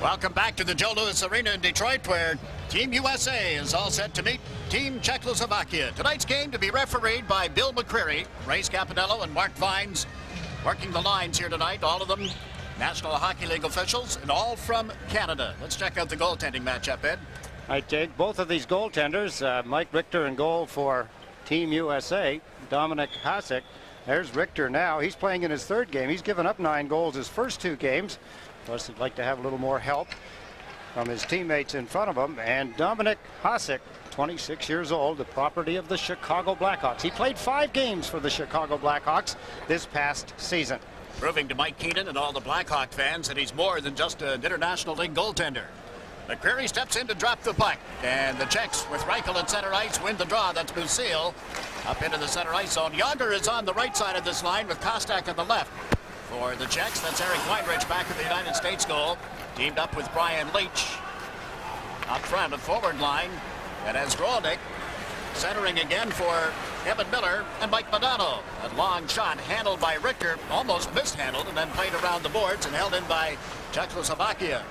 Welcome back to the Joe Louis Arena in Detroit, where Team USA is all set to meet Team Czechoslovakia. Tonight's game to be refereed by Bill McCreary, Ray Scapanello, and Mark Vines. Working the lines here tonight, all of them National Hockey League officials, and all from Canada. Let's check out the goaltending matchup, Ed. All right, Jake, both of these goaltenders, Mike Richter in goal for Team USA, Dominic Hasek. There's Richter now. He's playing in his third game. He's given up 9 goals his first 2 games. Plus, he'd like to have a little more help from his teammates in front of him. And Dominic Hasek, 26 years old, the property of the Chicago Blackhawks. He played 5 games for the Chicago Blackhawks this past season. Proving to Mike Keenan and all the Blackhawk fans that he's more than just an International League goaltender. McCreary steps in to drop the puck, and the Czechs with Reichel at center ice win the draw. That's Musil up into the center ice zone. Yager is on the right side of this line with Kostak on the left. For the Czechs, that's Eric Weinrich back at the United States goal, teamed up with Brian Leach. Up front, a forward line, and as Grolnick centering again for Evan Miller and Mike Modano. A long shot handled by Richter, almost mishandled, and then played around the boards and held in by Czechoslovakia.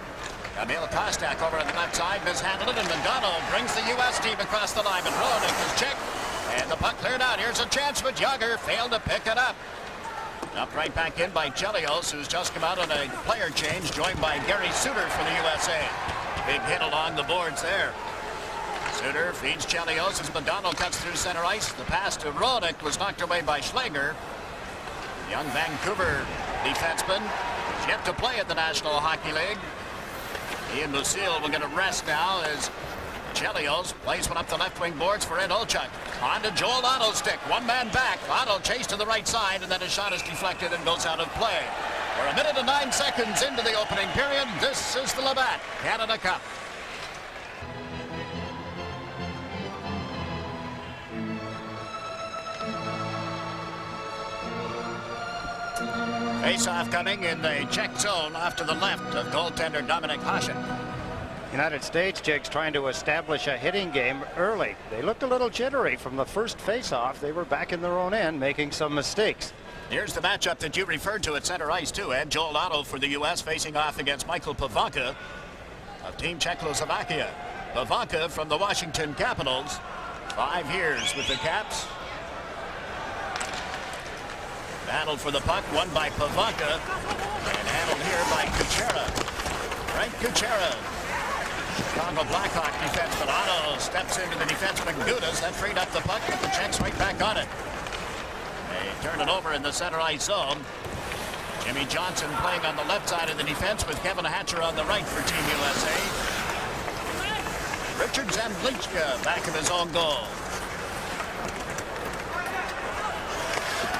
Emil Kostak over on the left side, mishandled it, and Modano brings the U.S. team across the line. But Grolnick is checked, and the puck cleared out. Here's a chance, but Yager failed to pick it up. Up right back in by Chelios, who's just come out on a player change, joined by Gary Suter for the USA. Big hit along the boards there. Suter feeds Chelios as Modano cuts through center ice. The pass to Grolnick was knocked away by Schlager. Young Vancouver defenseman is yet to play at the National Hockey League. He and Musil will get a rest now as Chelios plays one up the left wing boards for Ed Olchuk. On to Joel Otto's stick. One man back. Otto chased to the right side, and then his shot is deflected and goes out of play. We're 1 minute and 9 seconds into the opening period. This is the Labatt Canada Cup. Face-off coming in the Czech zone off to the left of goaltender Dominic Hasek. United States, Jake's trying to establish a hitting game early. They looked a little jittery from the first face-off. They were back in their own end, making some mistakes. Here's the matchup that you referred to at center ice, too, Ed. Joel Otto for the U.S. facing off against Michael Pavanka of Team Czechoslovakia. Pavanka from the Washington Capitals. 5 years with the Caps. Battle for the puck, won by Pavanka, and handled here by Kuchera. Frank Kuchera. Chicago Blackhawk defenseman Otto steps into the defenseman Gudas. That freed up the puck, but the Czechs right back on it. They turn it over in the center ice zone. Jimmy Johnson playing on the left side of the defense with Kevin Hatcher on the right for Team USA. Richard Zemlichka back of his own goal.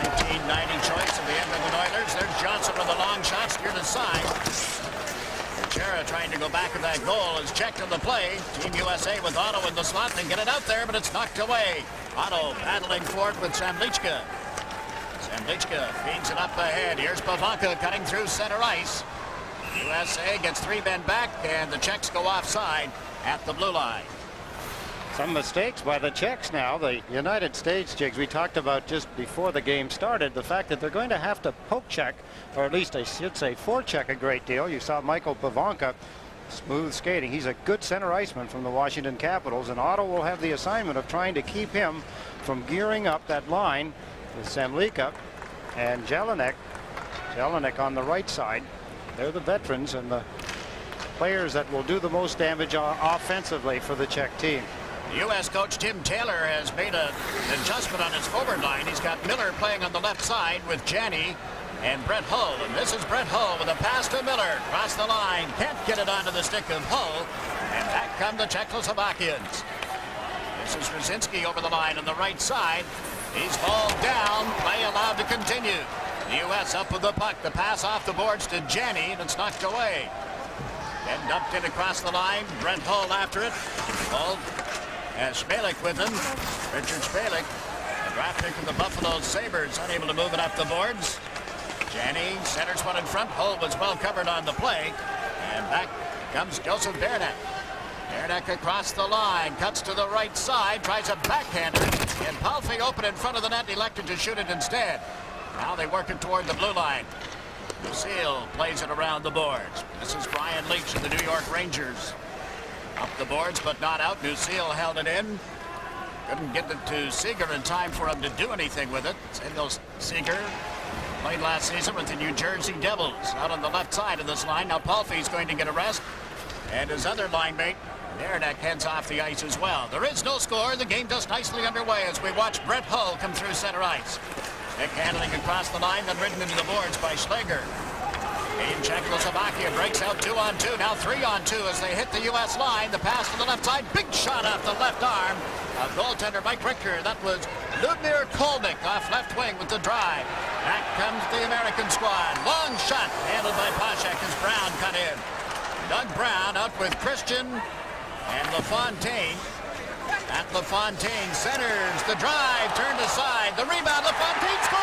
1990 choice of the Edmonton Oilers. There's Johnson with a long shot steered aside. Kuchera trying to go back at that goal is checked on the play. Team USA with Otto in the slot. They get it out there, but it's knocked away. Otto battling for it with Zemlichka. Zemlichka feeds it up ahead. Here's Pavanka cutting through center ice. USA gets 3 men back, and the Czechs go offside at the blue line. Some mistakes by the Czechs now. The United States, Jigs, we talked about just before the game started, the fact that they're going to have to poke check, or at least I should say forecheck a great deal. You saw Michael Pavanka, smooth skating. He's a good center iceman from the Washington Capitals, and Otto will have the assignment of trying to keep him from gearing up that line with Zemlichka and Jelinek. Jelinek on the right side. They're the veterans and the players that will do the most damage offensively for the Czech team. U.S. coach Tim Taylor has made an adjustment on his forward line. He's got Miller playing on the left side with Janney and Brett Hull. And this is Brett Hull with a pass to Miller. Across the line. Can't get it onto the stick of Hull. And back come the Czechoslovakians. This is Rosinsky over the line on the right side. He's hauled down. Play allowed to continue. The U.S. up with the puck. The pass off the boards to Janney, and it's knocked away. Then dumped in across the line. Brent Hull after it. Hull has Spalek with him. Richard Spalek, a draft pick from the Buffalo Sabres, unable to move it up the boards. Janney centers one in front. Hull was well covered on the play. And back comes Joseph Bernak. Bernak across the line, cuts to the right side, tries a backhander, and Palfi open in front of the net, elected to shoot it instead. Now they work it toward the blue line. Musil plays it around the boards. This is Brian Lee. each of the New York Rangers. Up the boards, but not out. Lucille held it in. Couldn't get it to Seeger in time for him to do anything with it. Samuel Seeger played last season with the New Jersey Devils out on the left side of this line. Now Palfy's going to get a rest. And his other line mate, Narodek, heads off the ice as well. There is no score. The game just nicely underway as we watch Brett Hull come through center ice. Nick handling across the line, then ridden into the boards by Schleger. In Czechoslovakia breaks out 2-on-2, now 3-on-2 as they hit the U.S. line. The pass to the left side, big shot off the left arm of goaltender Mike Richter. That was Ludmir Kolnick off left wing with the drive. Back comes the American squad. Long shot handled by Pashek as Brown cut in. Doug Brown out with Christian and LaFontaine. At LaFontaine centers the drive, turned aside. The rebound, LaFontaine scores!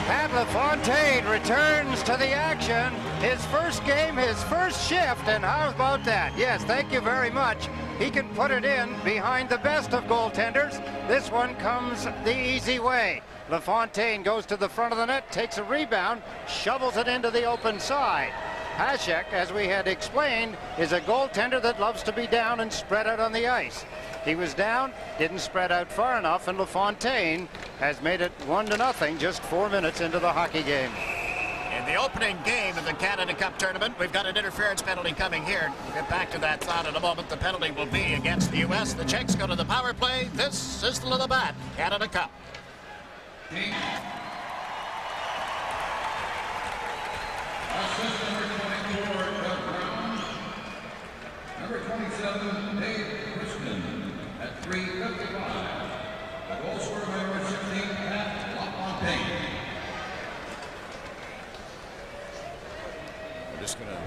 Pat LaFontaine returns to the action. His first game, his first shift, and how about that? Yes, thank you very much. He can put it in behind the best of goaltenders. This one comes the easy way. LaFontaine goes to the front of the net, takes a rebound, shovels it into the open side. Hasek, as we had explained, is a goaltender that loves to be down and spread out on the ice. He was down, didn't spread out far enough, and LaFontaine has made it 1-0 just 4 minutes into the hockey game. In the opening game of the Canada Cup tournament, we've got an interference penalty coming here. We'll get back to that thought in a moment. The penalty will be against the U.S. The Czechs go to the power play. This is the Labatt Canada Cup. Number 27, Dave Christian at 3:55. The goal scorer by number 16, Pat LaFontaine. We're just gonna.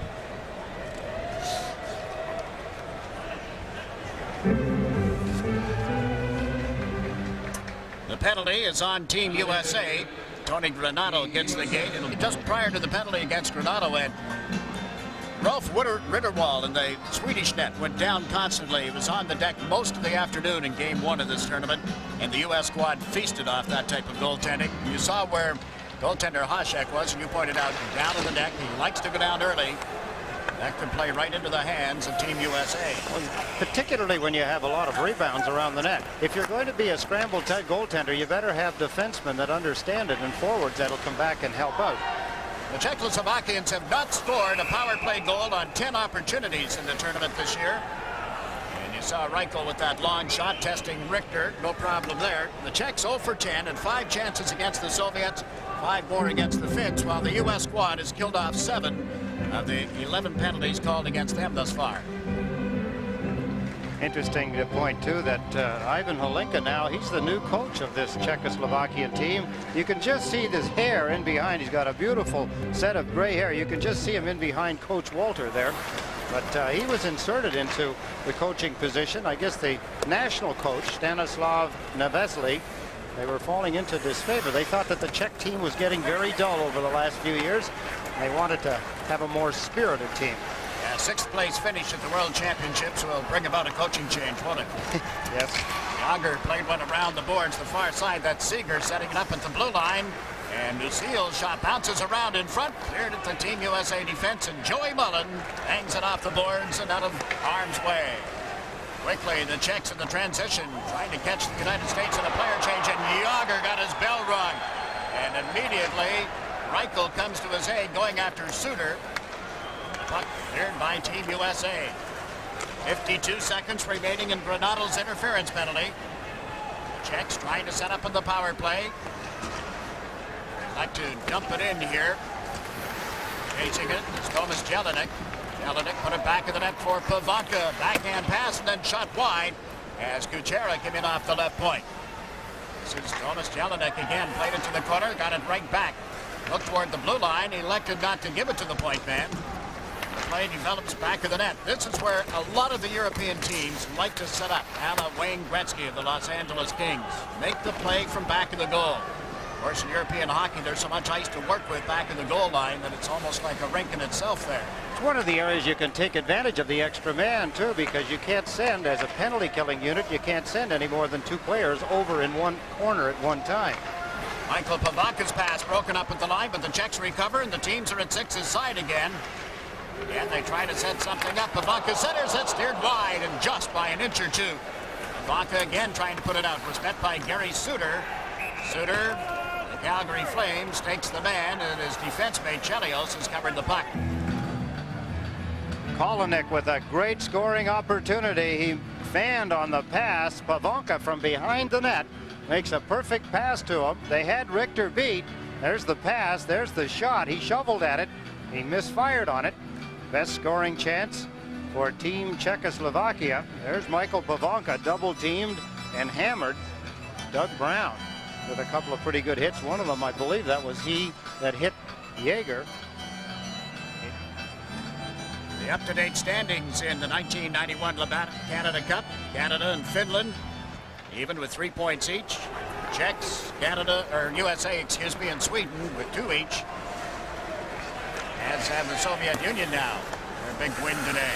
The penalty is on Team USA. Tony Granato gets the gate. It'll be just prior to the penalty against Granato, and Rolf Ritterwald in the Swedish net went down constantly. He was on the deck most of the afternoon in game one of this tournament, and the U.S. squad feasted off that type of goaltending. You saw where goaltender Hasek was, and you pointed out down on the deck. He likes to go down early. That could play right into the hands of Team USA. Well, particularly when you have a lot of rebounds around the net. If you're going to be a scramble-type goaltender, you better have defensemen that understand it and forwards that'll come back and help out. The Czechoslovakians have not scored a power play goal on 10 opportunities in the tournament this year. And you saw Reichel with that long shot testing Richter. No problem there. The Czechs 0 for 10 and 5 chances against the Soviets, 5 more against the Finns, while the U.S. squad has killed off 7 of the 11 penalties called against them thus far. Interesting to point, too, that Ivan Holinka now, he's the new coach of this Czechoslovakian team. You can just see this hair in behind. He's got a beautiful set of gray hair. You can just see him in behind Coach Walter there. But he was inserted into the coaching position. I guess the national coach, Stanislav Nevesely, they were falling into disfavor. They thought that the Czech team was getting very dull over the last few years. They wanted to have a more spirited team. Yeah, 6th place finish at the World Championships will bring about a coaching change, won't it? Yes. Yager played one around the boards, the far side. That's Seeger setting it up at the blue line. And Lucille's shot bounces around in front, cleared at the Team USA defense, and Joey Mullen hangs it off the boards and out of harm's way. Quickly, the Czechs in the transition, trying to catch the United States in a player change, and Yager got his bell rung. And immediately, Reichel comes to his aid, going after Suter. Puck cleared by Team USA. 52 seconds remaining in Granato's interference penalty. Czechs trying to set up in the power play. They'd like to dump it in here. Chasing it is Thomas Jelinek. Jelinek put it back in the net for Pavanka. Backhand pass and then shot wide as Kuchera came in off the left point. This is Thomas Jelinek again. Played it to the corner, got it right back. Looked toward the blue line, elected not to give it to the point man. The play develops back of the net. This is where a lot of the European teams like to set up. A la Wayne Gretzky of the Los Angeles Kings. Make the play from back of the goal. course, in European hockey, there's so much ice to work with back in the goal line that it's almost like a rink in itself there. It's one of the areas you can take advantage of the extra man, too, because you can't send, as a penalty-killing unit, you can't send any more than 2 players over in one corner at one time. Michael Pavanka's pass broken up at the line, but the Czechs recover, and the teams are at 6's side again. And they try to set something up. Pavanka centers it, steered wide, and just by an inch or two. Pavanka again trying to put it out. Was met by Gary Suter. Suter, the Calgary Flames, takes the man, and his defense mate Chelios has covered the puck. Kolonik with a great scoring opportunity. He fanned on the pass. Pavanka from behind the net makes a perfect pass to him. They had Richter beat. There's the pass. There's the shot. He shoveled at it. He misfired on it. Best scoring chance for Team Czechoslovakia. There's Michael Pavanka, double teamed and hammered Doug Brown with a couple of pretty good hits. One of them, I believe that was he that hit Jaeger. The up-to-date standings in the 1991 Labatt Canada Cup. Canada and Finland even with 3 points each. Czechs, USA, and Sweden with 2 each. As have the Soviet Union now. Their big win today.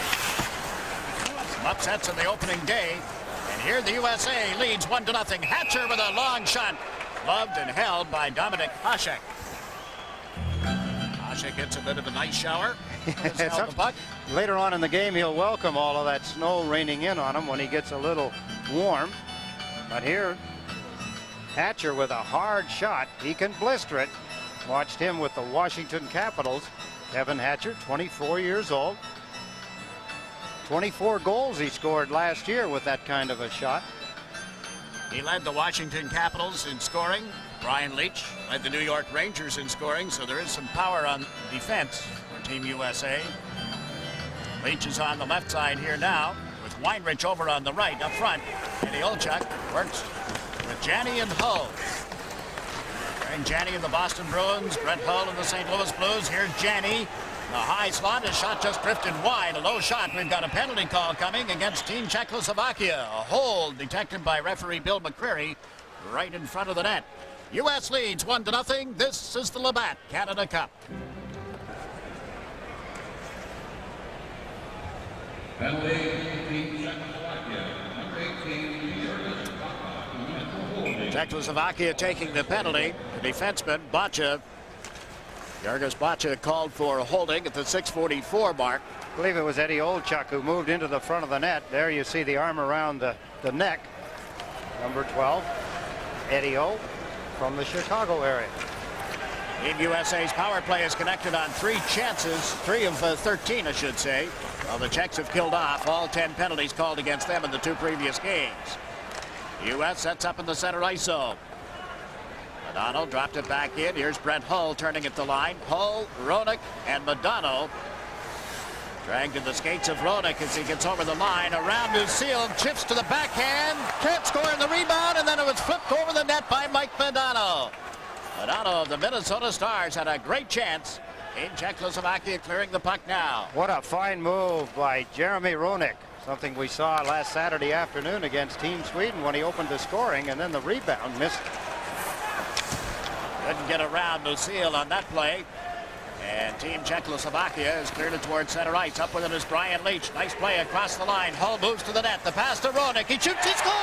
Some upsets in the opening day. And here the USA leads 1-0. Hatcher with a long shot. Loved and held by Dominik Hasek. Hasek gets a bit of a nice shower. The puck. Later on in the game, he'll welcome all of that snow raining in on him when he gets a little warm. But here, Hatcher with a hard shot. He can blister it. Watched him with the Washington Capitals. Kevin Hatcher, 24 years old. 24 goals he scored last year with that kind of a shot. He led the Washington Capitals in scoring. Brian Leetch led the New York Rangers in scoring, so there is some power on defense for Team USA. Leetch is on the left side here now, with Weinrich over on the right up front. Eddie Olchuk works with Janney and Hull. And Janney in the Boston Bruins, Brett Hull in the St. Louis Blues. Here's Janney. The high slot, his shot just drifted wide. A low shot. We've got a penalty call coming against Team Czechoslovakia. A hold detected by referee Bill McCreary right in front of the net. U.S. leads 1-0. This is the Labatt Canada Cup. Penalty, Team Czechoslovakia. Number 18, Czechoslovakia taking the penalty. The defenseman, Bacha. Yargos Bacha called for holding at the 6:44 mark. I believe it was Eddie Olchuk who moved into the front of the net. There you see the arm around the neck. Number 12, Eddie O from the Chicago area. Team USA's power play is connected on 3 chances, 3 of 13, I should say. Well, the Czechs have killed off all 10 penalties called against them in the 2 previous games. U.S. sets up in the center ice zone. Madonna dropped it back in. Here's Brett Hull turning at the line. Hull, Roenick, and Madonna. Dragged to the skates of Roenick as he gets over the line. Around Lucille, chips to the backhand. Can't score in the rebound, and then it was flipped over the net by Mike Madonna. Madonna of the Minnesota Stars had a great chance. In Czechoslovakia clearing the puck now. What a fine move by Jeremy Roenick. Something we saw last Saturday afternoon against Team Sweden when he opened the scoring, and then the rebound missed. Couldn't get around Lucille on that play. And Team Czechoslovakia has cleared it towards center ice. Up with it is Brian Leetch. Nice play across the line. Hull moves to the net. The pass to Roenick. He shoots, he scores!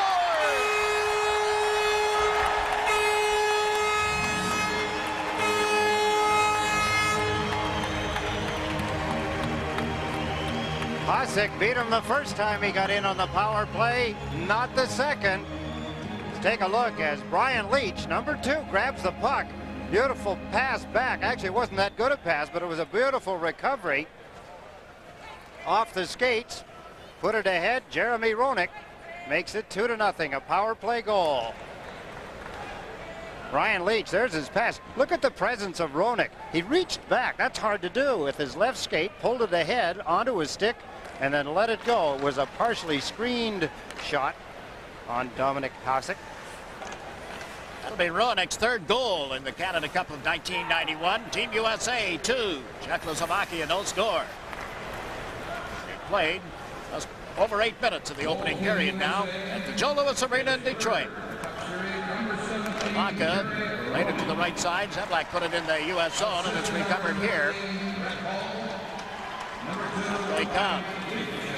Hasek beat him the first time he got in on the power play, not the second. Let's take a look as Brian Leetch, number 2, grabs the puck. Beautiful pass back. Actually, it wasn't that good a pass, but it was a beautiful recovery. Off the skates, put it ahead. Jeremy Roenick makes it 2-0, a power play goal. Brian Leetch, there's his pass. Look at the presence of Roenick. He reached back. That's hard to do with his left skate, pulled it ahead onto his stick, and then let it go. It was a partially screened shot on Dominik Hasek. That'll be Roenick's 3rd goal in the Canada Cup of 1991. Team USA 2, Czechoslovakia no score. It played just over 8 minutes of the opening period now at the Joe Louis Arena in Detroit. Pavanka Played it to the right side. Zemlak put it in the U.S. zone, and it's recovered here. They come.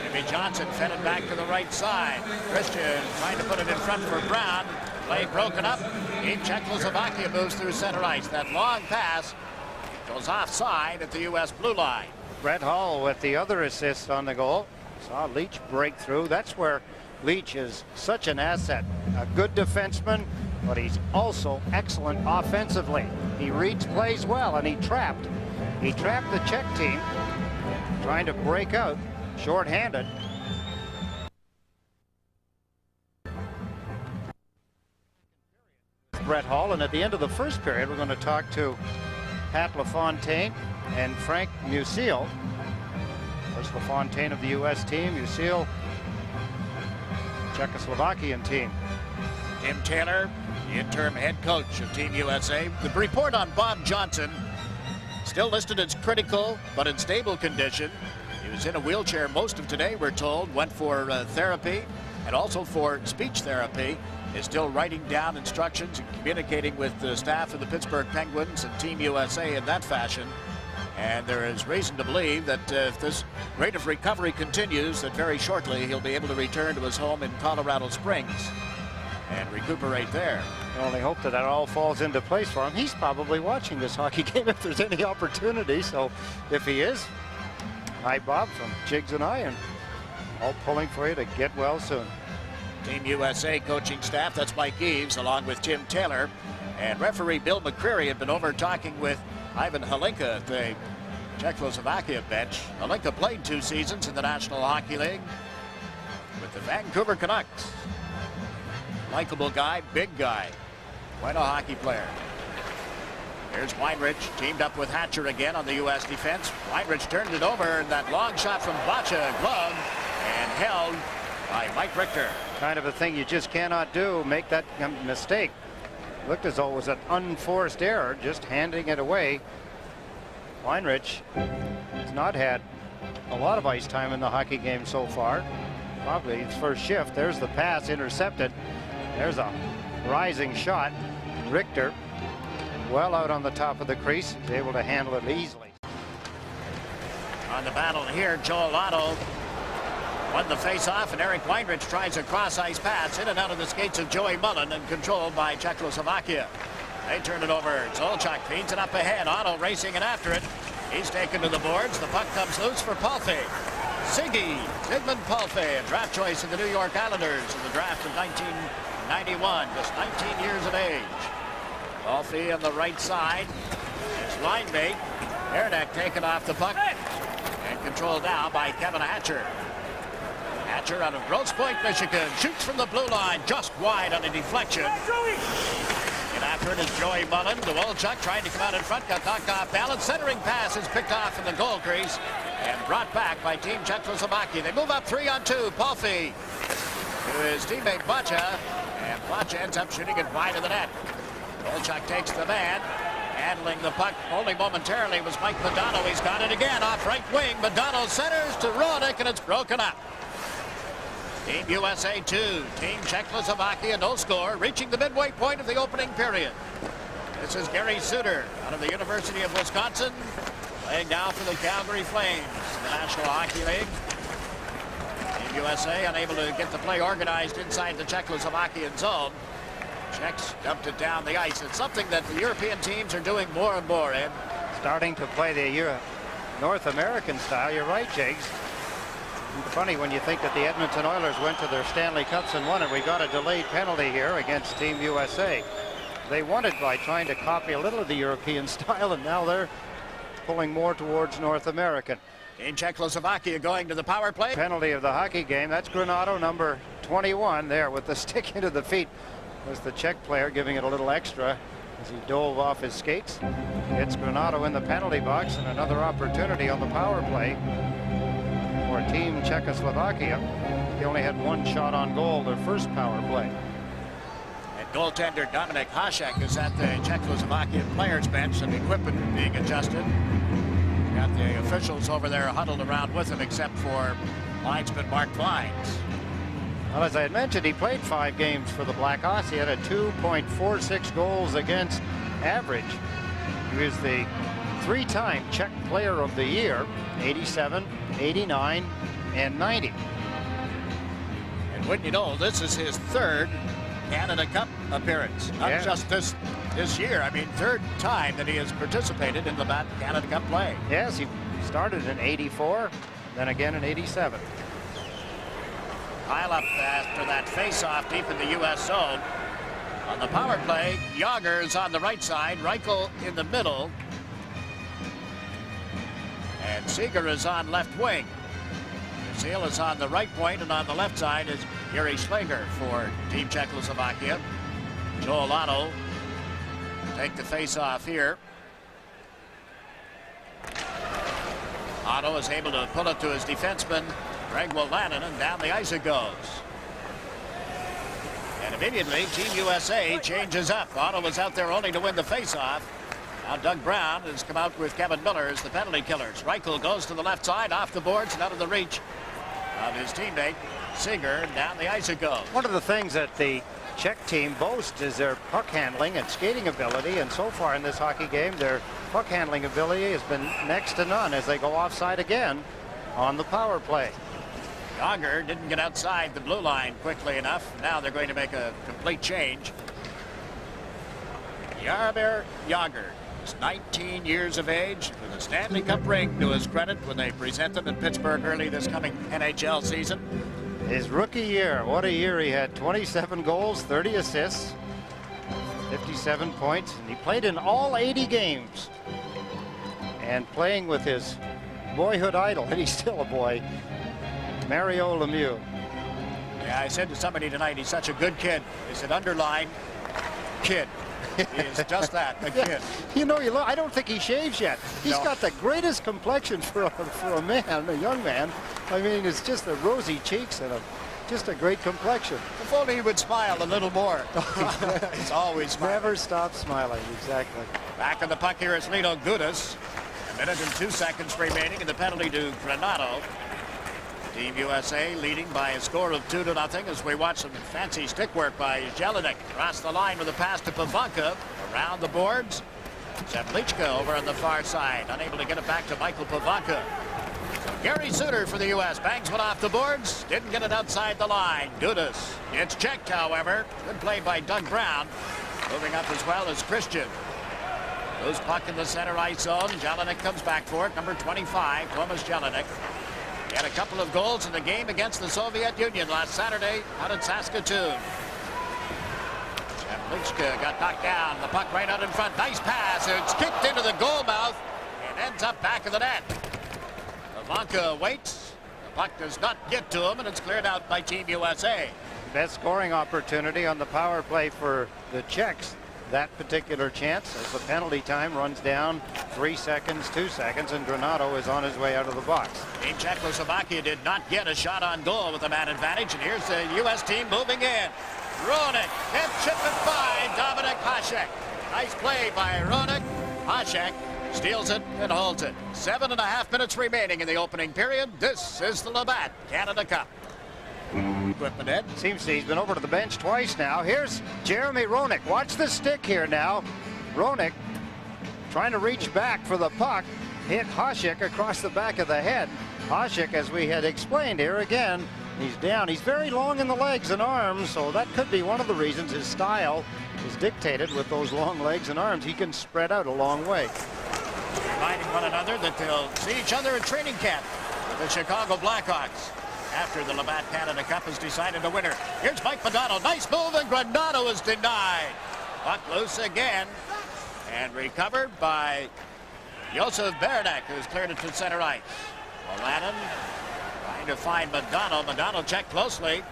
Jimmy Johnson fed it back to the right side. Christian trying to put it in front for Brown. Play broken up. Team Czechoslovakia moves through center ice. That long pass goes offside at the U.S. blue line. Brett Hull with the other assist on the goal. Saw Leach break through. That's where Leach is such an asset. A good defenseman, but he's also excellent offensively. He reads plays well, and he trapped the Czech team trying to break out shorthanded. Brett Hull, and at the end of the first period, we're going to talk to Pat LaFontaine and Frank Musil. Of course, LaFontaine of the U.S. team, Musil, Czechoslovakian team. Tim Taylor, the interim head coach of Team USA. The report on Bob Johnson, still listed as critical, but in stable condition. He was in a wheelchair most of today, we're told. Went for therapy and also for speech therapy. Is still writing down instructions and communicating with the staff of the Pittsburgh Penguins and Team USA in that fashion. And there is reason to believe that if this rate of recovery continues, that very shortly he'll be able to return to his home in Colorado Springs and recuperate there. I only hope that all falls into place for him. He's probably watching this hockey game if there's any opportunity. So if he is, hi Bob from Jigs and I, and all pulling for you to get well soon. Team USA coaching staff, that's Mike Eaves along with Tim Taylor, and referee Bill McCreary had been over talking with Ivan Halinka at the Czechoslovakia bench. Halinka played 2 seasons in the National Hockey League with the Vancouver Canucks. Likeable guy, big guy, quite a hockey player. Here's Weinrich teamed up with Hatcher again on the U.S. defense. Weinrich turned it over, and that long shot from Bacha gloved and held by Mike Richter. Kind of a thing you just cannot do, make that mistake. Looked as though it was an unforced error, just handing it away. Weinrich has not had a lot of ice time in the hockey game so far. Probably his first shift. There's the pass intercepted. There's a rising shot. Richter, well out on the top of the crease, is able to handle it easily. On the battle here, Joel Otto won the face-off, and Eric Weinrich tries a cross-ice pass in and out of the skates of Joey Mullen and controlled by Czechoslovakia. They turn it over. Zolchak feeds it up ahead. Otto racing and after it. He's taken to the boards. The puck comes loose for Palfe. Zygmunt Palfe, a draft choice of the New York Islanders in the draft of 1991, just 19 years of age. Palfe on the right side. His line mate, Ernek, taken off the puck and controlled now by Kevin Hatcher. Hatcher out of Grosse Pointe, Michigan, shoots from the blue line, just wide on a deflection. And after it is Joey Mullen. Dwolchuk trying to come out in front, got knocked off balance. Centering pass is picked off in the goal crease and brought back by Team Czechoslovakia. They move up 3-on-2. Palfe to his teammate Bacha, and Bacha ends up shooting it wide of the net. Dwolchuk takes the man. Handling the puck only momentarily was Mike Modano. He's got it again off right wing. Modano centers to Rodick, and it's broken up. Team USA 2, Team Czechoslovakia no score, reaching the midway point of the opening period. This is Gary Suter out of the University of Wisconsin, playing now for the Calgary Flames in the National Hockey League. Team USA unable to get the play organized inside the Czechoslovakian zone. Czechs dumped it down the ice. It's something that the European teams are doing more and more, Ed. Starting to play the North American style. You're right, Jigs. Funny when you think that the Edmonton Oilers went to their Stanley Cups and won it. We got a delayed penalty here against Team USA. They won it by trying to copy a little of the European style, and now they're pulling more towards North American. In Czechoslovakia going to the power play. Penalty of the hockey game. That's Granato, number 21, there with the stick into the feet. Was the Czech player giving it a little extra as he dove off his skates. It's Granato in the penalty box, and another opportunity on the power play for Team Czechoslovakia. He only had one shot on goal their first power play. And goaltender Dominik Hasek is at the Czechoslovakian players bench, and equipment being adjusted. Got the officials over there huddled around with him, except for linesman Mark Vines. Well, as I had mentioned, he played 5 games for the Blackhawks. He had a 2.46 goals against average. He was the 3-time Czech Player of the Year, 87, 89, and 90. And wouldn't you know, this is his 3rd Canada Cup appearance. Not just this year. I mean, 3rd time that he has participated in the Canada Cup play. Yes, he started in 84, then again in 87. Pile up after that face-off deep in the U.S. zone. On the power play, Yager's on the right side, Reichel in the middle, and Seeger is on left wing. Seal is on the right point, and on the left side is Yuri Schlinger for Team Czechoslovakia. Joel Otto take the face-off here. Otto is able to pull it to his defenseman, Greg Wolanin, and down the ice it goes. And immediately, Team USA changes up. Otto was out there only to win the face-off. Now Doug Brown has come out with Kevin Miller as the penalty killers. Reichel goes to the left side, off the boards, and out of the reach of his teammate, Singer. Down the ice it goes. One of the things that the Czech team boasts is their puck handling and skating ability, and so far in this hockey game, their puck handling ability has been next to none as they go offside again on the power play. Yager didn't get outside the blue line quickly enough. Now they're going to make a complete change. Jaromir Jagr is 19 years of age with a Stanley Cup ring to his credit when they present them in Pittsburgh early this coming NHL season. His rookie year, what a year he had. 27 goals, 30 assists, 57 points, and he played in all 80 games. And playing with his boyhood idol, and he's still a boy, Mario Lemieux. Yeah, I said to somebody tonight, he's such a good kid. They said, underline, kid. He is just that, a kid. You know, I don't think he shaves yet. He's got the greatest complexion for a man, a young man. I mean, it's just the rosy cheeks and just a great complexion. If only he would smile a little more. He's always smiling. Never stop smiling, exactly. Back on the puck here is Lino Gudas. 1 minute and 2 seconds remaining, and the penalty to Granato. Team USA leading by a score of 2-0 as we watch some fancy stick work by Jelinek. Across the line with a pass to Pavanka. Around the boards. Zemlichka over on the far side. Unable to get it back to Michael Pavanka. So Gary Suter for the U.S. bangs one off the boards. Didn't get it outside the line. Gudas gets checked, however. Good play by Doug Brown. Moving up as well as Christian. Loose puck in the center ice zone. Jelinek comes back for it. Number 25, Tomas Jelinek. He had a couple of goals in the game against the Soviet Union last Saturday out in Saskatoon. Zemlichka got knocked down. The puck right out in front. Nice pass. It's kicked into the goal mouth and ends up back of the net. Pavanka waits. The puck does not get to him, and it's cleared out by Team USA. Best scoring opportunity on the power play for the Czechs. That particular chance as the penalty time runs down 3 seconds, 2 seconds, and Granato is on his way out of the box. Team Czechoslovakia did not get a shot on goal with a man advantage, and here's the U.S. team moving in. Roenick, head shipment by Dominik Hasek. Nice play by Roenick. Hasek steals it and holds it. 7.5 minutes remaining in the opening period. This is the Labatt Canada Cup. Equipment Ed. Seems he's been over to the bench twice now. Here's Jeremy Roenick. Watch the stick here now. Roenick trying to reach back for the puck. Hit Hasek across the back of the head. Hasek, as we had explained here again, he's down. He's very long in the legs and arms, so that could be one of the reasons his style is dictated with those long legs and arms. He can spread out a long way. Reminding one another that they'll see each other at training camp with the Chicago Blackhawks after the Labatt Canada Cup has decided a winner. Here's Mike Modano. Nice move, and Granato is denied. Puck loose again and recovered by Josef Berdek, who's cleared it to center ice. Wolanin trying to find Modano. Modano checked closely.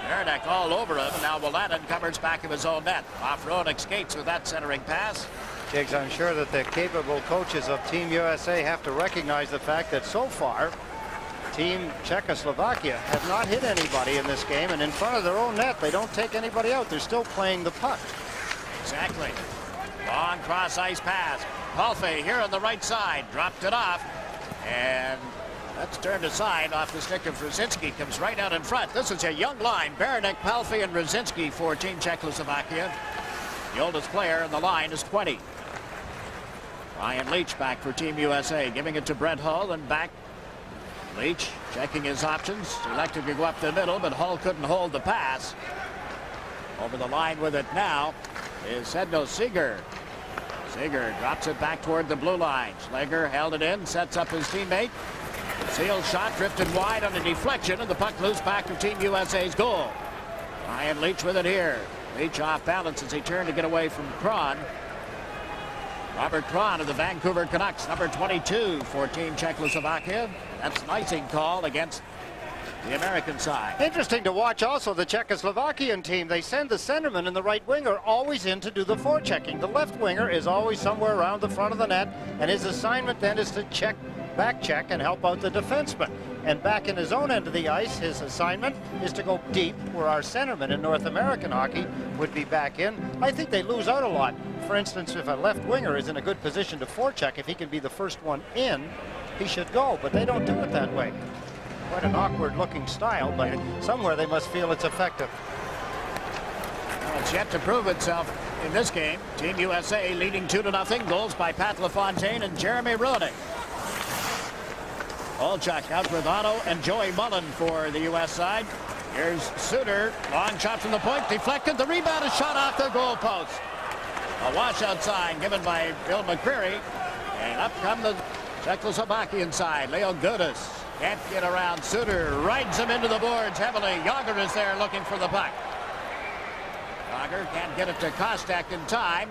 Berdek all over him, and now Wolanin covers back of his own net. Off-Roenick skates with that centering pass. Jiggs, I'm sure that the capable coaches of Team USA have to recognize the fact that so far Team Czechoslovakia have not hit anybody in this game, and in front of their own net they don't take anybody out. They're still playing the puck. Exactly. Long cross ice pass. Palfe here on the right side dropped it off, and that's turned aside off the stick of Brzezinski. Comes right out in front. This is a young line. Beranek, Palfe, and Brzezinski for Team Czechoslovakia. The oldest player in the line is 20. Ryan Leach back for Team USA, giving it to Brent Hull and back. Leach checking his options, elected to go up the middle, but Hull couldn't hold the pass. Over the line with it now is Sedno Seeger. Seeger drops it back toward the blue line. Schlegel held it in, sets up his teammate. Seal's shot drifted wide on a deflection, and the puck loose back to Team USA's goal. Ryan Leach with it here. Leach off balance as he turned to get away from Kron. Robert Kron of the Vancouver Canucks, number 22 for Team Czechoslovakia. That's an icing call against the American side. Interesting to watch also the Czechoslovakian team. They send the centerman and the right winger always in to do the forechecking. The left winger is always somewhere around the front of the net, and his assignment then is to back check and help out the defenseman. And back in his own end of the ice, his assignment is to go deep, where our centerman in North American hockey would be back in. I think they lose out a lot. For instance, if a left winger is in a good position to forecheck, if he can be the first one in, he should go, but they don't do it that way. Quite an awkward looking style, but somewhere they must feel it's effective. Well, it's yet to prove itself in this game. Team USA leading 2-0. Goals by Pat LaFontaine and Jeremy Roenick. Olchuk out with Otto and Joey Mullen for the U.S. side. Here's Suter. Long shot from the point. Deflected. The rebound is shot off the goal post. A washout sign given by Bill McCreary. And up come the Czechoslovakian side. Leo Gudis can't get around Suter. Rides him into the boards heavily. Yager is there looking for the puck. Yager can't get it to Kostek in time.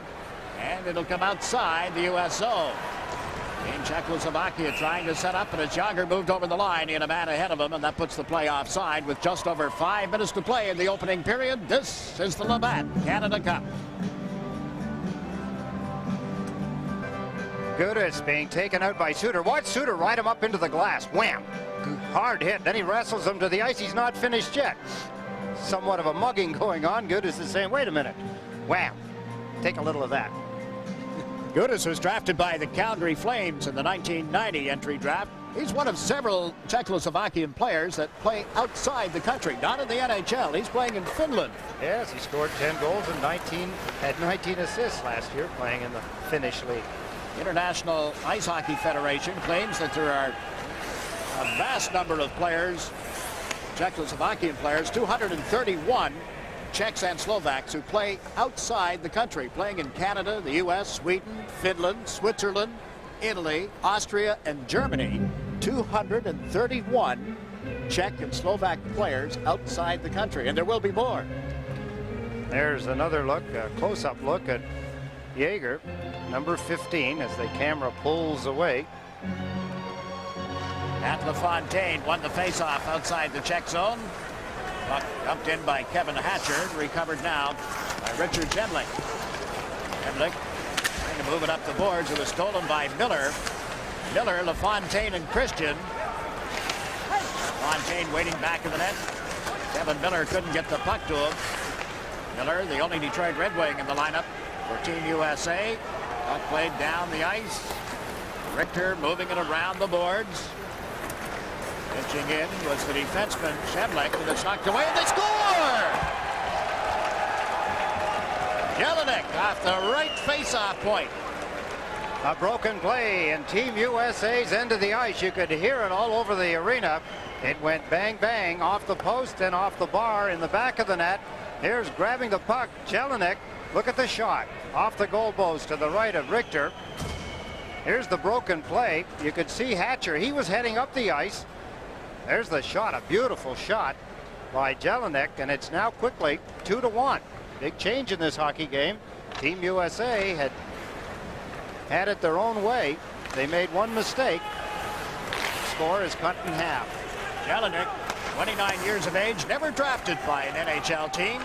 And it'll come outside the U.S. zone. In Czechoslovakia trying to set up, and as Yager moved over the line, he had a man ahead of him, and that puts the play offside with just over 5 minutes to play in the opening period. This is the Labatt Canada Cup. Gudis being taken out by Suter. Watch Suter ride him up into the glass. Wham! Hard hit. Then he wrestles him to the ice. He's not finished yet. Somewhat of a mugging going on. Gudis is saying, wait a minute. Wham! Take a little of that. Gudis was drafted by the Calgary Flames in the 1990 entry draft. He's one of several Czechoslovakian players that play outside the country, not in the NHL. He's playing in Finland. Yes, he scored 10 goals and had 19 assists last year playing in the Finnish league. International Ice Hockey Federation claims that there are a vast number of players, Czechoslovakian players, 231 Czechs and Slovaks who play outside the country, playing in Canada, the U.S., Sweden, Finland, Switzerland, Italy, Austria, and Germany. 231 Czech and Slovak players outside the country, and there will be more. There's another look, a close-up look at Yager, number 15, as the camera pulls away. Pat LaFontaine won the faceoff outside the Czech zone. Puck dumped in by Kevin Hatcher, recovered now by Richard Jemlik. Jemlik trying to move it up the boards. It was stolen by Miller. Miller, LaFontaine, and Christian. LaFontaine waiting back in the net. Kevin Miller couldn't get the puck to him. Miller, the only Detroit Red Wing in the lineup for Team USA. Puck played down the ice. Richter moving it around the boards. Pitching in was the defenseman, Shevlik, and it's knocked away, and they score! Jelinek off the right face-off point. A broken play in Team USA's end of the ice. You could hear it all over the arena. It went bang, bang off the post and off the bar in the back of the net. Here's grabbing the puck, Jelinek. Look at the shot. Off the goal post to the right of Richter. Here's the broken play. You could see Hatcher. He was heading up the ice. There's the shot, a beautiful shot by Jelinek, and it's now quickly 2-1. Big change in this hockey game. Team USA had it their own way. They made one mistake. Score is cut in half. Jelinek, 29 years of age, never drafted by an NHL team.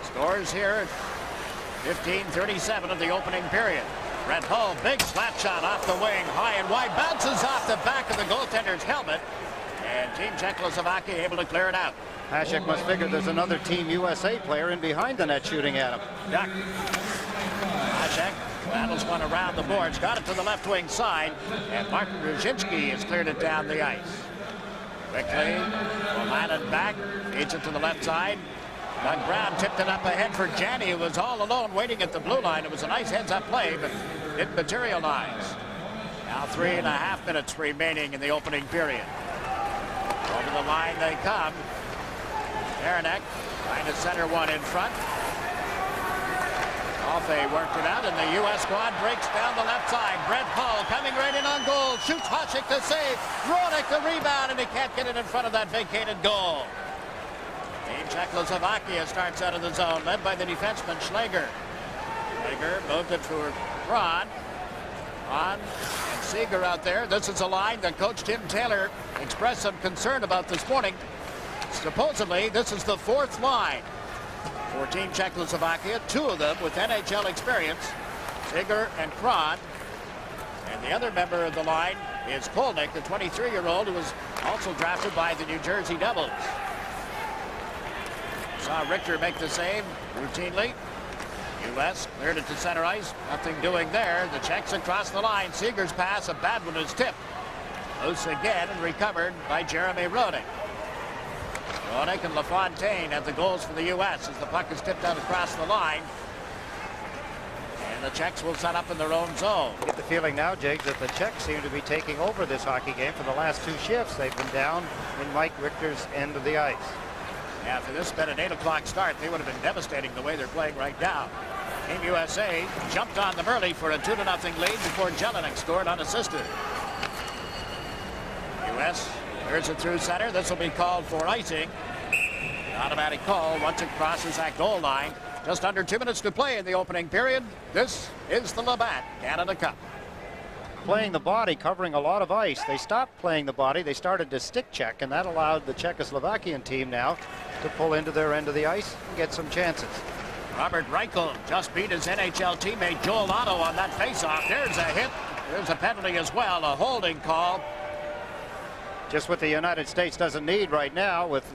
Scores here at 15:37 of the opening period. Brent Hull, big slap shot off the wing, high and wide, bounces off the back of the goaltender's helmet. And Team Czechoslovakia able to clear it out. Hasek must figure there's another Team USA player in behind the net shooting at him. Duck. Hasek battles one around the boards, got it to the left wing side, and Martin Brzezinski has cleared it down the ice. Quickly, O'Lannon back, feeds it to the left side. Doug Brown tipped it up ahead for Janney, who was all alone waiting at the blue line. It was a nice heads-up play, but didn't materialize. Now 3.5 minutes remaining in the opening period. Over the line they come. Aranek trying to center one in front. Alfei worked it out, and the U.S. squad breaks down the left side. Brent Hull coming right in on goal. Shoots Hasek to save. Roenick the rebound, and he can't get it in front of that vacated goal. Team Czechoslovakia starts out of the zone, led by the defenseman Schleger. Schleger moved it for Braun. Braun and Seeger out there. This is a line that Coach Tim Taylor expressed some concern about this morning. Supposedly, this is the fourth line for Team Czechoslovakia, 2 of them with NHL experience, Seeger and Kron. And the other member of the line is Kolnick, the 23-year-old who was also drafted by the New Jersey Devils. Saw Richter make the save routinely. U.S. cleared it to center ice. Nothing doing there. The Czechs across the line. Seeger's pass, a bad one, is tipped. Loose again and recovered by Jeremy Roenick. Roenick and LaFontaine have the goals for the U.S. as the puck is tipped out across the line. And the Czechs will set up in their own zone. Get the feeling now, Jake, that the Czechs seem to be taking over this hockey game. For the last 2 shifts, they've been down in Mike Richter's end of the ice. Yeah, if this had been an 8 o'clock start, they would have been devastating the way they're playing right now. Team USA jumped on them early for a 2-0 lead before Jelinek scored unassisted. U.S. clears it through center. This will be called for icing. Automatic call once it crosses that goal line. Just under 2 minutes to play in the opening period. This is the Labatt Canada Cup. Playing the body, covering a lot of ice. They stopped playing the body. They started to stick check, and that allowed the Czechoslovakian team now to pull into their end of the ice and get some chances. Robert Reichel just beat his NHL teammate Joel Otto on that faceoff. There's a hit. There's a penalty as well, a holding call. Just what the United States doesn't need right now, with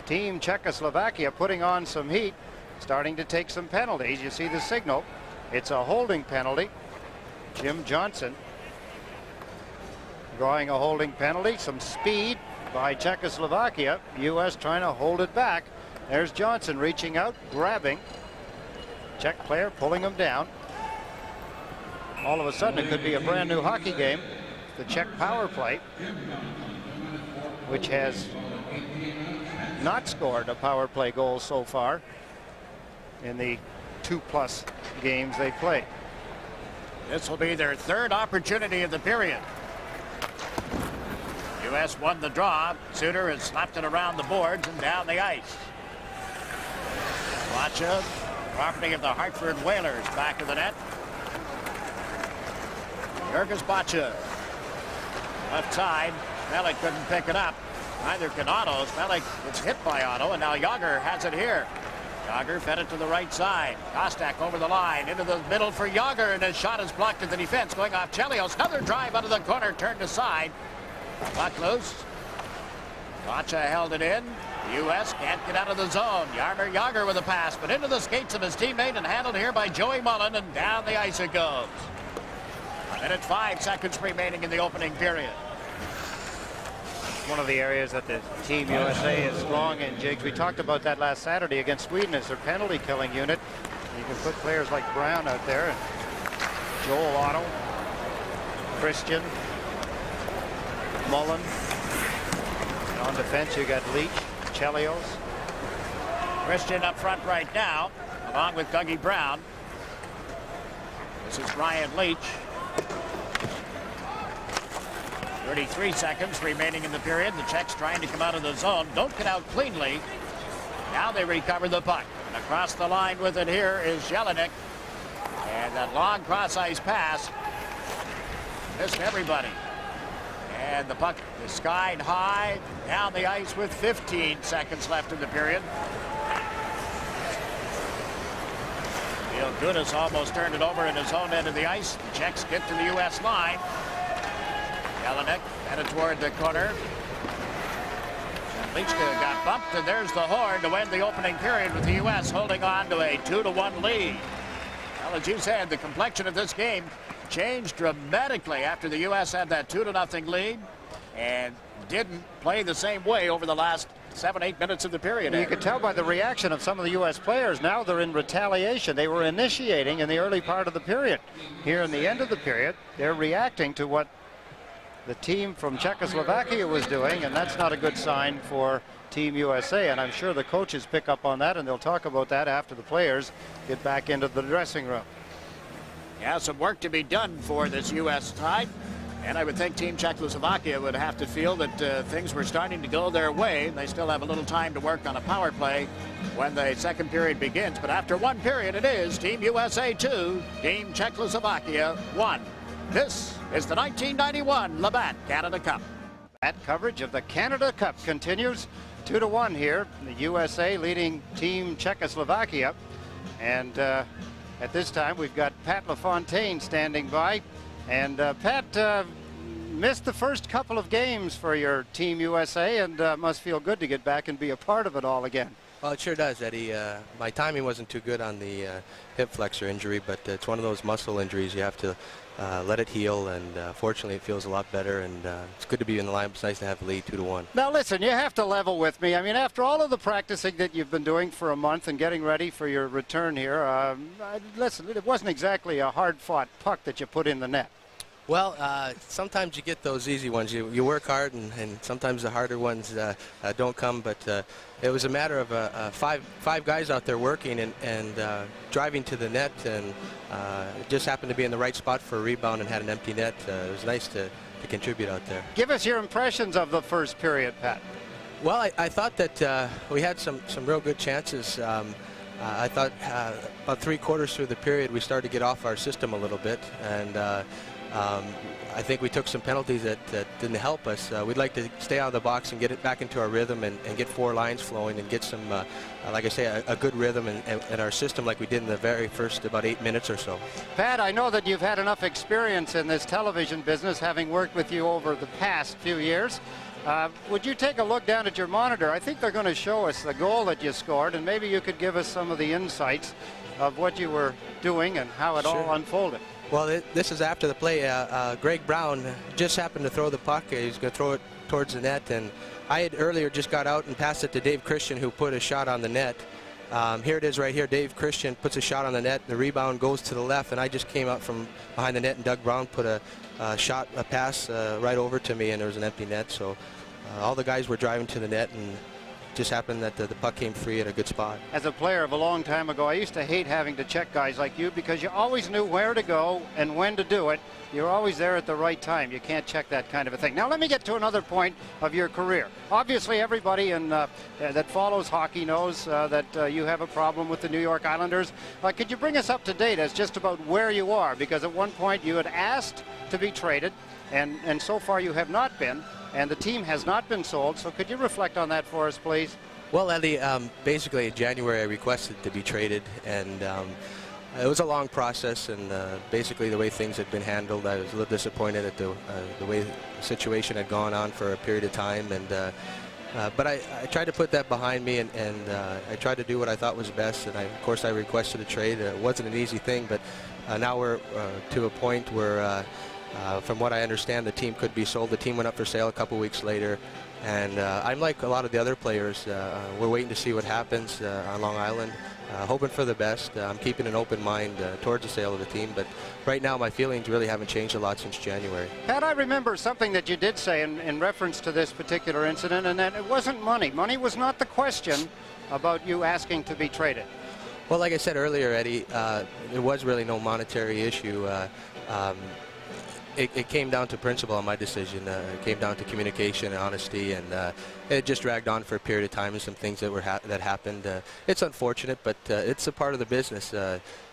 Team Czechoslovakia putting on some heat, starting to take some penalties. You see the signal. It's a holding penalty. Jim Johnson drawing a holding penalty. Some speed by Czechoslovakia. U.S. trying to hold it back. There's Johnson reaching out, grabbing. Czech player pulling him down. All of a sudden, it could be a brand new hockey game. The Czech power play, which has not scored a power play goal so far in the 2+ games they played. This will be their 3rd opportunity of the period. U.S. won the draw. Suter has slapped it around the boards and down the ice. Bacha, property of the Hartford Whalers, back of the net. Jurgis Bacha, left side. Smellick couldn't pick it up. Neither can Otto. Smellick gets hit by Otto, and now Jágr has it here. Jágr fed it to the right side. Kostak over the line, into the middle for Jágr, and his shot is blocked at the defense, going off Chelios. Another drive out of the corner, turned aside. Puck loose. Bacha held it in. The U.S. can't get out of the zone. Jaromir Jágr with a pass, but into the skates of his teammate and handled here by Joey Mullen, and down the ice it goes. 1:05 seconds remaining in the opening period. One of the areas that the Team USA is strong in, Jigs. We talked about that last Saturday against Sweden as their penalty killing unit. You can put players like Brown out there, and Joel Otto, Christian, Mullen. And on defense, you got Leach, Chelios. Christian up front right now, along with Dougie Brown. This is Ryan Leach. 33 seconds remaining in the period. The Czechs trying to come out of the zone. Don't get out cleanly. Now they recover the puck. And across the line with it here is Jelinek. And that long cross-ice pass missed everybody. And the puck is skied high down the ice with 15 seconds left in the period. Neil Gudas almost turned it over in his own end of the ice. The Czechs get to the U.S. line. Jelinek headed toward the corner. And Lichka got bumped, and there's the horn to end the opening period with the U.S. holding on to a 2-1 lead. Well, as you said, the complexion of this game changed dramatically after the U.S. had that 2-0 lead and didn't play the same way over the last 7-8 minutes of the period. You could tell by the reaction of some of the U.S. players. Now they're in retaliation. They were initiating in the early part of the period. Here in the end of the period, they're reacting to what the team from Czechoslovakia was doing, and that's not a good sign for Team USA. And I'm sure the coaches pick up on that, and they'll talk about that after the players get back into the dressing room. Yeah, some work to be done for this U.S. side. And I would think Team Czechoslovakia would have to feel that things were starting to go their way. They still have a little time to work on a power play when the second period begins. But after one period, it is Team USA 2, Team Czechoslovakia 1. This is the 1991 Labatt Canada Cup. That coverage of the Canada Cup continues 2-1 here. The USA leading Team Czechoslovakia. And at this time, we've got Pat LaFontaine standing by. And Pat missed the first couple of games for your Team USA, and must feel good to get back and be a part of it all again. Well, it sure does, Eddie. My timing wasn't too good on the hip flexor injury, but it's one of those muscle injuries. You have to let it heal, and fortunately it feels a lot better, and it's good to be in the lineup. It's nice to have the lead 2-1. Now listen, you have to level with me. I mean, after all of the practicing that you've been doing for a month and getting ready for your return here, listen, it wasn't exactly a hard-fought puck that you put in the net. Well, sometimes you get those easy ones. You work hard, and sometimes the harder ones don't come. But it was a matter of five guys out there working and driving to the net, and it just happened to be in the right spot for a rebound and had an empty net. It was nice to contribute out there. Give us your impressions of the first period, Pat. Well, I thought that we had some real good chances. I thought about 3/4 through the period we started to get off our system a little bit, and I think we took some penalties that didn't help us. We'd like to stay out of the box and get it back into our rhythm and get 4 lines flowing and get some, like I say, a good rhythm in our system like we did in the very first about 8 minutes or so. Pat, I know that you've had enough experience in this television business, having worked with you over the past few years. Would you take a look down at your monitor? I think they're going to show us the goal that you scored, and maybe you could give us some of the insights of what you were doing and how it all unfolded. Well, this is after the play. Greg Brown just happened to throw the puck. He was going to throw it towards the net, and I had earlier just got out and passed it to Dave Christian, who put a shot on the net. Here it is right here. Dave Christian puts a shot on the net. The rebound goes to the left, and I just came out from behind the net, and Doug Brown put a pass right over to me, and there was an empty net. So all the guys were driving to the net, and just happened that the puck came free at a good spot. As a player of a long time ago, I used to hate having to check guys like you because you always knew where to go and when to do it. You're always there at the right time. You can't check that kind of a thing. Now let me get to another point of your career. Obviously everybody that follows hockey knows that you have a problem with the New York Islanders. Could you bring us up to date as just about where you are? Because at one point you had asked to be traded, and so far you have not been. And the team has not been sold, so could you reflect on that for us, please? Well, Eddie, basically in January I requested to be traded, and it was a long process, and basically the way things had been handled, I was a little disappointed at the way the situation had gone on for a period of time, and but I tried to put that behind me, and I tried to do what I thought was best, and of course I requested a trade. It wasn't an easy thing, but now we're to a point where from what I understand, the team could be sold. The team went up for sale a couple weeks later, and I'm like a lot of the other players. We're waiting to see what happens on Long Island, hoping for the best. I'm keeping an open mind towards the sale of the team, but right now my feelings really haven't changed a lot since January. Pat, I remember something that you did say in reference to this particular incident, and that it wasn't money. Money was not the question about you asking to be traded. Well, like I said earlier, Eddie, there was really no monetary issue. It came down to principle on my decision. It came down to communication and honesty, and it just dragged on for a period of time, and some things that happened. It's unfortunate, but it's a part of the business.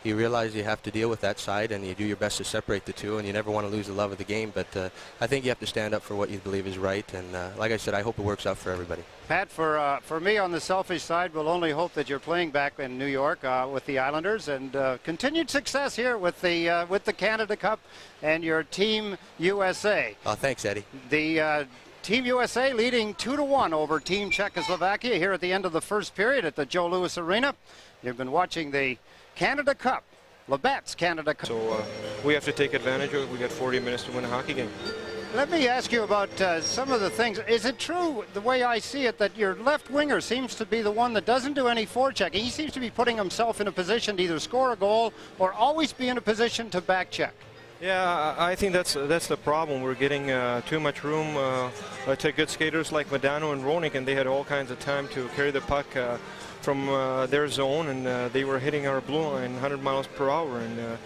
You realize you have to deal with that side, and you do your best to separate the two, and you never want to lose the love of the game, but I think you have to stand up for what you believe is right, and like I said, I hope it works out for everybody. Pat, for me on the selfish side, we'll only hope that you're playing back in New York with the Islanders, and continued success here with the Canada Cup and your Team USA. Oh, thanks, Eddie. The Team USA leading 2-1 over Team Czechoslovakia here at the end of the first period at the Joe Louis Arena. You've been watching the Canada Cup, Labatt's Canada Cup. So we have to take advantage of it. We got 40 minutes to win a hockey game. let me ask you about some of the things. Is it true, the way I see it, that your left winger seems to be the one that doesn't do any forechecking? He seems to be putting himself in a position to either score a goal or always be in a position to back check. Yeah, I think that's the problem. We're getting too much room to good skaters like Modano and Roenick, and they had all kinds of time to carry the puck from their zone, and they were hitting our blue line 100 miles per hour. And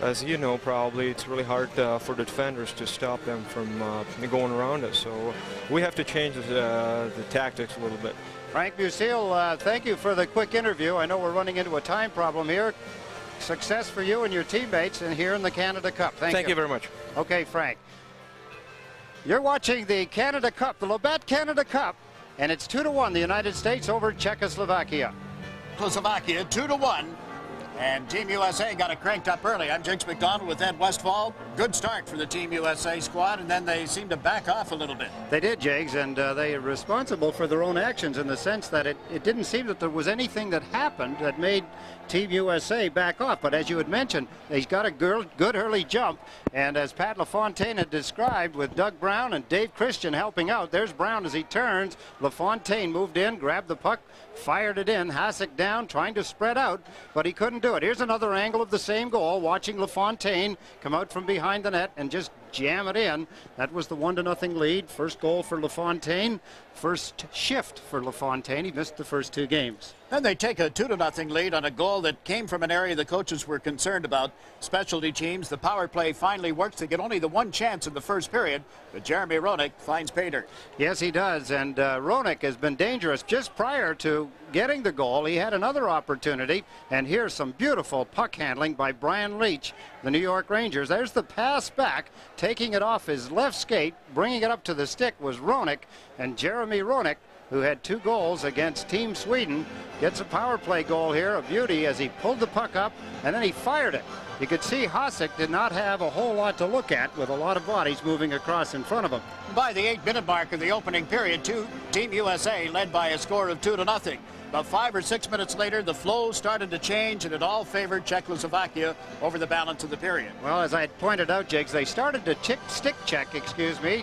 as you know, probably it's really hard for the defenders to stop them from going around us. So we have to change the tactics a little bit. Frank Musil, thank you for the quick interview. I know we're running into a time problem here. Success for you and your teammates and here in the Canada Cup. Thank you very much. Okay, Frank. You're watching the Canada Cup, the Labatt Canada Cup, and it's 2-1, the United States over Czechoslovakia. Czechoslovakia 2-1. And Team USA got it cranked up early. I'm Jinx McDonald with Ed Westfall. Good start for the Team USA squad, and then they seemed to back off a little bit. They did, Jags, and they are responsible for their own actions in the sense that it didn't seem that there was anything that happened that made Team USA back off. But as you had mentioned, he's got a good early jump, and as Pat LaFontaine had described, with Doug Brown and Dave Christian helping out, there's Brown as he turns. LaFontaine moved in, grabbed the puck, fired it in. Hasek down, trying to spread out, but he couldn't do it. Here's another angle of the same goal, watching LaFontaine come out from behind the net and just jam it in. That was the 1-0 lead. First goal for LaFontaine. First shift for LaFontaine. He missed the first 2 games. Then they take a 2-0 lead on a goal that came from an area the coaches were concerned about. Specialty teams, the power play finally works. They get only the 1 chance in the first period, but Jeremy Roenick finds pay dirt. Yes, he does, and Roenick has been dangerous. Just prior to getting the goal, he had another opportunity, and here's some beautiful puck handling by Brian Leach, the New York Rangers. There's the pass back, taking it off his left skate, bringing it up to the stick was Roenick, and Jeremy Roenick, who had 2 goals against Team Sweden, gets a power play goal here, a beauty, as he pulled the puck up and then he fired it. You could see Hasek did not have a whole lot to look at with a lot of bodies moving across in front of him. By the 8-minute mark of the opening period, Team USA led by a score of 2-0. About 5 or 6 minutes later, the flow started to change, and it all favored Czechoslovakia over the balance of the period. Well, as I had pointed out, Jigs, they started to stick check,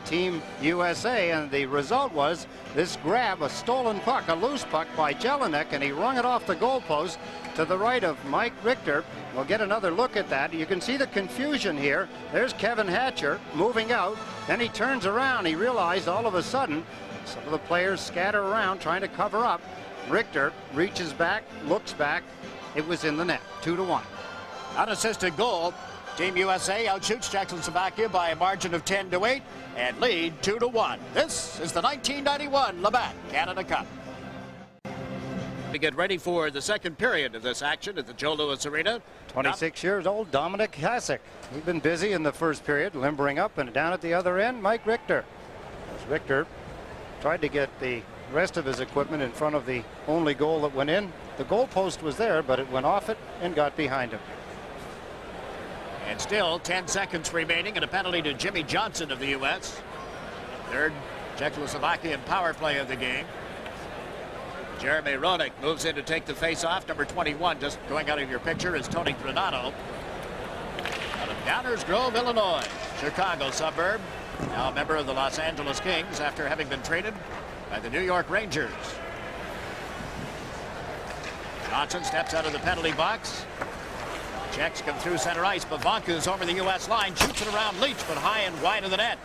Team USA, and the result was this grab, a stolen puck, a loose puck by Jelinek, and he wrung it off the goalpost to the right of Mike Richter. We'll get another look at that. You can see the confusion here. There's Kevin Hatcher moving out. Then he turns around. He realized all of a sudden some of the players scatter around trying to cover up. Richter reaches back, looks back. It was in the net, 2-1. Unassisted goal. Team USA outshoots Czechoslovakia by a margin of 10-8 and lead 2-1. This is the 1991 Labatt Canada Cup. To get ready for the second period of this action at the Joe Louis Arena. 26 years old, Dominic Hasek. He's been busy in the first period, limbering up, and down at the other end, Mike Richter. As Richter tried to get the rest of his equipment in front of the only goal that went in. The goal post was there, but it went off it and got behind him. And still 10 seconds remaining and a penalty to Jimmy Johnson of the U.S. Third Czechoslovakian power play of the game. Jeremy Roenick moves in to take the face-off. Number 21, just going out of your picture, is Tony Granado. Out of Downers Grove, Illinois, Chicago suburb. Now a member of the Los Angeles Kings after having been traded by the New York Rangers. Johnson steps out of the penalty box. Czechs come through center ice. Bavanku's over the U.S. line, shoots it around Leach, but high and wide of the net.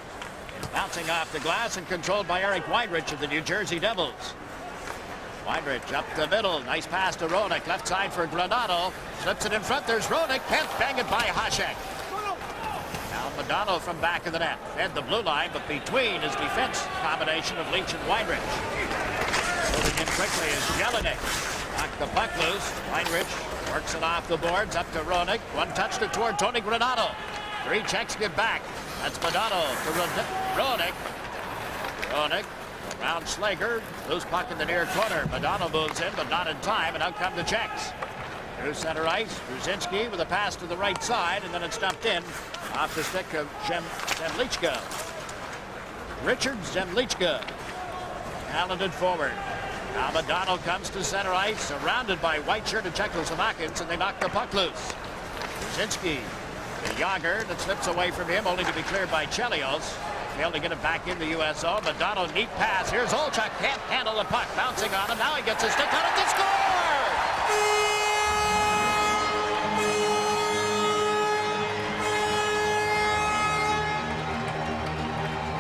Bouncing off the glass and controlled by Eric Weinrich of the New Jersey Devils. Weinrich up the middle. Nice pass to Roenick. Left side for Granado. Slips it in front. There's Roenick. Can't bang it by Hasek. Now Modano from back of the net. Fed the blue line, but between his defense combination of Leach and Weinrich. Moving in quickly is Jelinek. Knocked the puck loose. Weinrich works it off the boards. Up to Roenick. One touched it toward Tony Granado. 3 Czechs get back. That's Modano to Roenick. Roenick around Slager. Loose puck in the near corner. Modano moves in, but not in time, and out come the Czechs. Through center ice, Brzezinski with a pass to the right side, and then it's dumped in off the stick of Zemlichka. Richard Zemlichka, talented forward. Now Modano comes to center ice, surrounded by white-shirted Czechoslovakians, and they knock the puck loose. Brzezinski to Yager, that slips away from him, only to be cleared by Chelios. failed to get it back in the U.S. zone. Madonna, neat pass. Here's Olchuk, can't handle the puck. Bouncing on him. Now he gets a stick on it to score!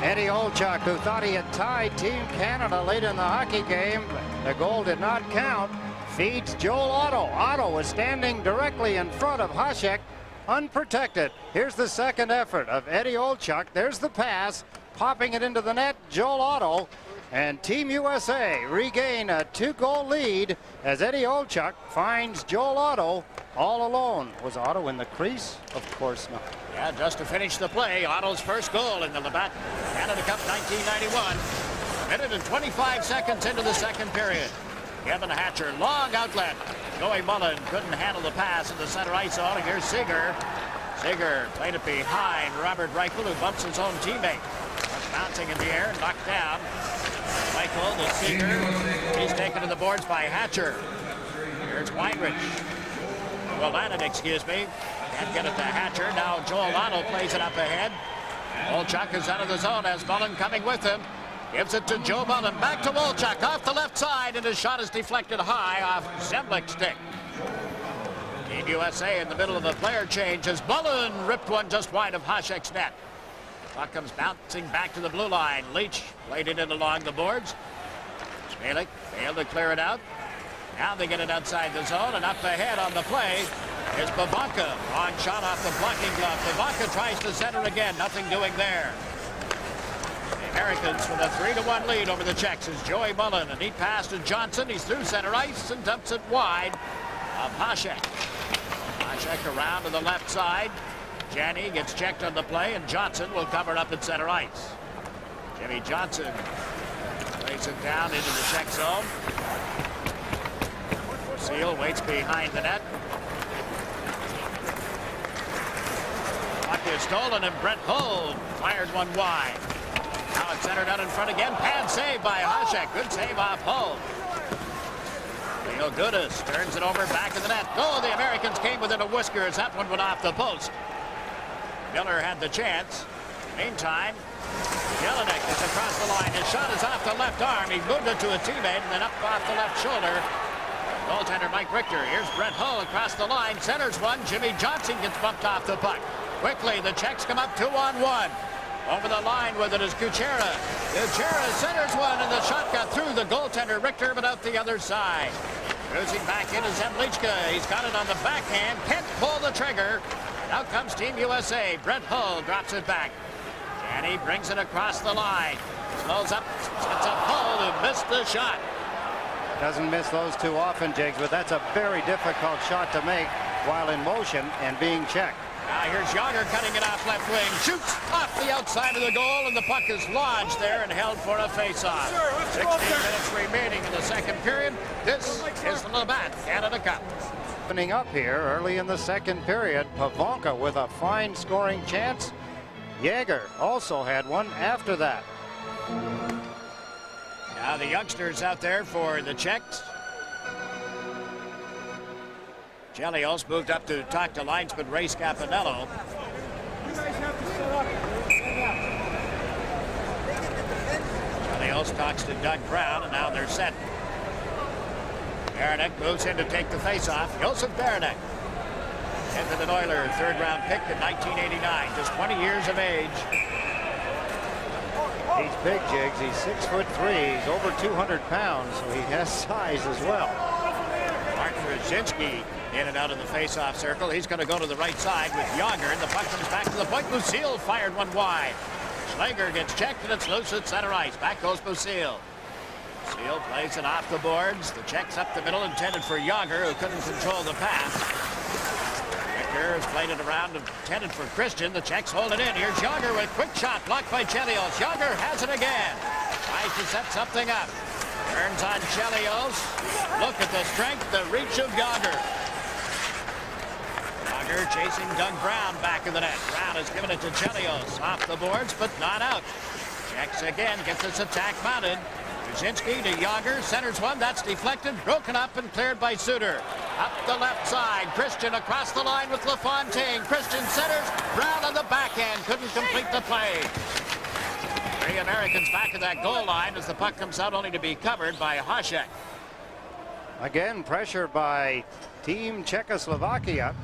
Eddie Olchuk, who thought he had tied Team Canada late in the hockey game. The goal did not count. Feeds Joel Otto. Otto was standing directly in front of Hasek, unprotected. Here's the second effort of Eddie Olchuk. There's the pass, popping it into the net. Joel Otto, and Team USA regain a 2-goal lead as Eddie Olchuk finds Joel Otto all alone. Was Otto in the crease? Of course not. Yeah, just to finish the play, Otto's first goal in the Labatt Canada Cup 1991. A minute and 25 seconds into the second period. Kevin Hatcher, long outlet. Joey Mullen couldn't handle the pass in the center ice zone. Here's Seeger. Seeger played it behind Robert Reichel, who bumps his own teammate. That's bouncing in the air, knocked down. Reichel to Seeger. He's taken to the boards by Hatcher. Here's Weinrich. Well, Lannon, excuse me. Can't get it to Hatcher. Now Joel Otto plays it up ahead. Olchuk is out of the zone as Mullen coming with him. Gives it to Joe Mullen. Back to Olchuk off the left side, and his shot is deflected high off Zemlich's stick. Team USA in the middle of the player change as Mullen ripped one just wide of Hasek's net. Puck comes bouncing back to the blue line. Leach played it in along the boards. Smelik failed to clear it out. Now they get it outside the zone, and up ahead on the play is Babanka. Long shot off the blocking glove. Babanka tries to center again. Nothing doing there. The Americans with a 3-1 lead over the Czechs is Joey Mullen. A neat pass to Johnson. He's through center ice and dumps it wide of Hasek. Hasek around to the left side. Janney gets checked on the play, and Johnson will cover up at center ice. Jimmy Johnson plays it down into the Czech zone. Seal waits behind the net. Puck is stolen, and Brent Hull fires one wide. Now it's centered out in front again. Pad save by Hasek. Good save off Hull. Leo Gudis turns it over back in the net. Oh, the Americans came within a whisker as that one went off the post. Miller had the chance. Meantime, Jelinek is across the line. His shot is off the left arm. He moved it to a teammate and then up off the left shoulder. Goaltender Mike Richter. Here's Brent Hull across the line. Centers one. Jimmy Johnson gets bumped off the puck. Quickly, the Czechs come up 2-on-1. Over the line with it is Kuchera. Kuchera centers one, and the shot got through the goaltender Richter, but out the other side. Cruising back into Zemlichka. He's got it on the backhand. Can't pull the trigger. Out comes Team USA. Brent Hull drops it back. Janney brings it across the line. Slows up, sets up Hull, who missed the shot. Doesn't miss those too often, Jigs, but that's a very difficult shot to make while in motion and being checked. Now here's Yager cutting it off left wing. Shoots off the outside of the goal, and the puck is lodged there and held for a face-off. 16 minutes remaining in the second period. This is the Labatt Canada Cup. Opening up here early in the second period. Pavonka with a fine scoring chance. Yager also had one after that. Now the youngsters out there for the Czechs. Chelios moved up to talk to linesman Ray Scapanello. Chelios talks to Doug Brown, and now they're set. Baranek moves in to take the face-off. Josef Baranek, Edmonton Oilers, third-round pick in 1989, just 20 years of age. He's big, Jigs. He's 6'3". He's over 200 pounds, so he has size as well. Mark Brzezinski in and out of the face-off circle. He's going to go to the right side with Yager, and the puck comes back to the point. Lucille fired one wide. Schlager gets checked, and it's loose at center ice. Back goes Lucille. Lucille plays it off the boards. The check's up the middle, intended for Yager, who couldn't control the pass. Richter has played it around, intended for Christian. The Czechs hold it in. Here's Yager with quick shot, blocked by Chelios. Yager has it again. Tries to set something up. Turns on Chelios. Look at the strength, the reach of Yager. Yager chasing Doug Brown back in the net. Brown has given it to Chelios. Off the boards, but not out. Checks again, gets this attack mounted. Brzezinski to Yager, centers one, that's deflected, broken up and cleared by Suter. Up the left side, Christian across the line with LaFontaine. Christian centers, Brown on the backhand, couldn't complete the play. Three Americans back at that goal line as the puck comes out, only to be covered by Hasek. Again, pressure by Team Czechoslovakia.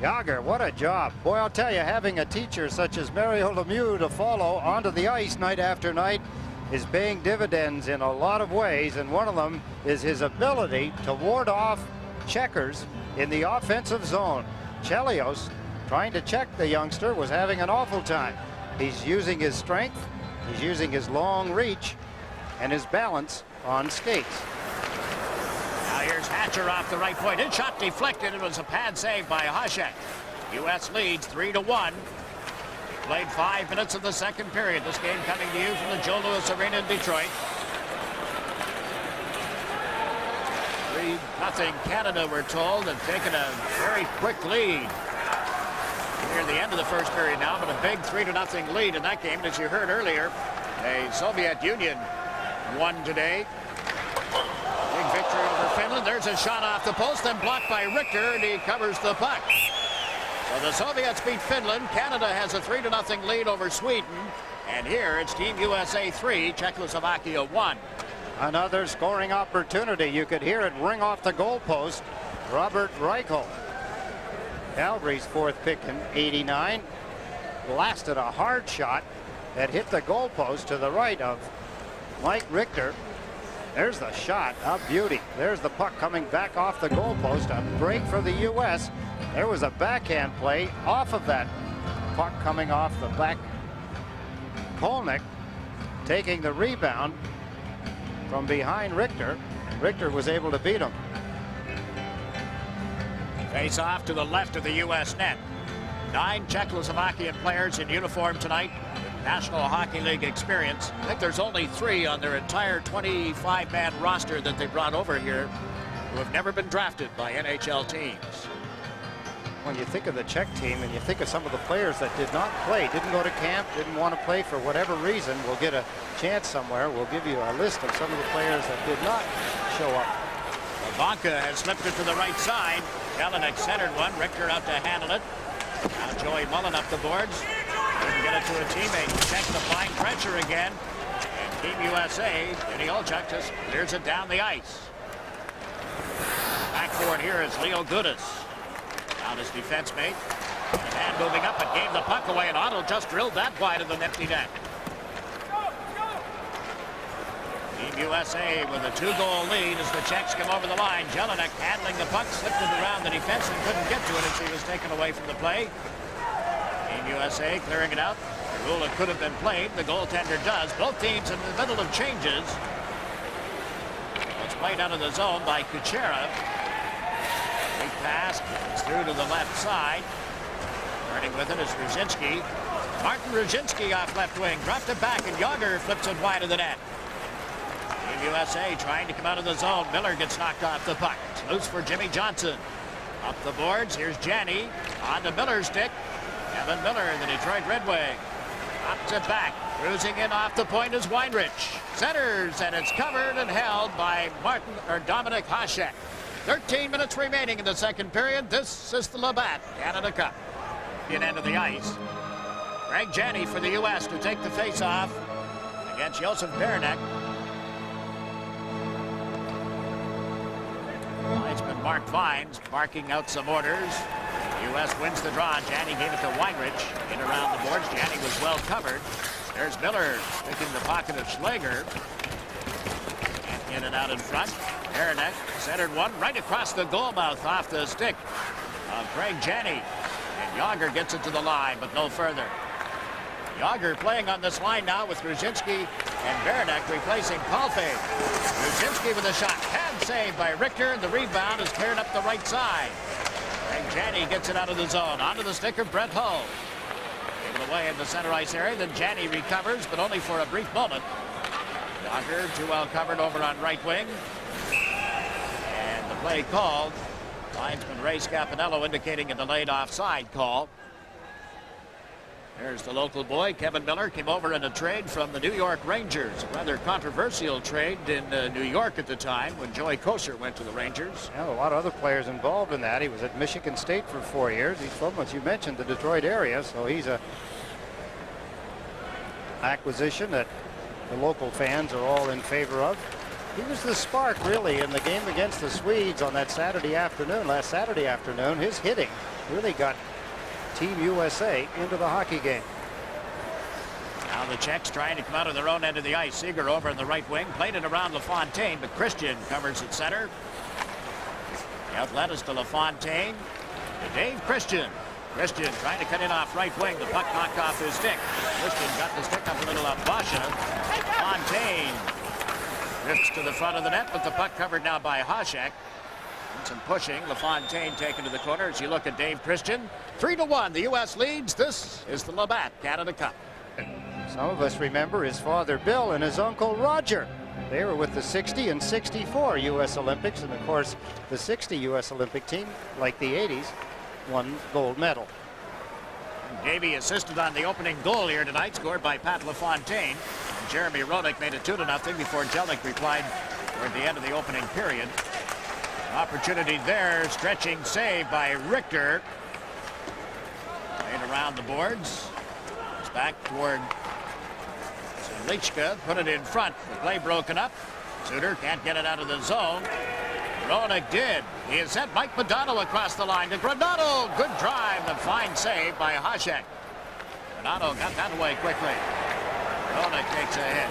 Jágr, what a job. Boy, I'll tell you, having a teacher such as Mario Lemieux to follow onto the ice night after night is paying dividends in a lot of ways, and one of them is his ability to ward off checkers in the offensive zone. Chelios, trying to check the youngster, was having an awful time. He's using his strength, he's using his long reach, and his balance on skates. Now here's Hatcher off the right point. His shot deflected. It was a pad save by Hasek. U.S. leads 3-1. Played 5 minutes of the second period. This game coming to you from the Joe Louis Arena in Detroit. 3-0 Canada, we're told, have taken a very quick lead. Near the end of the first period now, but a big 3-0 lead in that game. And as you heard earlier, the Soviet Union won today. Big victory over Finland. There's a shot off the post, then blocked by Richter, and he covers the puck. So the Soviets beat Finland. Canada has a 3-0 lead over Sweden. And here it's Team USA 3, Czechoslovakia 1. Another scoring opportunity. You could hear it ring off the goalpost. Robert Reichel, Calgary's fourth pick in '89, blasted a hard shot that hit the goalpost to the right of Mike Richter. There's the shot, a beauty. There's the puck coming back off the goalpost. A break for the U.S. There was a backhand play off of that puck coming off the back. Kolnick taking the rebound from behind Richter. Richter was able to beat him. Face off to the left of the U.S. net. 9 Czechoslovakian players in uniform tonight. National Hockey League experience. I think there's only 3 on their entire 25-man roster that they brought over here who have never been drafted by NHL teams. When you think of the Czech team and you think of some of the players that did not play, didn't go to camp, didn't want to play for whatever reason, we'll get a chance somewhere. We'll give you a list of some of the players that did not show up. Ivanka has slipped it to the right side. Jelinek centered one. Richter out to handle it. Now Joey Mullen up the boards. Couldn't get it to a teammate. Check the flying pressure again. And Team USA, Vinny Olchuk just clears it down the ice. Back forward here is Leo Gudas. Down his defense mate. The man moving up and gave the puck away, and Otto just drilled that wide of the empty net. Team USA with a 2-goal lead as the Czechs come over the line. Jelinek handling the puck, slipped it around the defense and couldn't get to it as he was taken away from the play. Team USA clearing it out. The rule it could have been played. The goaltender does. Both teams in the middle of changes. It's played out of the zone by Kuchera. Big pass. It's through to the left side. Turning with it is Ruzynski. Martin Ruzynski off left wing. Dropped it back, and Jágr flips it wide of the net. Team USA trying to come out of the zone. Miller gets knocked off the puck. It's loose for Jimmy Johnson. Up the boards. Here's Janney. On to Miller's stick. Kevin Miller, the Detroit Red Wing. Up to back. Cruising in off the point is Weinrich. Centers, and it's covered and held by Dominic Hasek. 13 minutes remaining in the second period. This is the Labatt Canada Cup. In end of the ice. Greg Janney for the U.S. to take the face-off against Josef Beranek. Linesman Mark Vines barking out some orders. U.S. wins the draw. Janney gave it to Weinrich. In around the boards. Janney was well covered. There's Miller sticking the pocket of Schlager. And in and out in front. Beranek centered one right across the goal mouth off the stick of Craig Janney. And Jágr gets it to the line, but no further. Jágr playing on this line now with Ruzynski and Beranek replacing Palfe. Ruzynski with a shot. Pad save by Richter, and the rebound is cleared up the right side. And Janney gets it out of the zone. Onto the stick of Brett Hull. Taken away in the center ice area. Then Janney recovers, but only for a brief moment. Jágr too well covered over on right wing. And the play called. Linesman Ray Scapanello indicating a delayed offside call. There's the local boy, Kevin Miller, came over in a trade from the New York Rangers. A rather controversial trade in New York at the time when Joey Kocur went to the Rangers. Yeah, a lot of other players involved in that. He was at Michigan State for 4 years. He's from, as you mentioned, the Detroit area, so he's a acquisition that the local fans are all in favor of. He was the spark, really, in the game against the Swedes on that last Saturday afternoon. His hitting really got Team USA into the hockey game. Now the Czechs trying to come out of their own end of the ice. Seeger over in the right wing, played it around LaFontaine, but Christian covers at center. The outlet is to LaFontaine. To Dave Christian. Christian trying to cut in off right wing. The puck knocked off his stick. Christian got the stick up a little on Basha. LaFontaine drifts to the front of the net, but the puck covered now by Hasek. And some pushing. LaFontaine taken to the corner as you look at Dave Christian. 3-1. The U.S. leads. This is the Labatt Canada Cup. Some of us remember his father Bill and his uncle Roger. They were with the 60 and 64 U.S. Olympics, and of course the 60 U.S. Olympic team, like the 80s, won gold medal. Davey assisted on the opening goal here tonight, scored by Pat LaFontaine. Jeremy Roenick made it 2-0 before Jelic replied toward the end of the opening period. Opportunity there, stretching save by Richter. Played around the boards. It's back toward Lichka, put it in front. The play broken up. Suter can't get it out of the zone. Roenick did. He has sent Mike Modano across the line to Granato. Good drive. The fine save by Hasek. Granato got that away quickly. Roenick takes a hit.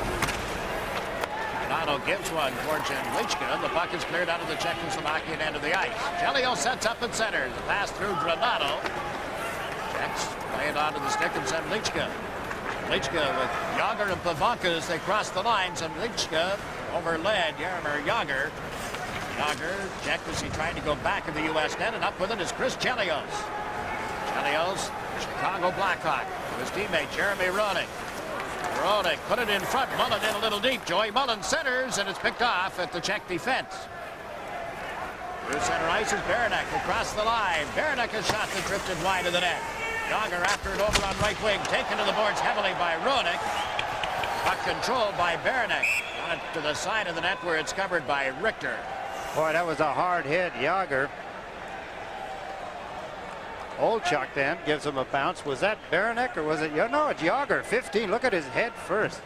Granato gives one towards Lichka. The puck is cleared out of the Czechoslovakian end of the ice. Jelio sets up at center. The pass through Granato. Czechs play it onto the stick and send Lichka. Lichka with Yager and Pavanka as they cross the lines, and Lichka overled Jaromir Yager. Yager checked as he tried to go back of the U.S. net, and up with it is Chris Chelios. Chelios, Chicago Blackhawk, his teammate Jeremy Roenick. Roenick put it in front, Mullen in a little deep. Joey Mullen centers, and it's picked off at the Czech defense. Through center ice is Baranek across the line. Baranek has shot that drifted wide of the net. Yager after it over on right wing, taken to the boards heavily by Roenick. Puck controlled by Baranek. Got it to the side of the net where it's covered by Richter. Boy, that was a hard hit. Yager. Olchuk then gives him a bounce. Was that Baranek or was it? No, it's Yager. 15. Look at his head first.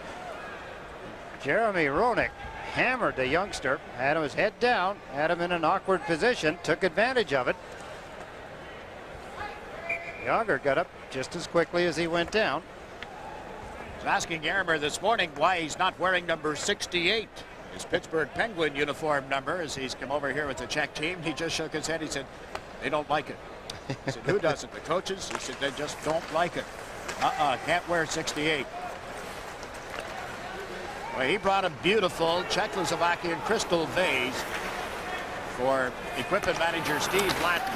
Jeremy Roenick hammered the youngster, had his head down, had him in an awkward position, took advantage of it. Yager got up just as quickly as he went down. I was asking Jaromir this morning why he's not wearing number 68, his Pittsburgh Penguin uniform number, as he's come over here with the Czech team. He just shook his head. He said, they don't like it. He said, who doesn't? The coaches? He said, they just don't like it. Can't wear 68. Well, he brought a beautiful Czechoslovakian crystal vase for equipment manager Steve Blatton.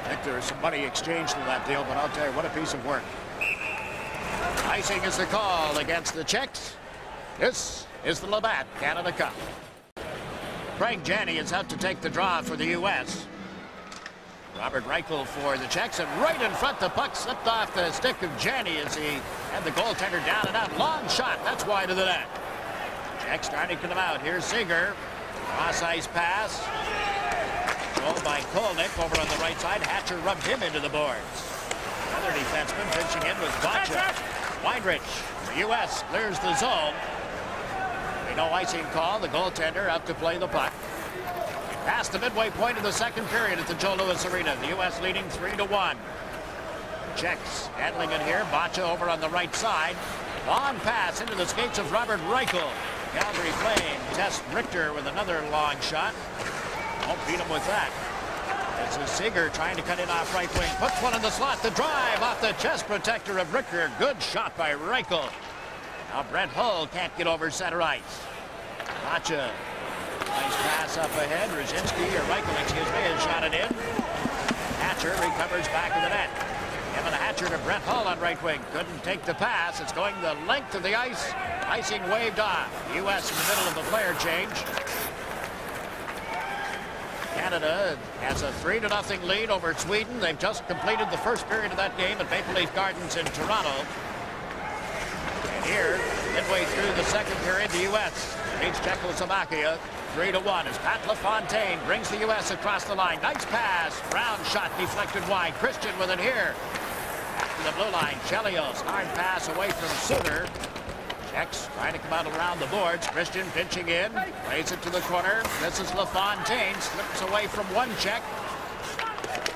I think there was some money exchanged in that deal, but I'll tell you, what a piece of work. Icing is the call against the Czechs. This is the Labatt Canada Cup. Craig Janney is out to take the draw for the U.S. Robert Reichel for the Czechs, and right in front, the puck slipped off the stick of Janney as he had the goaltender down and out. Long shot, that's wide of the net. Czechs starting to come out. Here's Seeger. Cross ice pass. Controlled by Kolnick over on the right side. Hatcher rubbed him into the boards. Another defenseman finishing in with Bacha. Weinrich, the U.S. clears the zone. No icing call. The goaltender out to play the puck. Past the midway point of the second period at the Joe Louis Arena. The U.S. leading 3-1. Czechs handling it here. Bacha over on the right side. Long pass into the skates of Robert Reichel. Calgary Flame test Richter with another long shot. Won't beat him with that. This is Seeger trying to cut in off right wing. Puts one in the slot. The drive off the chest protector of Richter. Good shot by Reichel. Now Brent Hull can't get over center ice. Bacha. Nice pass up ahead. Reichel, excuse me, has shot it in. Hatcher recovers back of the net. Kevin Hatcher to Brent Hull on right wing. Couldn't take the pass. It's going the length of the ice. Icing waved off. U.S. in the middle of the player change. Canada has a 3-0 lead over Sweden. They've just completed the first period of that game at Maple Leaf Gardens in Toronto. And here, midway through the second period, the U.S. beats Czechoslovakia 3-1 as Pat LaFontaine brings the U.S. across the line. Nice pass. Brown shot deflected wide. Christian with it here. to the blue line. Chelios, hard pass away from Suter. Czechs trying to come out around the boards. Christian pitching in, plays it to the corner. This is LaFontaine, slips away from one Czech.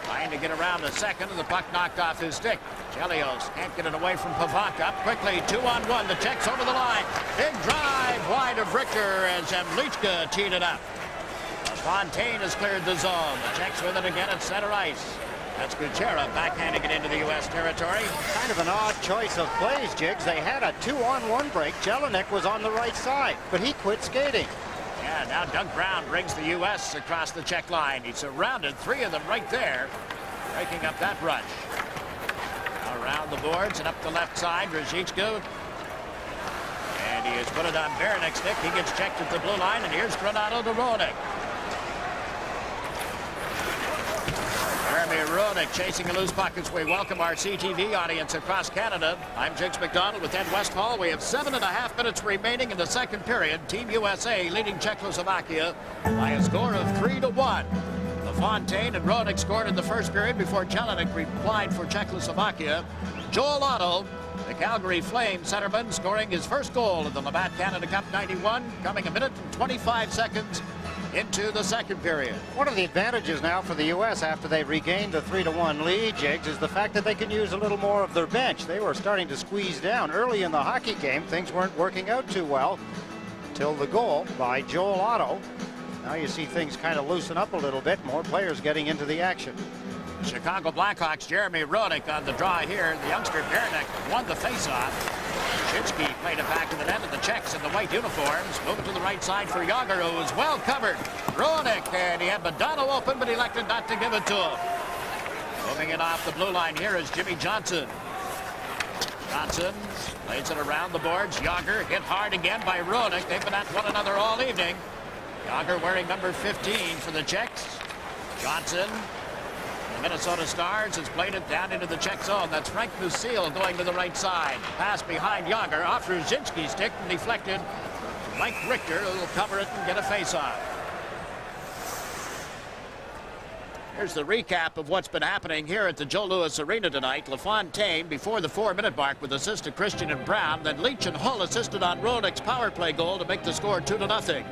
Trying to get around the second, and the puck knocked off his stick. Chelios can't get it away from Pavanka. Quickly, 2-on-1. The Czechs over the line. Big drive wide of Richter as Zemlichka teed it up. Fontaine has cleared the zone. The Czechs with it again at center ice. That's Gutierrez backhanding it into the U.S. territory. Kind of an odd choice of plays, Jigs. They had a 2-on-1 break. Jelinek was on the right side, but he quit skating. Yeah, now Doug Brown brings the U.S. across the Czech line. He surrounded three of them right there, breaking up that rush. Now around the boards and up the left side, Ruzicka. And he has put it on Berenik's stick. He gets checked at the blue line, and here's Granado to Roenick. Jeremy Roenick chasing a loose puck as we welcome our CTV audience across Canada. I'm Jigs McDonald with Ed Westfall. We have 7.5 minutes remaining in the second period. Team USA leading Czechoslovakia by a score of 3-1. LaFontaine and Roenick scored in the first period before Jelinek replied for Czechoslovakia. Joel Otto, the Calgary Flames centerman, scoring his first goal of the Labatt Canada Cup 91, coming a minute and 25 seconds into the second period. One of the advantages now for the U.S. after they regained the 3-1 lead, Jigs, is the fact that they can use a little more of their bench. They were starting to squeeze down. Early in the hockey game, things weren't working out too well till the goal by Joel Otto. Now you see things kind of loosen up a little bit, more players getting into the action. Chicago Blackhawks' Jeremy Roenick on the draw here. The youngster Berenik won the faceoff. Shinsky played it back to the net, of the Czechs in the white uniforms. Moving to the right side for Yager, who was well covered. Roenick, and he had Badano open, but he elected not to give it to him. Moving it off the blue line here is Jimmy Johnson. Johnson plays it around the boards. Yager hit hard again by Roenick. They've been at one another all evening. Yager wearing number 15 for the Czechs. Johnson, the Minnesota Stars, has played it down into the Czech zone. That's Frank Musil going to the right side. Pass behind Yager, off Ruzicki's stick, and deflected. Mike Richter will cover it and get a face-off. Here's the recap of what's been happening here at the Joe Louis Arena tonight. LaFontaine before the 4-minute mark with assist to Christian and Brown. Then Leach and Hull assisted on Roenick's power play goal to make the score 2-0.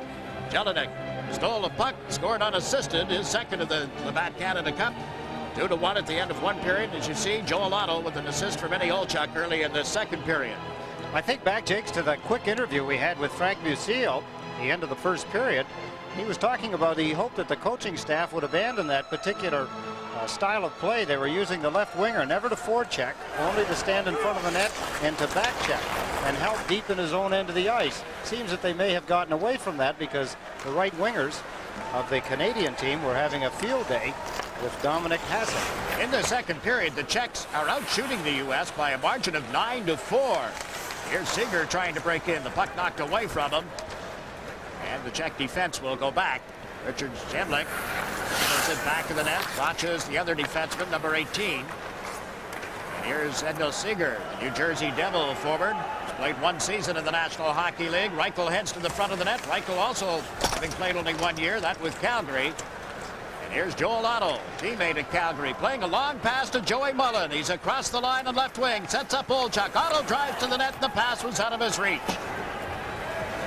Jelinek stole a puck, scored unassisted, his second of the Labatt Canada Cup. 2-1 at the end of one period. As you see, Joel Otto with an assist from Eddie Olchuk early in the second period. I think back, Jakes, to the quick interview we had with Frank Musil at the end of the first period. He was talking about he hoped that the coaching staff would abandon that particular style of play. They were using the left winger never to forecheck, only to stand in front of the net and to back check and help deep in his own end of the ice. Seems that they may have gotten away from that because the right wingers of the Canadian team were having a field day with Dominic Hasek. In the second period, the Czechs are out shooting the U.S. by a margin of 9-4. Here's Seeger trying to break in. The puck knocked away from him. And the Czech defense will go back. Richard Zemlik puts it back to the net. Watches the other defenseman, number 18. And here's Edmil Seeger, the New Jersey Devil forward. He's played one season in the National Hockey League. Reichel heads to the front of the net. Reichel also having played only 1 year, that with Calgary. And here's Joel Otto, teammate at Calgary, playing a long pass to Joey Mullen. He's across the line on left wing, sets up Olchuk. Otto drives to the net, and the pass was out of his reach.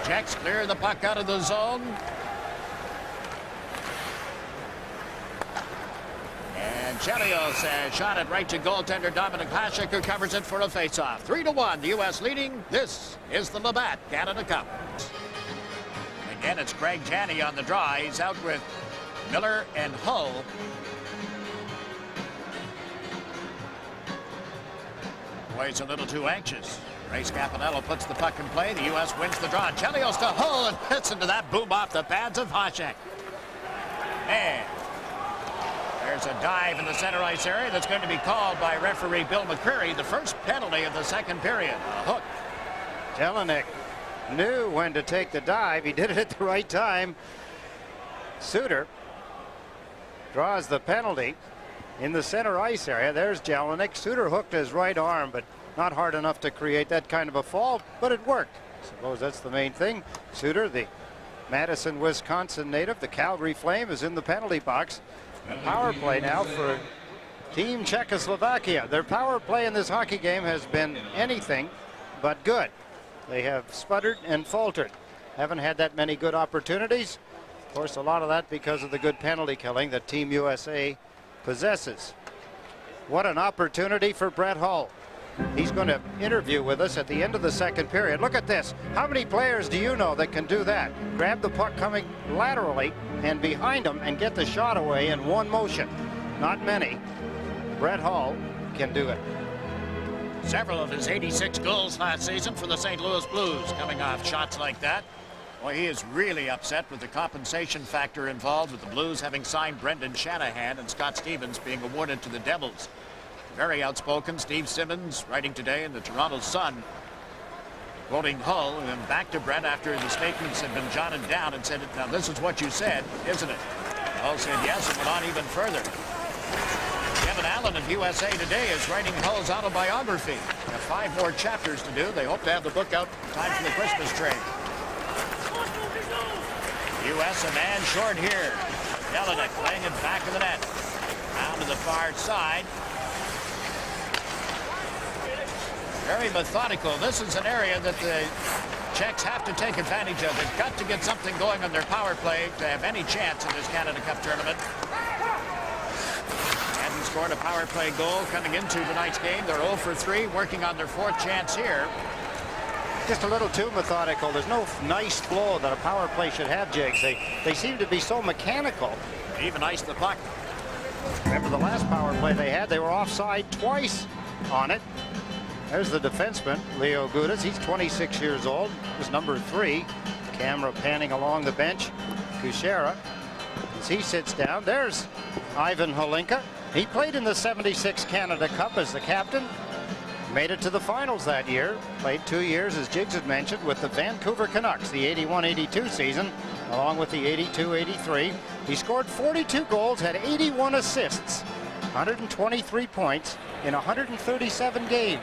Czechs clear the puck out of the zone. And Chelios has shot it right to goaltender Dominic Hasek, who covers it for a face-off. 3-1, the U.S. leading. This is the Labatt Canada Cup. Again, it's Craig Janney on the draw. He's out with Miller and Hull. Boy's a little too anxious. Ray Scapanello puts the puck in play. The U.S. wins the draw. Chelios to Hull and hits into that boom off the pads of Hasek. And there's a dive in the center ice area that's going to be called by referee Bill McCreary. The first penalty of the second period. A hook. Jelinek knew when to take the dive. He did it at the right time. Suter draws the penalty in the center ice area. There's Jelinek. Suter hooked his right arm, but not hard enough to create that kind of a fall, but it worked. I suppose that's the main thing. Suter, the Madison, Wisconsin native, the Calgary Flame, is in the penalty box. A power play now for Team Czechoslovakia. Their power play in this hockey game has been anything but good. They have sputtered and faltered. Haven't had that many good opportunities. Of course, a lot of that because of the good penalty killing that Team USA possesses. What an opportunity for Brett Hull. He's going to interview with us at the end of the second period. Look at this. How many players do you know that can do that? Grab the puck coming laterally and behind them and get the shot away in one motion. Not many. Brett Hull can do it. Several of his 86 goals last season for the St. Louis Blues coming off shots like that. Boy, he is really upset with the compensation factor involved with the Blues having signed Brendan Shanahan and Scott Stevens being awarded to the Devils. Very outspoken Steve Simmons writing today in the Toronto Sun, quoting Hull and back to Brett after the statements had been jotted down and said, now this is what you said, isn't it? Hull said yes, and went on even further. Kevin Allen of USA Today is writing Hull's autobiography. They have 5 more chapters to do. They hope to have the book out in time for the Christmas trade. U.S. a man short here. Jelinek playing it back of the net. Down to the far side. Very methodical. This is an area that the Czechs have to take advantage of. They've got to get something going on their power play to have any chance in this Canada Cup tournament. Hadn't scored a power play goal coming into tonight's game. They're 0 for 3, working on their 4th chance here. Just a little too methodical. There's no nice flow that a power play should have, Jigs. They seem to be so mechanical. Even iced the puck. Remember the last power play they had, they were offside twice on it. There's the defenseman, Leo Gudas. He's 26 years old. Was number 3. Camera panning along the bench. Kuchera, as he sits down. There's Ivan Holinka. He played in the 76 Canada Cup as the captain. Made it to the finals that year. Played 2 years, as Jigs had mentioned, with the Vancouver Canucks, the 81-82 season, along with the 82-83. He scored 42 goals, had 81 assists, 123 points in 137 games.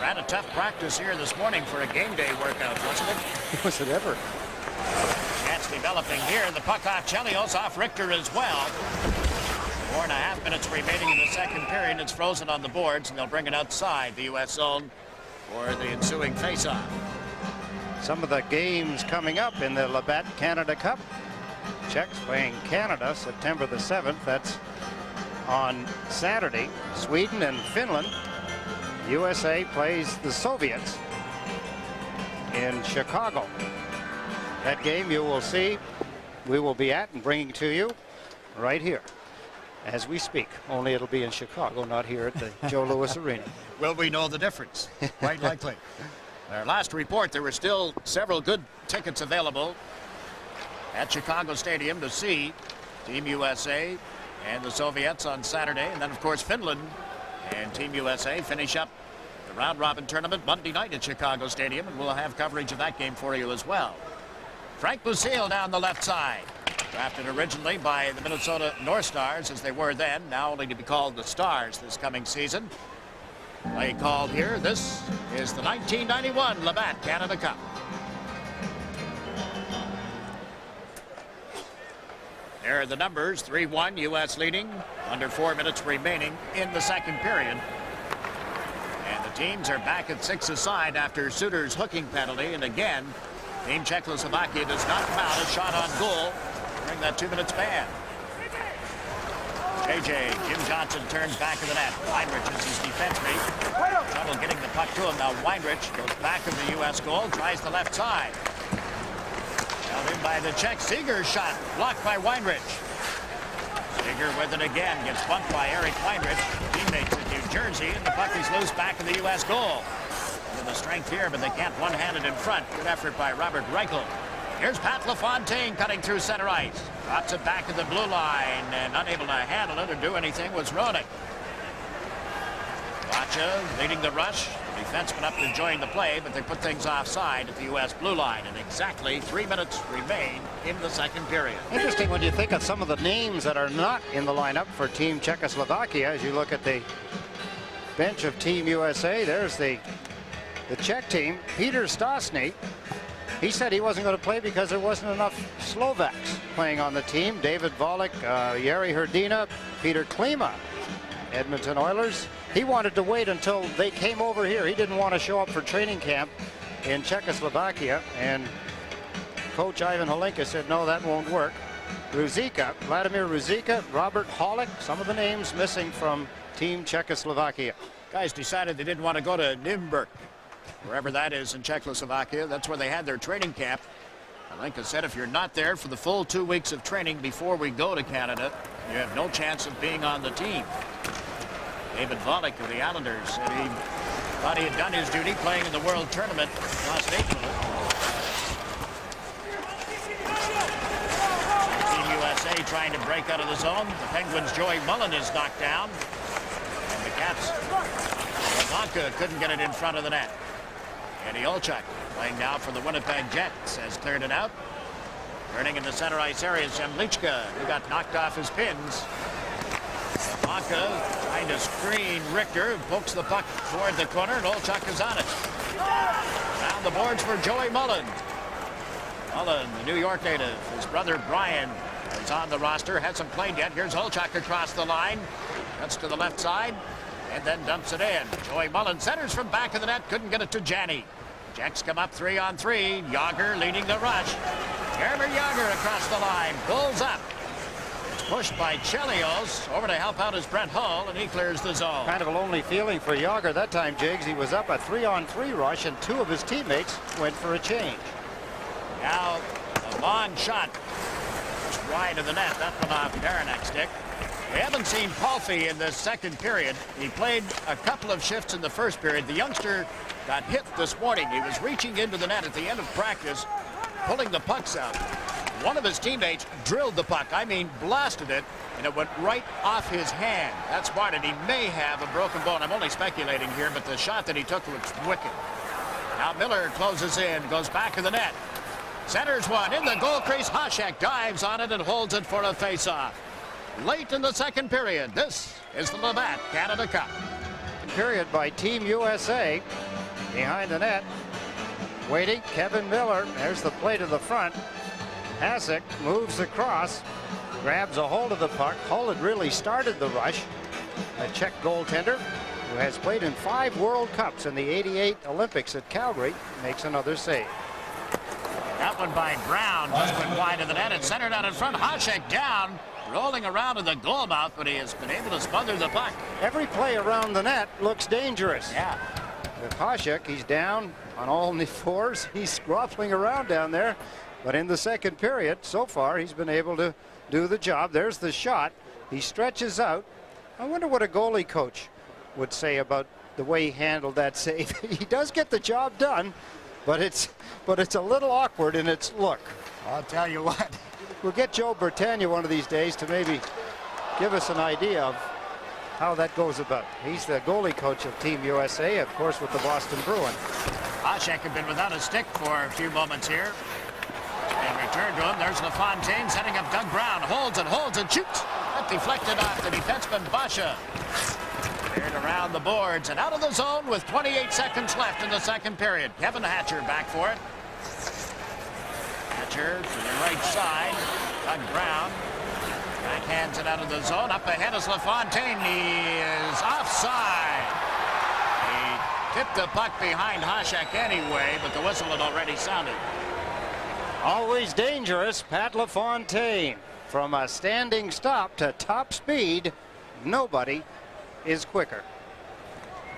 Ran a tough practice here this morning for a game day workout, wasn't it? Was it ever? Chance developing here. The puck off Chelios, off Richter as well. 4.5 minutes remaining in the second period. It's frozen on the boards, and they'll bring it outside the U.S. zone for the ensuing faceoff. Some of the games coming up in the Labatt Canada Cup. Czechs playing Canada September the 7th. That's on Saturday. Sweden and Finland. USA plays the Soviets in Chicago. That game you will see, we will be at and bringing to you right here as we speak. Only it'll be in Chicago, not here at the Joe Louis Arena. Will we know the difference? Quite likely. Our last report, there were still several good tickets available at Chicago Stadium to see Team USA and the Soviets on Saturday. And then, of course, Finland and Team USA finish up the round-robin tournament Monday night at Chicago Stadium, and we'll have coverage of that game for you as well. Frank Lucille down the left side. Drafted originally by the Minnesota North Stars, as they were then, now only to be called the Stars this coming season. Play called here. This is the 1991 Labatt Canada Cup. There are the numbers. 3-1, U.S. leading. Under 4 minutes remaining in the second period. And the teams are back at 6 aside after Suter's hooking penalty. And again, Team Czechoslovakia does not mount a shot on goal during that 2 minutes ban. Jim Johnson turns back of the net. Weinrich is his defense mate. Trouble getting the puck to him. Now Weinrich goes back of the U.S. goal, tries the left side. Held in by the Czech. Seeger's shot blocked by Weinrich. Seeger with it again. Gets bumped by Eric Weinrich. Teammates in New Jersey, and the puck is loose back of the U.S. goal. With the strength here, but they can't one-handed in front. Good effort by Robert Reichel. Here's Pat LaFontaine cutting through center ice. Drops it back at the blue line, and unable to handle it or do anything was Roenick. Vacha leading the rush. Defenseman up to join the play, but they put things offside at the U.S. blue line, and exactly 3 minutes remain in the second period. Interesting when you think of some of the names that are not in the lineup for Team Czechoslovakia. As you look at the bench of Team USA, there's the Czech team. Peter Stastny, he said he wasn't going to play because there wasn't enough Slovaks playing on the team. David Volek, Jari Hrdina, Peter Klima Edmonton Oilers. He wanted to wait until they came over here. He didn't want to show up for training camp in Czechoslovakia, and Coach Ivan Holinka said, no, that won't work. Ruzicka, Vladimir Ruzicka, Robert Hollick, some of the names missing from Team Czechoslovakia. Guys decided they didn't want to go to Nürnberg, wherever that is in Czechoslovakia. That's where they had their training camp. Holinka said, if you're not there for the full 2 weeks of training before we go to Canada, you have no chance of being on the team. David Volek of the Islanders said he thought he had done his duty playing in the World Tournament last April. Team USA trying to break out of the zone. The Penguins' Joey Mullen is knocked down. And the Caps, Ivanka couldn't get it in front of the net. Eddie Olchuk playing now for the Winnipeg Jets has cleared it out. Turning in the center ice area is Zemlichka, who got knocked off his pins. Ivanka trying to screen Richter, pokes the puck toward the corner, and Olchuk is on it. Down the boards for Joey Mullen. Mullen, the New York native, his brother Brian is on the roster, hasn't played yet. Here's Olchuk across the line, cuts to the left side, and then dumps it in. Joey Mullen centers from back of the net, couldn't get it to Janney. Jacks come up 3-on-3. Yager leading the rush. Jaromir Jagr across the line, pulls up. It's pushed by Chelios. Over to help out is Brent Hull, and he clears the zone. Kind of a lonely feeling for Yager that time, Jigs. He was up a 3-on-3 rush, and 2 of his teammates went for a change. Now, a long shot. Just wide of the net. That one off Baranek's stick. We haven't seen Palfy in the second period. He played a couple of shifts in the first period. The youngster got hit this morning. He was reaching into the net at the end of practice, pulling the pucks out. One of his teammates drilled the puck. I mean, blasted it, and it went right off his hand. That's smart, and he may have a broken bone. I'm only speculating here, but the shot that he took looks wicked. Now Miller closes in, goes back of the net. Centers one in the goal crease. Hasek dives on it and holds it for a face-off. Late in the second period, this is the Labatt Canada Cup. Period by Team USA. Behind the net, waiting, Kevin Miller. There's the play to the front. Hasek moves across, grabs a hold of the puck. Hull had really started the rush. A Czech goaltender who has played in 5 World Cups and the '88 Olympics at Calgary makes another save. That one by Brown just went wide of the net and centered out in front. Hasek down, rolling around in the goal mouth, but he has been able to smother the puck. Every play around the net looks dangerous. Yeah. With Hasek, he's down on all 4s. He's groveling around down there. But in the second period, so far, he's been able to do the job. There's the shot. He stretches out. I wonder what a goalie coach would say about the way he handled that save. He does get the job done, but it's a little awkward in its look. I'll tell you what. We'll get Joe Bertagna one of these days to maybe give us an idea of how that goes about. He's the goalie coach of Team USA, of course, with the Boston Bruins. Hasek had been without a stick for a few moments here. And returned to him. There's LaFontaine setting up Doug Brown. Holds and shoots. That deflected off the defenseman Basha. Cleared around the boards and out of the zone with 28 seconds left in the second period. Kevin Hatcher back for it. Hatcher to the right side. Doug Brown backhands it out of the zone. Up ahead is LaFontaine. He is offside. He tipped the puck behind Hasek anyway, but the whistle had already sounded. Always dangerous, Pat LaFontaine. From a standing stop to top speed, nobody is quicker.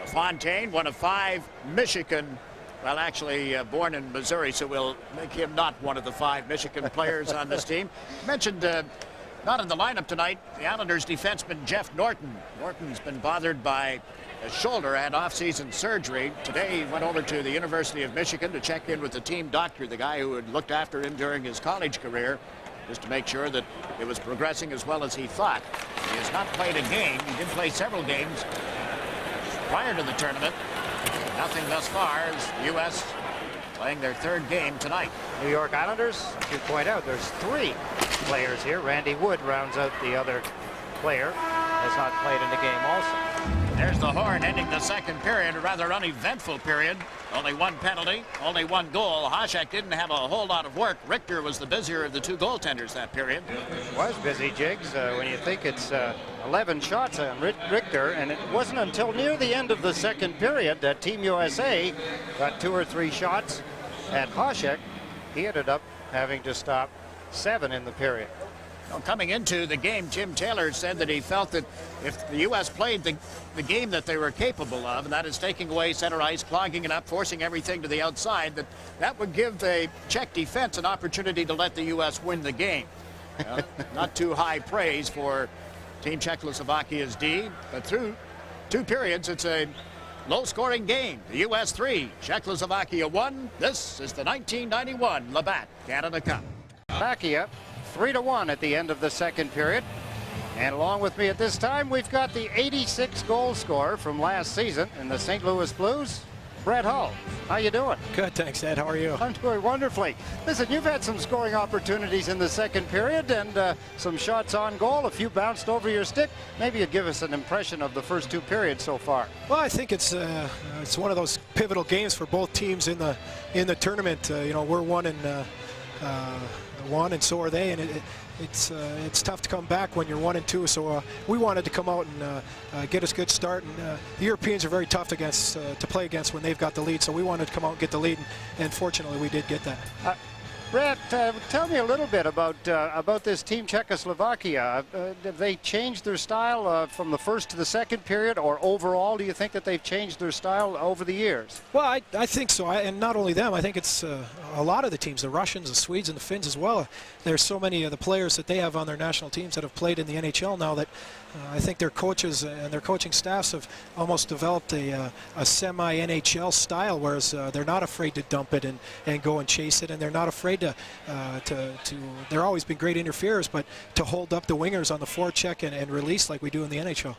LaFontaine, one of 5 Michigan, well, actually born in Missouri, so we'll make him not one of the 5 Michigan players on this team. Mentioned not in the lineup tonight, the Islanders defenseman Jeff Norton. Norton's been bothered by a shoulder, had off-season surgery. Today he went over to the University of Michigan to check in with the team doctor, the guy who had looked after him during his college career, just to make sure that it was progressing as well as he thought. He has not played a game. He did play several games prior to the tournament. Nothing thus far as the U.S. playing their 3rd game tonight. New York Islanders, as you point out, there's 3 players here. Randy Wood rounds out the other player. Has not played in the game also. There's the horn ending the second period, a rather uneventful period. Only 1 penalty, only 1 goal. Hasek didn't have a whole lot of work. Richter was the busier of the 2 goaltenders that period. Was busy, Jigs. When you think it's a 11 shots on Richter, and it wasn't until near the end of the second period that Team USA got 2 or 3 shots at Hasek. He ended up having to stop 7 in the period. Well, coming into the game, Jim Taylor said that he felt that if the U.S. played the game that they were capable of, and that is taking away center ice, clogging it up, forcing everything to the outside, that would give the Czech defense an opportunity to let the U.S. win the game. Not too high praise for Team Czechoslovakia's D, but through 2 periods, it's a low-scoring game. The U.S. 3, Czechoslovakia 1. This is the 1991 Labatt Canada Cup. Slovakia 3-1 at the end of the second period. And along with me at this time, we've got the 86 goal scorer from last season in the St. Louis Blues, Brett Hull. How you doing? Good, thanks, Ed. How are you? I'm doing wonderfully. Listen, you've had some scoring opportunities in the second period and some shots on goal. A few bounced over your stick. Maybe you'd give us an impression of the first 2 periods so far. Well, I think it's one of those pivotal games for both teams in the tournament. You know, we're 1 and so are they, and it's tough to come back when you're 1 and 2. So we wanted to come out and get us a good start. And the Europeans are very tough to play against when they've got the lead. So we wanted to come out and get the lead, and fortunately we did get that. Brett, tell me a little bit about this team Czechoslovakia. Have they changed their style from the first to the second period, or overall, do you think that they've changed their style over the years? Well, I think so, and not only them. I think it's a lot of the teams, the Russians, the Swedes, and the Finns as well. There's so many of the players that they have on their national teams that have played in the NHL now that I think their coaches and their coaching staffs have almost developed a semi-NHL style, whereas they're not afraid to dump it and go and chase it, and they're not afraid to they're always been great interferers, but to hold up the wingers on the forecheck and release like we do in the NHL.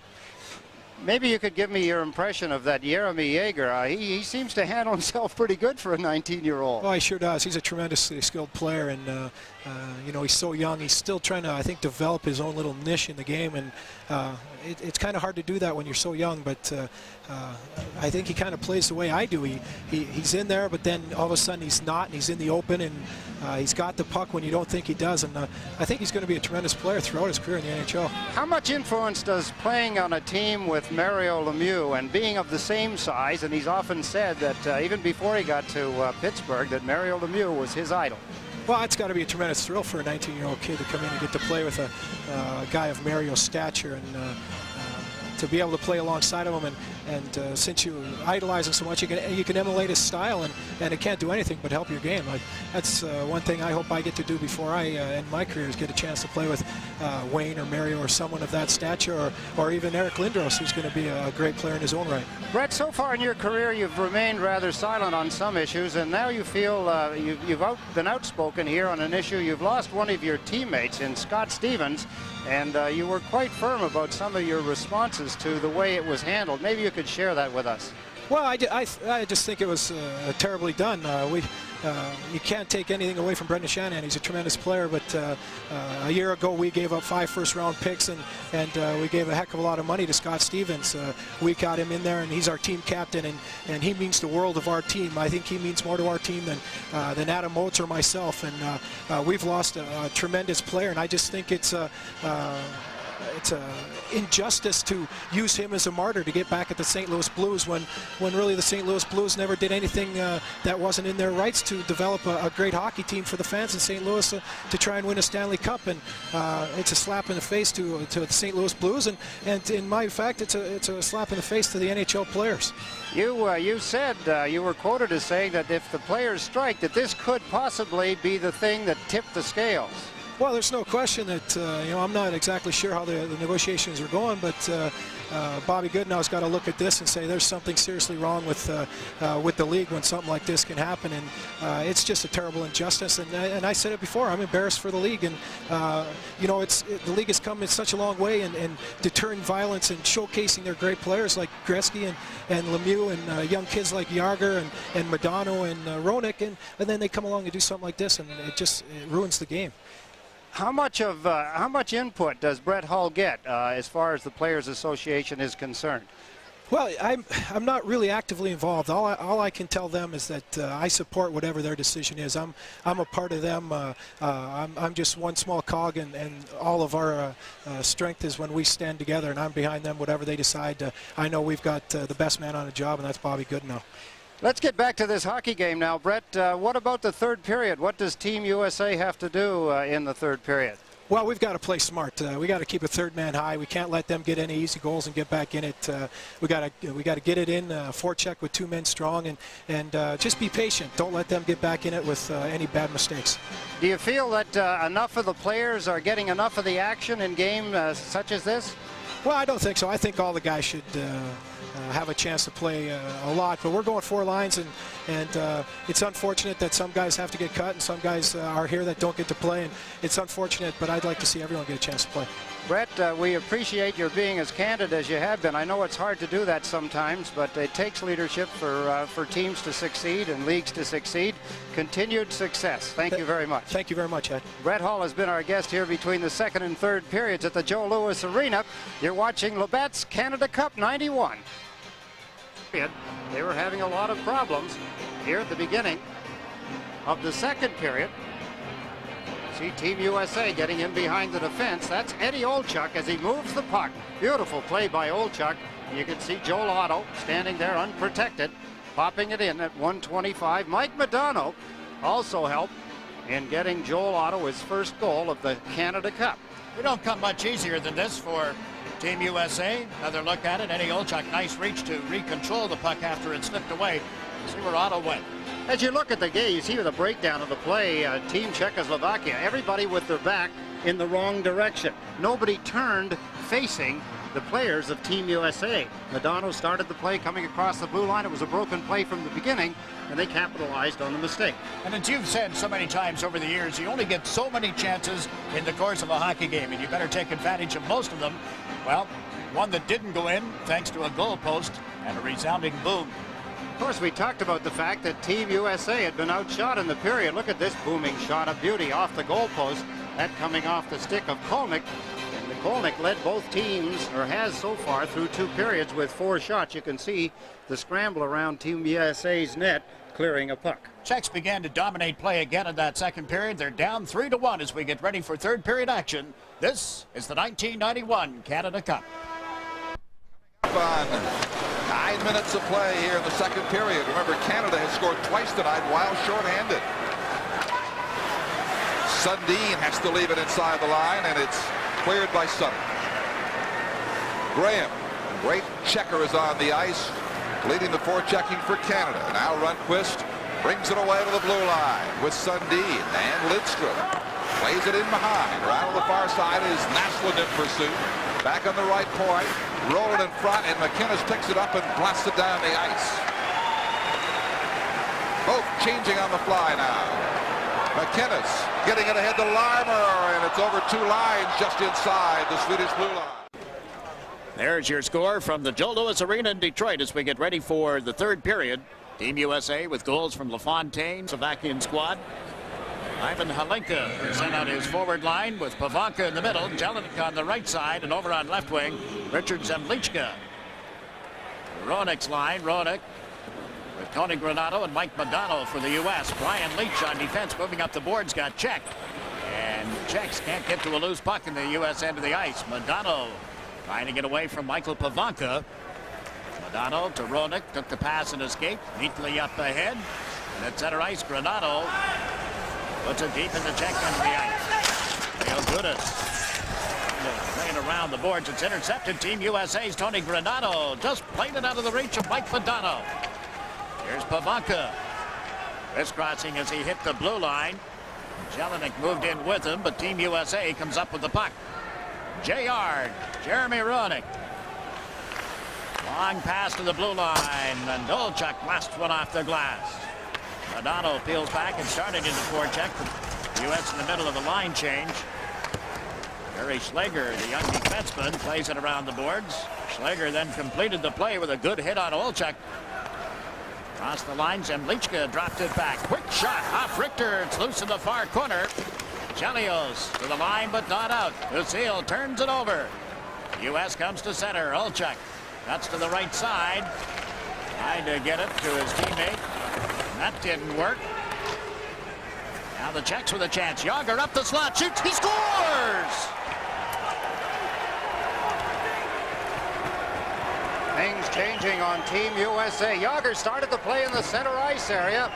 Maybe you could give me your impression of that Jeremy Yeager. He seems to handle himself pretty good for a 19-year-old. Oh, he sure does. He's a tremendously skilled player, and you know, he's so young. He's still trying to, I think, develop his own little niche in the game, and it's kind of hard to do that when you're so young, but I think he kind of plays the way I do. He's in there, but then all of a sudden he's not, and he's in the open, and he's got the puck when you don't think he does, and I think he's going to be a tremendous player throughout his career in the NHL. How much influence does playing on a team with Mario Lemieux and being of the same size, and he's often said that even before he got to Pittsburgh, that Mario Lemieux was his idol? Well, it's got to be a tremendous thrill for a 19-year-old kid to come in and get to play with a guy of Mario's stature, and to be able to play alongside of him, and since you idolize him so much, you can emulate his style, and it can't do anything but help your game. That's one thing I hope I get to do before I end my career, is get a chance to play with Wayne or Mario or someone of that stature, or even Eric Lindros, who's going to be a great player in his own right. Brett, so far in your career, you've remained rather silent on some issues, and now you feel you've been outspoken here on an issue. You've lost one of your teammates in Scott Stevens, and you were quite firm about some of your responses to the way it was handled. Maybe you could share that with us. Well, I just think it was terribly done. You can't take anything away from Brendan Shanahan. He's a tremendous player, but a year ago we gave up 5 first-round picks, and we gave a heck of a lot of money to Scott Stevens. We got him in there, and he's our team captain, and he means the world of our team. I think he means more to our team than Adam Oates or myself, and we've lost a tremendous player, and I just think it's a injustice to use him as a martyr to get back at the St. Louis Blues when really the St. Louis Blues never did anything that wasn't in their rights to develop a great hockey team for the fans in St. Louis to try and win a Stanley Cup, and it's a slap in the face to the St. Louis Blues, and in my fact it's a slap in the face to the NHL players. You said, you were quoted as saying that if the players strike, that this could possibly be the thing that tipped the scales. Well, there's no question that, you know, I'm not exactly sure how the negotiations are going, but Bobby Goodnow's got to look at this and say there's something seriously wrong with the league when something like this can happen, and it's just a terrible injustice. And I said it before, I'm embarrassed for the league, and you know, the league has come in such a long way in deterring violence and showcasing their great players like Gretzky and Lemieux, and young kids like Jágr and Modano and Roenick, and then they come along and do something like this, and it ruins the game. How much input does Brett Hull get as far as the Players Association is concerned? Well, I'm not really actively involved. All I can tell them is that I support whatever their decision is. I'm a part of them. I'm just one small cog, and all of our strength is when we stand together, and I'm behind them, whatever they decide. I know we've got the best man on the job, and that's Bobby Goodenow. Let's get back to this hockey game now, Brett. What about the third period? What does Team USA have to do in the third period? Well, we've got to play smart. We got to keep a third man high. We can't let them get any easy goals and get back in it. We got to get it in, forecheck with 2 men strong, and just be patient. Don't let them get back in it with any bad mistakes. Do you feel that enough of the players are getting enough of the action in games such as this? Well, I don't think so. I think all the guys should have a chance to play a lot, but we're going 4 lines, and it's unfortunate that some guys have to get cut and some guys are here that don't get to play, and it's unfortunate, but I'd like to see everyone get a chance to play. Brett, we appreciate your being as candid as you have been. I know it's hard to do that sometimes, but it takes leadership for teams to succeed and leagues to succeed. Continued success. Thank you very much. Thank you very much, Ed. Brett Hull has been our guest here between the second and third periods at the Joe Louis Arena. You're watching Labatt's Canada Cup 91. They were having a lot of problems here at the beginning of the second period. See Team USA getting in behind the defense. That's Eddie Olchuk as he moves the puck. Beautiful play by Olchuk. You can see Joel Otto standing there unprotected, popping it in at 125. Mike Modano also helped in getting Joel Otto his first goal of the Canada Cup. We don't come much easier than this for Team USA. Another look at it. Eddie Olchuk, nice reach to recontrol the puck after it slipped away. See where Otto went. As you look at the game, you see the breakdown of the play. Team Czechoslovakia, everybody with their back in the wrong direction. Nobody turned facing the players of Team USA. Modano started the play coming across the blue line. It was a broken play from the beginning, and they capitalized on the mistake. And as you've said so many times over the years, you only get so many chances in the course of a hockey game, and you better take advantage of most of them. Well, one that didn't go in thanks to a goal post and a resounding boom. Of course, we talked about the fact that Team USA had been outshot in the period. Look at this booming shot of beauty off the goalpost. That coming off the stick of Kolnick. And Kolnick led both teams, or has so far, through 2 periods with 4 shots. You can see the scramble around Team USA's net, clearing a puck. Czechs began to dominate play again in that second period. They're down 3-1 as we get ready for third period action. This is the 1991 Canada Cup. On 9 minutes of play here in the second period. Remember, Canada has scored twice tonight while shorthanded. Sundin has to leave it inside the line, and it's cleared by Sutter. Graham, great checker, is on the ice, leading the forechecking for Canada. Now Rundqvist brings it away to the blue line with Sundin, and Lidstrom plays it in behind. Around on the far side is Naslund in pursuit. Back on the right point, rolling in front, and McInnes picks it up and blasts it down the ice. Both changing on the fly now. McInnes getting it ahead to Larmer, and it's over 2 lines just inside the Swedish blue line. There's your score from the Joe Louis Arena in Detroit as we get ready for the third period. Team USA with goals from LaFontaine, Slovakian squad. Ivan Halinka sent out his forward line with Pavanka in the middle, Jelinek on the right side, and over on left wing, Richard Zemlichka. Roenick's line, Roenick with Tony Granato and Mike Modano for the U.S. Brian Leach on defense, moving up the boards, got checked. And Czechs can't get to a loose puck in the U.S. end of the ice. Modano trying to get away from Michael Pavanka. Modano to Roenick, took the pass and escaped, neatly up ahead. And at center ice, Granato puts it deep in the Czech end of the ice. Real good at playing around the boards. It's intercepted. Team USA's Tony Granato just played it out of the reach of Mike Modano. Here's Pavanka. Crisscrossing as he hit the blue line. Jelinek moved in with him, but Team USA comes up with the puck. J.R. Jeremy Roenick. Long pass to the blue line, and Olchuk blasts one off the glass. Modano peels back and started into forecheck. The U.S. in the middle of the line change. Barry Schlager, the young defenseman, plays it around the boards. Schlager then completed the play with a good hit on Olchuk. Across the line, Zemlichka dropped it back. Quick shot off Richter. It's loose in the far corner. Chelios to the line, but not out. Lucille turns it over. U.S. comes to center. Olchuk Cuts to the right side. Tried to get it to his teammate. That didn't work. Now the Czechs with a chance. Jágr up the slot. Shoots. He scores! Things changing on Team USA. Jágr started the play in the center ice area.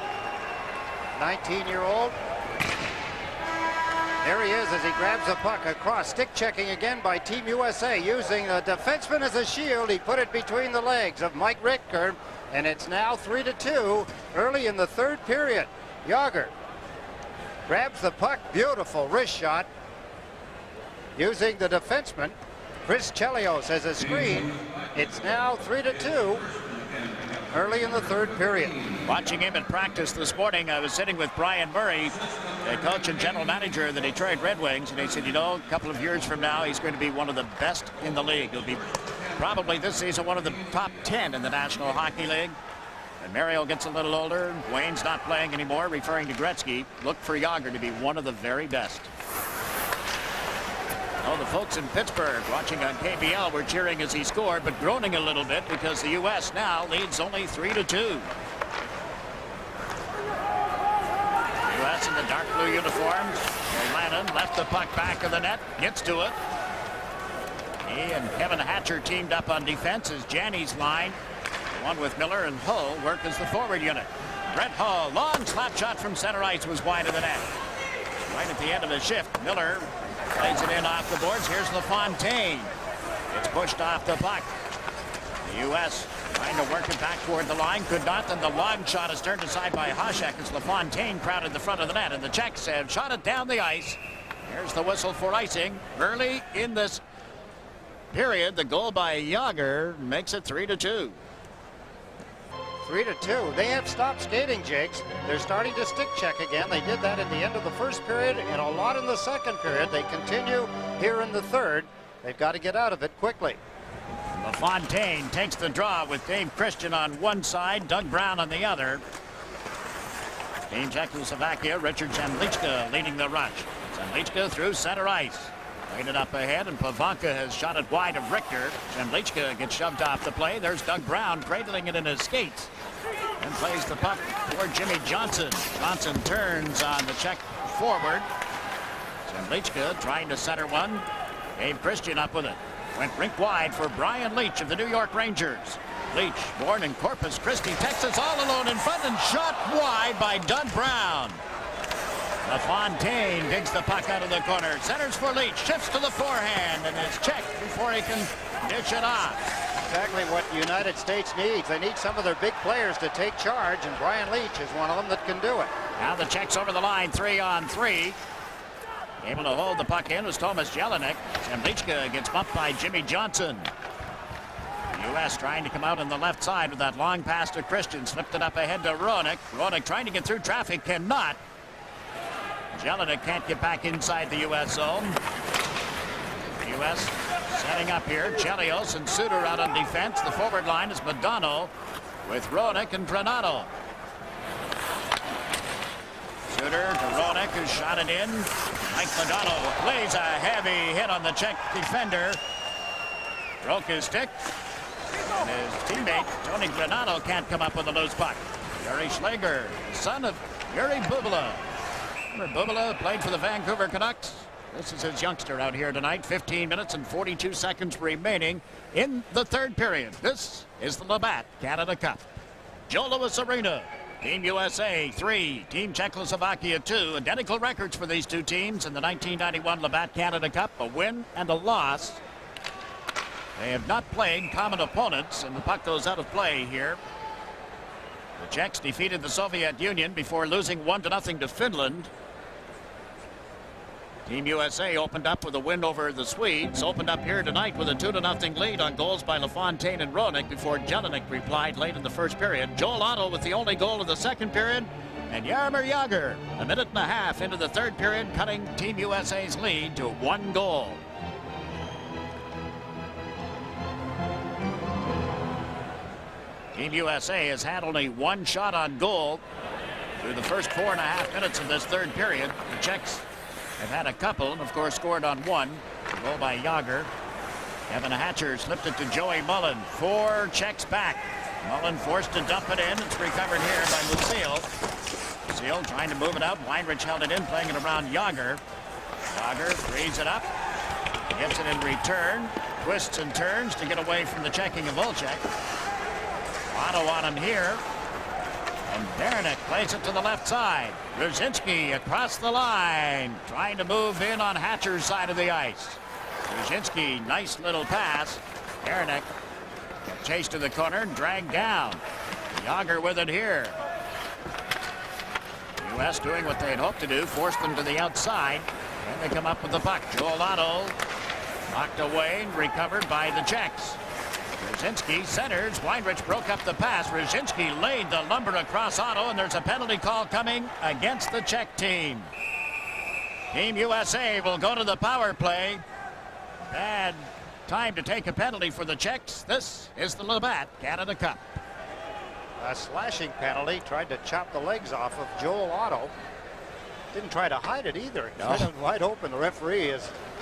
19-year-old. There he is as he grabs the puck across. Stick checking again by Team USA, using the defenseman as a shield. He put it between the legs of Mike Richter, and it's now 3-2 early in the third period. Jágr grabs the puck. Beautiful wrist shot using the defenseman Chris Chelios as a screen. It's now 3-2 early in the third period. Watching him in practice this morning, I was sitting with Brian Murray, the coach and general manager of the Detroit Red Wings, and he said, you know, a couple of years from now, he's going to be one of the best in the league. He'll be probably this season one of the top 10 in the National Hockey League. And Mario gets a little older. Wayne's not playing anymore, referring to Gretzky. Look for Jágr to be one of the very best. Oh, the folks in Pittsburgh watching on KBL were cheering as he scored, but groaning a little bit because the U.S. now leads only 3-2. U.S. in the dark blue uniforms. Lannon left the puck back of the net, gets to it. He and Kevin Hatcher teamed up on defense as Janney's line. The one with Miller and Hull work as the forward unit. Brett Hull, long slap shot from center ice, was wide of the net. Right at the end of the shift, Miller plays it in off the boards. Here's LaFontaine. It's pushed off the puck. The U.S. trying to work it back toward the line. Could not. Then the long shot is turned aside by Hasek as LaFontaine crowded the front of the net. And the Czechs have shot it down the ice. Here's the whistle for icing. Early in this period, the goal by Jágr makes it 3-2. 3-2. They have stopped skating, Jakes. They're starting to stick check again. They did that at the end of the first period and a lot in the second period. They continue here in the third. They've got to get out of it quickly. LaFontaine takes the draw with Dave Christian on one side, Doug Brown on the other. Team Czechoslovakia, Richard Zemlichka leading the rush. Zemlichka through center ice. Laid it up ahead, and Pavanka has shot it wide of Richter. Zemlichka gets shoved off the play. There's Doug Brown cradling it in his skates and plays the puck toward Jimmy Johnson. Johnson turns on the Czech forward. Zemlichka trying to center one. Dave Christian up with it. Went rink wide for Brian Leach of the New York Rangers. Leach, born in Corpus Christi, Texas, all alone in front and shot wide by Doug Brown. LaFontaine digs the puck out of the corner. Centers for Leach. Shifts to the forehand and is checked before he can dish it off. Exactly what the United States needs. They need some of their big players to take charge, and Brian Leach is one of them that can do it. Now the Czechs over the line, 3-on-3. Able to hold the puck in was Thomas Jelinek. Zemlichka gets bumped by Jimmy Johnson. The U.S. trying to come out on the left side with that long pass to Christian. Slipped it up ahead to Roenick. Roenick trying to get through traffic, cannot. Jelinek can't get back inside the U.S. zone. The U.S. setting up here. Chelios and Suter out on defense. The forward line is Madonna with Roenick and Granato. Suter to Roenick, who shot it in. Mike Madonna plays a heavy hit on the Czech defender. Broke his stick. And his teammate, Tony Granato, can't come up with a loose puck. Yuri Schlager, son of Yuri Bubala. Remember, Bubala played for the Vancouver Canucks. This is his youngster out here tonight. 15 minutes and 42 seconds remaining in the third period. This is the Labatt Canada Cup. Joe Louis Arena. Team USA 3, Team Czechoslovakia 2. Identical records for these two teams in the 1991 Labatt Canada Cup. A win and a loss. They have not played common opponents, and the puck goes out of play here. The Czechs defeated the Soviet Union before losing 1-0 to Finland. Team USA opened up with a win over the Swedes. Opened up here tonight with a 2-0 lead on goals by LaFontaine and Roenick before Jelinek replied late in the first period. Joel Otto with the only goal of the second period. And Jaromir Jágr, a minute and a half into the third period, cutting Team USA's lead to 1 goal. Team USA has had only 1 shot on goal through the first 4.5 minutes of this third period. The Czechs have had a couple and, of course, scored on 1. A goal by Jágr. Kevin Hatcher slipped it to Joey Mullen. 4 Czechs back. Mullen forced to dump it in. It's recovered here by Lucille. Lucille trying to move it out. Weinrich held it in, playing it around Yager. Yager frees it up. Gets it in return. Twists and turns to get away from the checking of Volchek. Otto on him here. And Beranek plays it to the left side. Brzezinski across the line. Trying to move in on Hatcher's side of the ice. Brzezinski, nice little pass. Beranek chased to the corner and dragged down. Yager with it here. U.S. doing what they had hoped to do, forced them to the outside. And they come up with the puck. Joel Otto knocked away and recovered by the Czechs. Brzezinski centers. Weinrich broke up the pass. Brzezinski laid the lumber across Otto, and there's a penalty call coming against the Czech team. Team USA will go to the power play. Bad time to take a penalty for the Czechs. This is the Labatt Canada Cup. A slashing penalty. Tried to chop the legs off of Joel Otto. Didn't try to hide it either. No. Right out wide open. The referee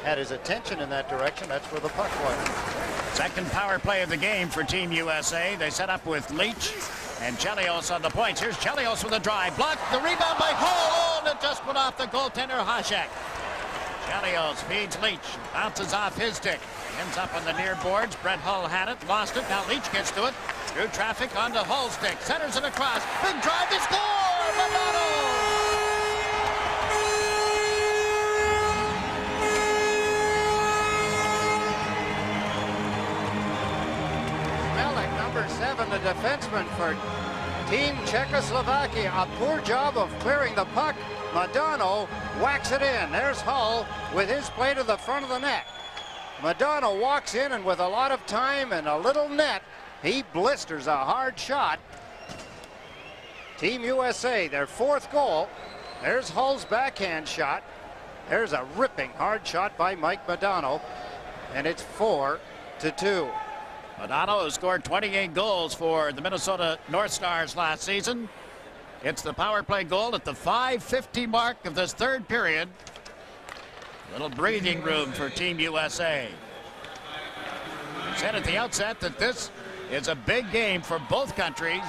had his attention in that direction. That's where the puck was. Second power play of the game for Team USA. They set up with Leach and Chelios on the points. Here's Chelios with a drive. Blocked. The rebound by Hull. And it just went off the goaltender, Hasek. Chelios feeds Leach. Bounces off his stick. Ends up on the near boards. Brett Hull had it. Lost it. Now Leach gets to it. Through traffic onto Hull's stick. Centers it across. Big drive. They score! Madonna! Number 7, the defenseman for Team Czechoslovakia. A poor job of clearing the puck. Madonna whacks it in. There's Hull with his play to the front of the net. Madonna walks in, and with a lot of time and a little net, he blisters a hard shot. Team USA, their 4th goal. There's Hull's backhand shot. There's a ripping hard shot by Mike Madonna, and it's 4-2. Madonna has scored 28 goals for the Minnesota North Stars last season. It's the power play goal at the 5:50 mark of this 3rd period. Little breathing room for Team USA. We said at the outset that this is a big game for both countries.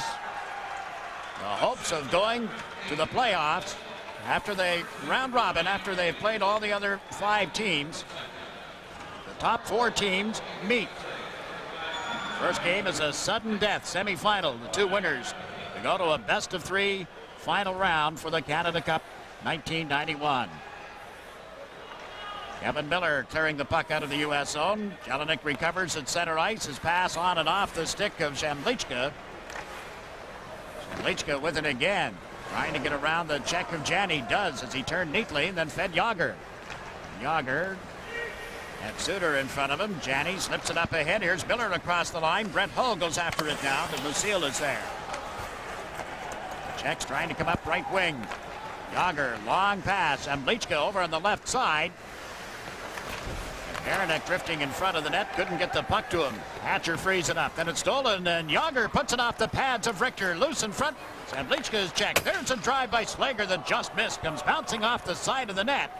The hopes of going to the playoffs after they round robin, after they've played all the other 5 teams. The top 4 teams meet. First game is a sudden death semifinal. The 2 winners to go to a best-of-3 final round for the Canada Cup 1991. Kevin Miller clearing the puck out of the U.S. zone. Jelinek recovers at center ice. His pass on and off the stick of Zemlichka. Zemlichka with it again. Trying to get around the check of Jani. Does as he turned neatly and then fed Yager. Yager and Suter in front of him. Jani slips it up ahead. Here's Miller across the line. Brett Hull goes after it now, but Lucille is there. Czechs trying to come up right wing. Yager, long pass. Zemlichka over on the left side. Beranek drifting in front of the net. Couldn't get the puck to him. Hatcher frees it up. Then it's stolen, and Yager puts it off the pads of Richter. Loose in front. Zemlichka is checked. There's a drive by Slager that just missed. Comes bouncing off the side of the net.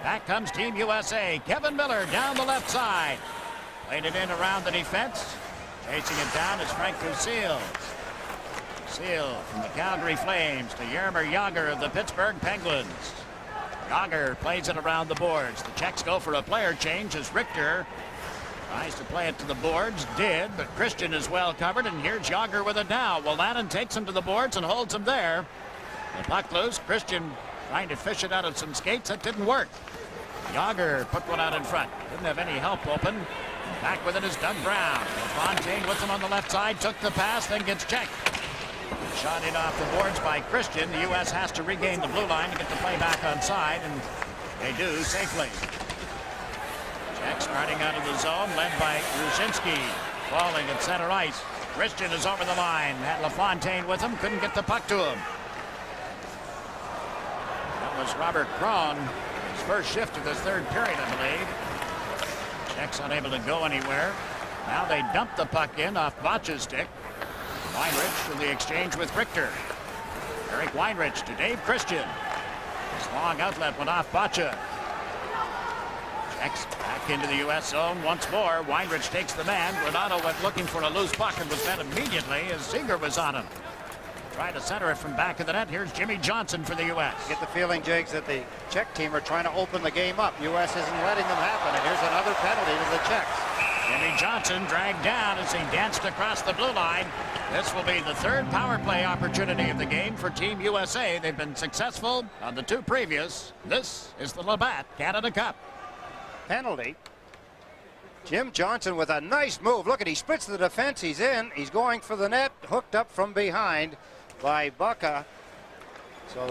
Back comes Team USA. Kevin Miller down the left side. Played it in around the defense. Chasing it down is Frank Lucille. Lucille from the Calgary Flames to Jaromir Jagr of the Pittsburgh Penguins. Jagr plays it around the boards. The Czechs go for a player change as Richter tries to play it to the boards. Did, but Christian is well covered, and here's Jagr with it now. Wolanin takes him to the boards and holds him there. The puck loose. Christian trying to fish it out of some skates. That didn't work. Jagr put one out in front. Didn't have any help open. Back with it is Doug Brown. Fontaine with him on the left side. Took the pass, then gets checked. Shot in off the boards by Christian. The U.S. has to regain the blue line to get the play back on side, and they do safely. Czech starting out of the zone, led by Brzezinski. Falling at center ice. Christian is over the line. Had LaFontaine with him. Couldn't get the puck to him. That was Robert Cron. His first shift of this 3rd period, I believe. Czechs unable to go anywhere. Now they dump the puck in off Botch's stick. Weinrich for the exchange with Richter. Eric Weinrich to Dave Christian. His long outlet went off Botcha. X back into the U.S. zone once more. Weinrich takes the man. Renato went looking for a loose puck and was met immediately as Seeger was on him. Trying to center it from back of the net. Here's Jimmy Johnson for the U.S. Get the feeling, Jakes, that the Czech team are trying to open the game up. U.S. isn't letting them happen, and here's another penalty to the Czechs. Jimmy Johnson dragged down as he danced across the blue line. This will be the third power play opportunity of the game for Team USA. They've been successful on the two previous. This is the Labatt Canada Cup. Penalty. Jim Johnson with a nice move. Look at, he splits the defense. He's in. He's going for the net. Hooked up from behind by Bucca. So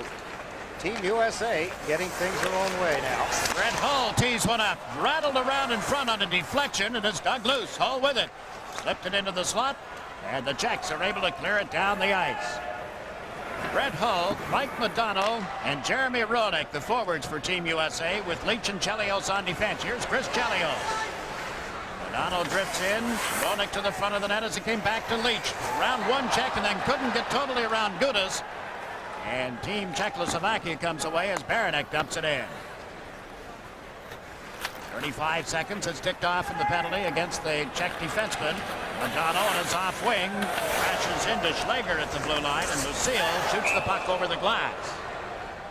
Team USA getting things their own way now. Brett Hull tees one up. Rattled around in front on a deflection, and it's dug loose. Hull with it. Slipped it into the slot, and the Czechs are able to clear it down the ice. Brett Hull, Mike Modano, and Jeremy Roenick, the forwards for Team USA, with Leach and Chelios on defense. Here's Chris Chelios. Modano drifts in. Roenick to the front of the net as he came back to Leach. Round one check and then couldn't get totally around Gudas. And Team Czechoslovakia comes away as Baranek dumps it in. 35 seconds. It's ticked off in the penalty against the Czech defenseman. Modano on his off wing crashes into Schlager at the blue line, and Lucille shoots the puck over the glass.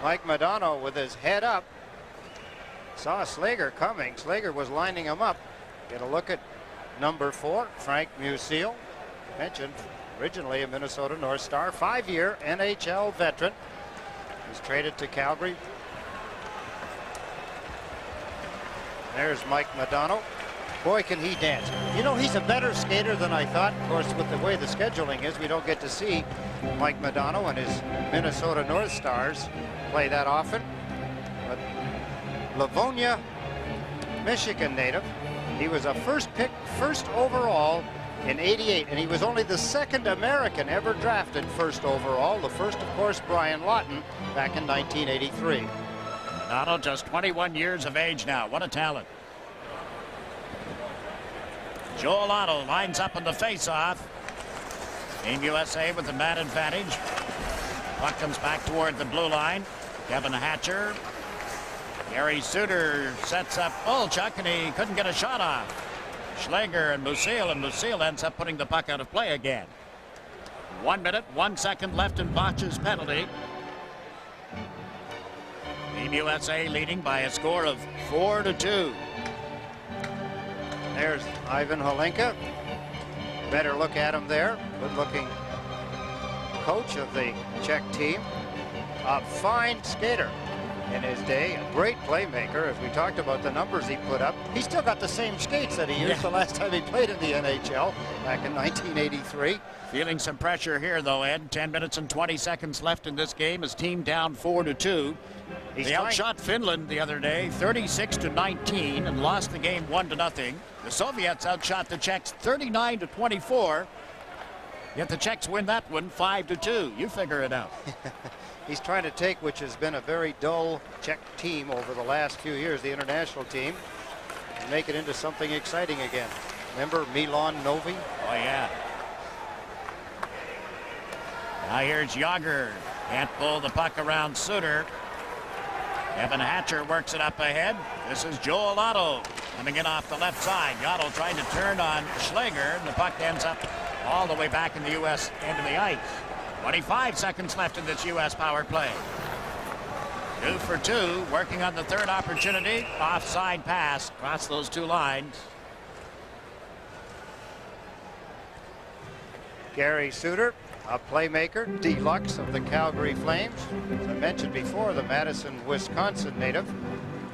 Mike Modano with his head up saw Schlager coming. Schlager was lining him up. Get a look at number 4, Frank Musial, mentioned originally a Minnesota North Star, 5-year NHL veteran. He's traded to Calgary. There's Mike Modano. Boy, can he dance. You know, he's a better skater than I thought. Of course, with the way the scheduling is, we don't get to see Mike Modano and his Minnesota North Stars play that often. But Livonia, Michigan native. He was a first pick, first overall in '88, and he was only the second American ever drafted first overall. The first, of course, Brian Lawton back in 1983. Modano just 21 years of age now. What a talent. Joel Otto lines up in the face-off. Team USA with the man advantage. Puck comes back toward the blue line. Kevin Hatcher. Gary Suter sets up Olchuk, and he couldn't get a shot off. Schlager and Musial ends up putting the puck out of play again. 1 minute, 1 second left in Botch's penalty. Team USA leading by a score of 4-2. There's Ivan Holinka. Better look at him there. Good-looking coach of the Czech team. A fine skater in his day, a great playmaker. As we talked about the numbers he put up, he still got the same skates that he used the last time he played in the NHL back in 1983. Feeling some pressure here, though, Ed. 10 minutes and 20 seconds left in this game. His team down 4-2. They outshot Finland the other day 36-19 and lost the game 1-0. The Soviets outshot the Czechs 39-24. Yet the Czechs win that one 5-2. You figure it out. He's trying to take, which has been a very dull Czech team over the last few years, the international team, and make it into something exciting again. Remember Milan Novi? Oh, yeah. Now here's Yager. Can't pull the puck around Suter. Kevin Hatcher works it up ahead. This is Joel Otto coming in off the left side. Otto trying to turn on Schlager, and the puck ends up all the way back in the U.S. end of the ice. 25 seconds left in this U.S. power play. 2 for 2, working on the third opportunity. Offside pass across those two lines. Gary Suter, a playmaker, deluxe of the Calgary Flames. As I mentioned before, the Madison, Wisconsin native.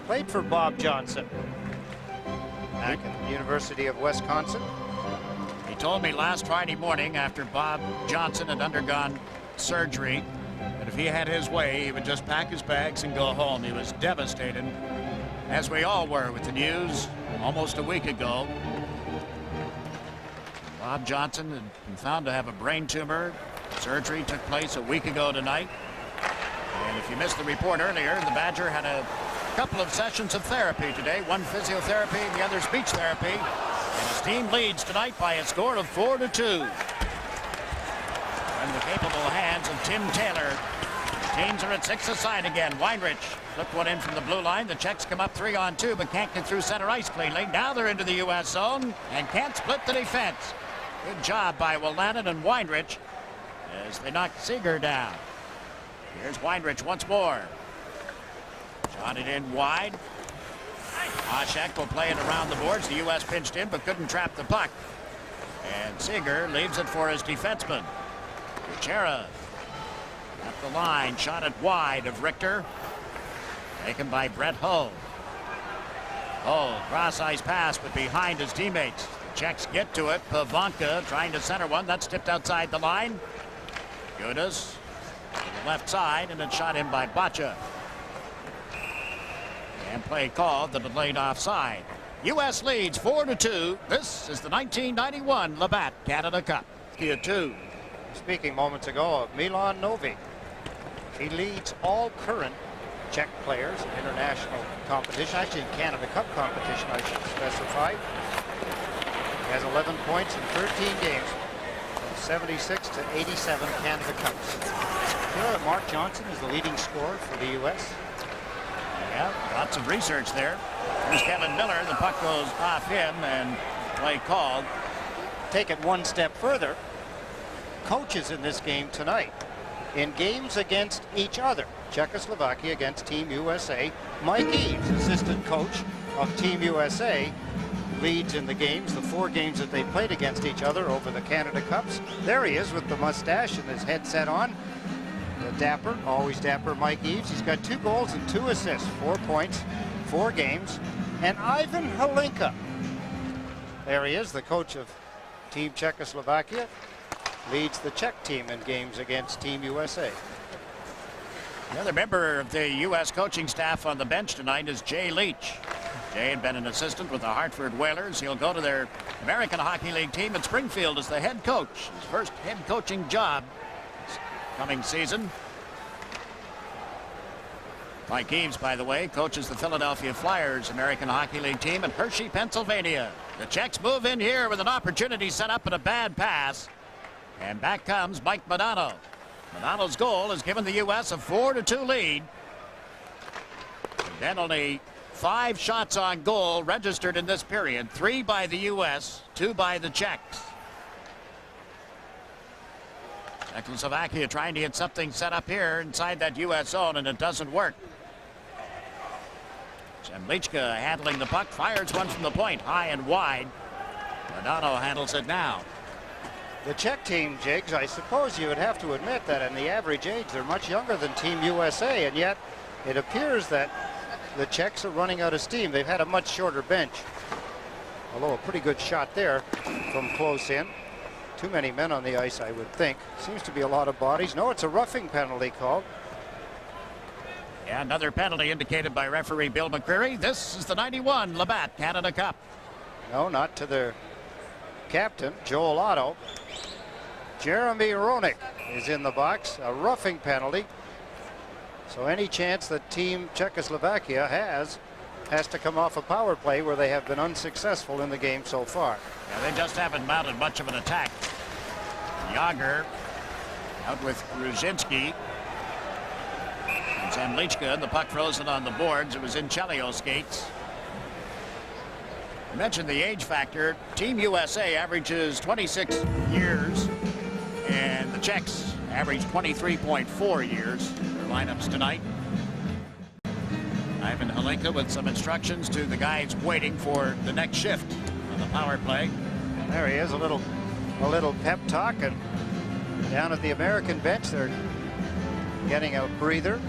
Played for Bob Johnson back at the University of Wisconsin. He told me last Friday morning after Bob Johnson had undergone surgery that if he had his way, he would just pack his bags and go home. He was devastated, as we all were with the news almost a week ago. Bob Johnson had been found to have a brain tumor. Surgery took place a week ago tonight. And if you missed the report earlier, the Badger had a couple of sessions of therapy today. One physiotherapy and the other speech therapy. And his team leads tonight by a score of 4-2. In the capable hands of Tim Taylor. Teams are at 6 aside again. Weinrich flipped one in from the blue line. The Czechs come up 3-on-2, but can't get through center ice cleanly. Now they're into the U.S. zone and can't split the defense. Good job by Wolanin and Weinrich as they knock Seeger down. Here's Weinrich once more. Shot it in wide. Hasek will play it around the boards. The U.S. pinched in but couldn't trap the puck. And Seeger leaves it for his defenseman. Kuchera at the line, shot it wide of Richter. Taken by Brett Hull. Hull, cross ice pass, but behind his teammates. The Czechs get to it. Pavanka trying to center one. That's tipped outside the line. Gudas to the left side, and it's shot in by Bacha. And play called, the delayed offside. U.S. leads 4-2. This is the 1991 Labatt Canada Cup. Tier 2. Speaking moments ago of Milan Novi. He leads all current Czech players in international competition, actually in Canada Cup competition, I should specify. He has 11 points in 13 games, from 76 to 87 Canada Cups. You know that Mark Johnson is the leading scorer for the U.S.? Yeah, lots of research there. Here's Kevin Miller. The puck goes off him and play called. Take it one step further. Coaches in this game tonight. In games against each other, Czechoslovakia against Team USA, Mike Eaves, assistant coach of Team USA, leads in the games, the 4 games that they played against each other over the Canada Cups. There he is with the mustache and his headset on. The dapper, always dapper Mike Eaves. He's got 2 goals and 2 assists, 4 points, 4 games. And Ivan Halinka, there he is, the coach of Team Czechoslovakia, leads the Czech team in games against Team USA. Another member of the U.S. coaching staff on the bench tonight is Jay Leach. Jay had been an assistant with the Hartford Whalers. He'll go to their American Hockey League team at Springfield as the head coach. His first head coaching job this coming season. Mike Eaves, by the way, coaches the Philadelphia Flyers American Hockey League team in Hershey, Pennsylvania. The Czechs move in here with an opportunity set up and a bad pass. And back comes Mike Modano. Modano's goal has given the U.S. a 4-2 lead. And then only 5 shots on goal registered in this period. 3 by the U.S., 2 by the Czechs. Czechoslovakia trying to get something set up here inside that U.S. zone, and it doesn't work. Zemlichka handling the puck, fires one from the point, high and wide. Modano handles it now. The Czech team, Jigs, I suppose you would have to admit that in the average age they're much younger than Team USA, and yet it appears that the Czechs are running out of steam. They've had a much shorter bench. Although a pretty good shot there from close in. Too many men on the ice, I would think. Seems to be a lot of bodies. No, it's a roughing penalty called. Yeah, another penalty indicated by referee Bill McCreary. This is the 91 Labatt Canada Cup. No, not to their captain, Joel Otto. Jeremy Roenick is in the box, a roughing penalty. So any chance that Team Czechoslovakia has to come off a power play where they have been unsuccessful in the game so far. Yeah, they just haven't mounted much of an attack. Yager out with Gruzinski. And Zemlichka, the puck frozen on the boards. It was in Chelio's skates. I mentioned the age factor. Team USA averages 26 years, and the Czechs average 23.4 years. Their lineups tonight. Ivan Halinka with some instructions to the guys waiting for the next shift on the power play. There he is, a little pep talk, and down at the American bench they're getting a breather.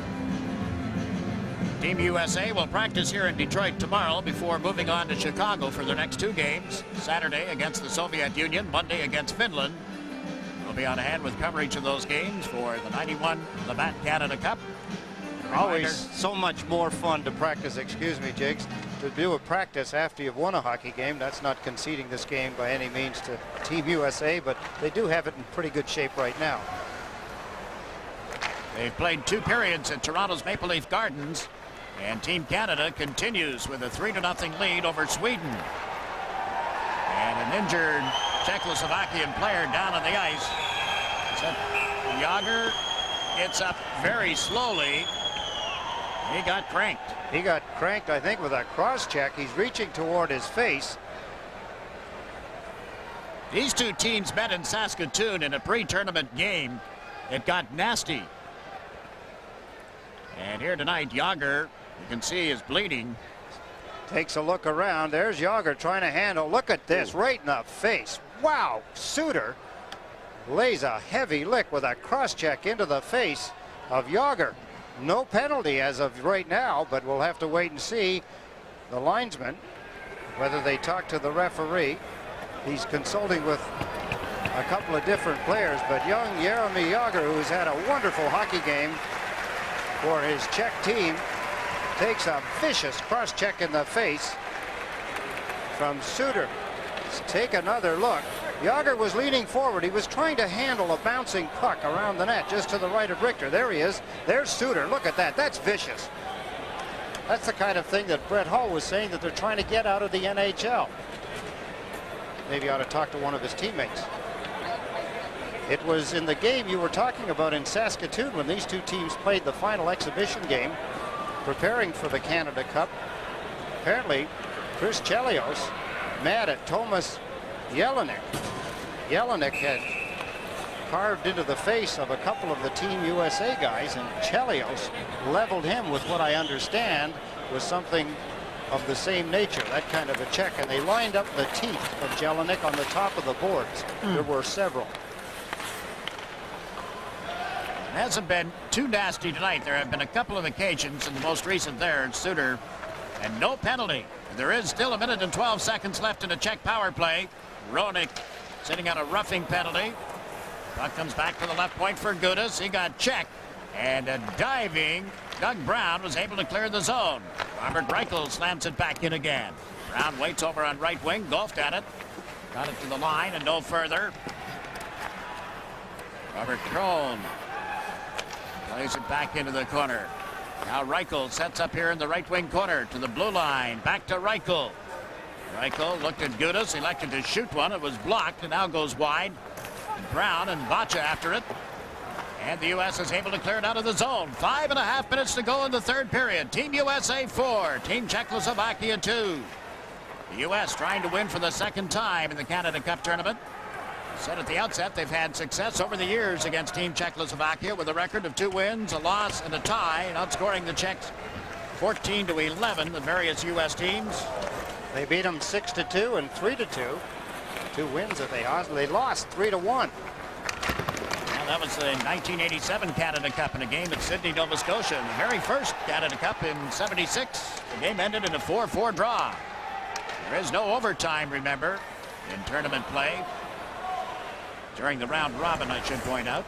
Team USA will practice here in Detroit tomorrow before moving on to Chicago for their next 2 games. Saturday against the Soviet Union, Monday against Finland. We'll be on ahead with coverage of those games for the 91 Labatt Canada Cup. Always so much more fun to practice, excuse me, Jigs, to do a practice after you've won a hockey game. That's not conceding this game by any means to Team USA, but they do have it in pretty good shape right now. They've played 2 periods at Toronto's Maple Leaf Gardens, and Team Canada continues with a 3-0 lead over Sweden. And an injured Czechoslovakian player down on the ice. Is that Yager? gets up very slowly. He got cranked. He got cranked, I think, with a cross check. He's reaching toward his face. These two teams met in Saskatoon in a pre-tournament game. It got nasty. And here tonight, Yager, you can see, is bleeding. Takes a look around. There's Yager trying to handle. Look at this, right in the face. Wow, Suter lays a heavy lick with a cross check into the face of Yager. No penalty as of right now, but we'll have to wait and see the linesman, whether they talk to the referee. He's consulting with a couple of different players, but young Jaromir Jagr, who's had a wonderful hockey game for his Czech team, takes a vicious cross check in the face from Suter. Let's take another look. Jagr was leaning forward. He was trying to handle a bouncing puck around the net just to the right of Richter. There he is. There's Suter. Look at that. That's vicious. That's the kind of thing that Brett Hull was saying that they're trying to get out of the NHL. Maybe ought to talk to one of his teammates. It was in the game you were talking about in Saskatoon when these two teams played the final exhibition game preparing for the Canada Cup. Apparently, Chris Chelios mad at Tomas Jelinek. Jelinek had carved into the face of a couple of the Team USA guys, and Chelios leveled him with what I understand was something of the same nature, that kind of a check, and they lined up the teeth of Jelinek on the top of the boards. There were several. It hasn't been too nasty tonight. There have been a couple of occasions, and the most recent there, Suter, and no penalty. There is still 1 minute and 12 seconds left in a Czech power play. Roenick sitting on a roughing penalty. Puck comes back to the left point for Gudas. He got checked, and a diving Doug Brown was able to clear the zone. Robert Reichel slams it back in again. Brown waits over on right wing, golfed at it. Got it to the line and no further. Robert Crone plays it back into the corner. Now Reichel sets up here in the right wing corner to the blue line. Back to Reichel. Reichel looked at Gudas, elected to shoot one. It was blocked and now goes wide. Brown and Bacha after it. And the U.S. is able to clear it out of the zone. 5.5 minutes to go in the third period. Team USA 4, Team Czechoslovakia 2. The U.S. trying to win for the second time in the Canada Cup tournament. Said at the outset they've had success over the years against Team Czechoslovakia with a record of 2 wins, a loss, and a tie, and outscoring the Czechs 14-11, the various U.S. teams. They beat them 6-2 and 3-2. 2 wins that they lost 3-1. Well, that was the 1987 Canada Cup in a game at Sydney, Nova Scotia. And the very first Canada Cup in '76. The game ended in a 4-4 draw. There is no overtime, remember, in tournament play. During the round robin, I should point out.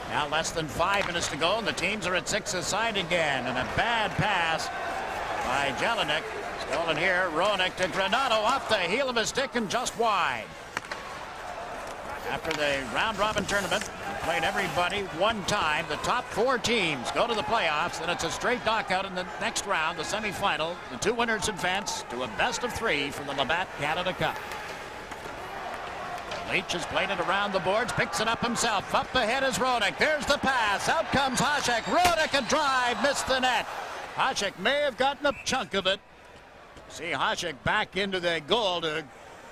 Now less than 5 minutes to go, and the teams are at 6 aside again. And a bad pass by Jelinek. Stolen here, Roenick to Granato off the heel of his stick and just wide. After the round robin tournament, we played everybody one time. The top 4 teams go to the playoffs, and it's a straight knockout in the next round, the semifinal. The 2 winners advance to a best of 3 from the Labatt Canada Cup. Leach has played it around the boards, picks it up himself. Up ahead is Roenick. There's the pass. Out comes Hasek. Roenick a drive, missed the net. Hasek may have gotten a chunk of it. See Hasek back into the goal to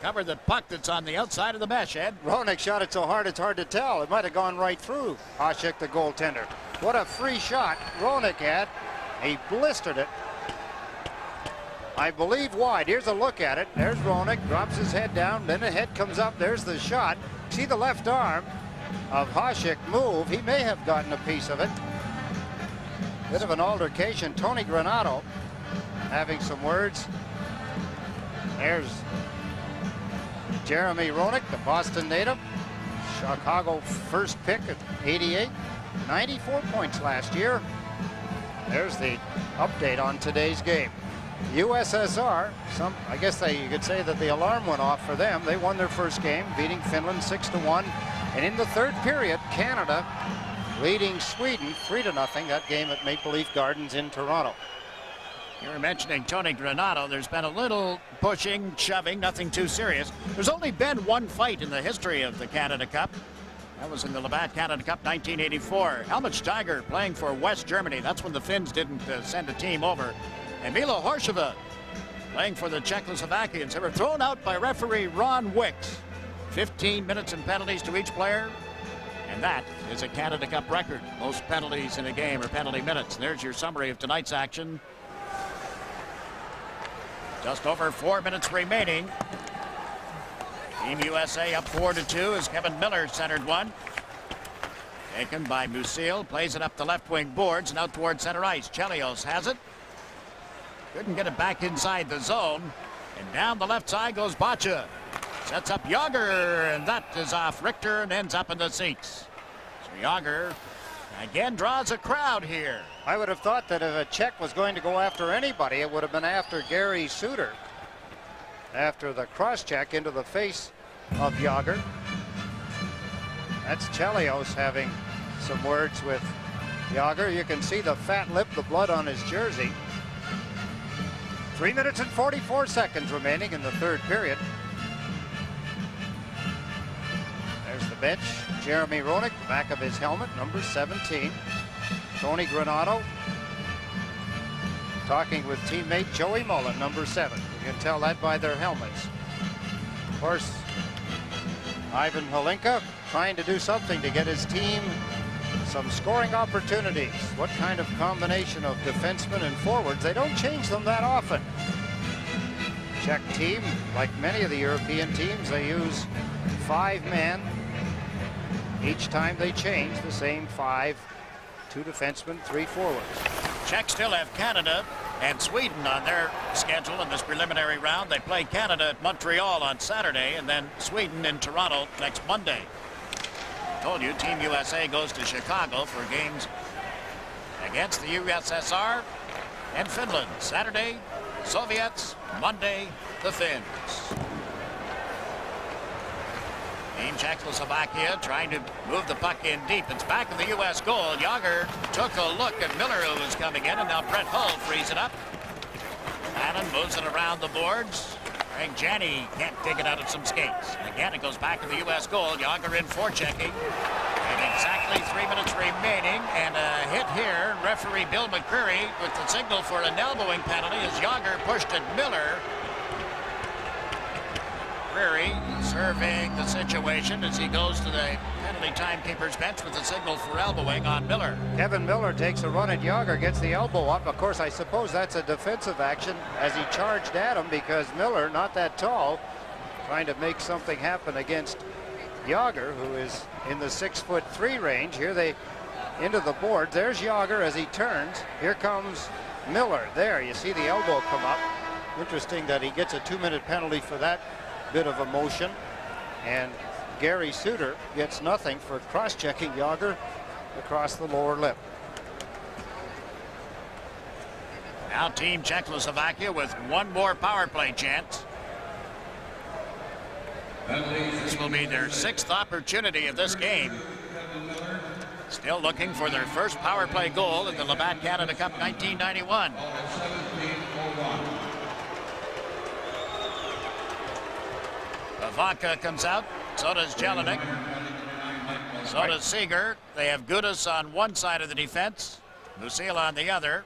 cover the puck that's on the outside of the mesh, Ed. Roenick shot it so hard it's hard to tell. It might have gone right through Hasek, the goaltender. What a free shot Roenick had. He blistered it, I believe, wide. Here's a look at it. There's Roenick, drops his head down, then the head comes up. There's the shot. See the left arm of Hasek move. He may have gotten a piece of it. Bit of an altercation. Tony Granato having some words. There's Jeremy Roenick, the Boston native. Chicago first pick at 88. 94 points last year. There's the update on today's game. USSR, I guess you could say that the alarm went off for them. They won their first game, beating Finland 6-1. And in the third period, Canada leading Sweden 3-0. That game at Maple Leaf Gardens in Toronto. You were mentioning Tony Granato. There's been a little pushing, shoving, nothing too serious. There's only been one fight in the history of the Canada Cup. That was in the Labatt Canada Cup 1984. Helmut Steiger playing for West Germany. That's when the Finns didn't send a team over. And Milo Horsheva playing for the Czechoslovakians. They were thrown out by referee Ron Wicks. 15 minutes and penalties to each player. And that is a Canada Cup record. Most penalties in a game are penalty minutes. And there's your summary of tonight's action. Just over 4 minutes remaining. Team USA up 4-2 as Kevin Miller centered one. Taken by Musil, plays it up the left wing boards and out towards center ice. Chelios has it. Couldn't get it back inside the zone. And down the left side goes Bacha. Sets up Yager, and that is off Richter and ends up in the seats. So Yager again draws a crowd here. I would have thought that if a Czech was going to go after anybody, it would have been after Gary Suter. After the cross-check into the face of Yager. That's Chelios having some words with Yager. You can see the fat lip, the blood on his jersey. 3 minutes and 44 seconds remaining in the third period. There's the bench. Jeremy Roenick, back of his helmet, number 17. Tony Granato talking with teammate Joey Mullen, number 7. You can tell that by their helmets. Of course, Ivan Holinka trying to do something to get his team some scoring opportunities. What kind of combination of defensemen and forwards? They don't change them that often. Czech team, like many of the European teams, they use 5 men. Each time they change the same 5, 2 defensemen, 3 forwards. Czechs still have Canada and Sweden on their schedule in this preliminary round. They play Canada at Montreal on Saturday and then Sweden in Toronto next Monday. I told you Team USA goes to Chicago for games against the USSR and Finland. Saturday, Soviets. Monday, the Finns. Team Czechoslovakia trying to move the puck in deep. It's back in the U.S. goal. Yager took a look at Miller, who was coming in, and now Brett Hull frees it up. Allen moves it around the boards. Craig Janney can't dig it out of some skates. Again, it goes back to the U.S. goal. Yager in forechecking. And exactly 3 minutes remaining, and a hit here. Referee Bill McCreary with the signal for an elbowing penalty as Yager pushed at Miller. McCreary surveying the situation as he goes to the penalty timekeeper's bench with the signal for elbowing on Miller. Kevin Miller takes a run at Yager, gets the elbow up. Of course, I suppose that's a defensive action as he charged at him because Miller, not that tall, trying to make something happen against Yager, who is in the 6'3" range. Here they into the board. There's Yager as he turns. Here comes Miller. There, you see the elbow come up. Interesting that he gets a 2-minute penalty for that bit of emotion. And Gary Suter gets nothing for cross-checking Yager across the lower lip. Now Team Czechoslovakia with one more power play chance. This will be their 6th opportunity of this game. Still looking for their first power play goal in the Labatt Canada Cup 1991. Vaca comes out, so does Jelinek, so does Seeger. They have Gudis on one side of the defense, Musil on the other.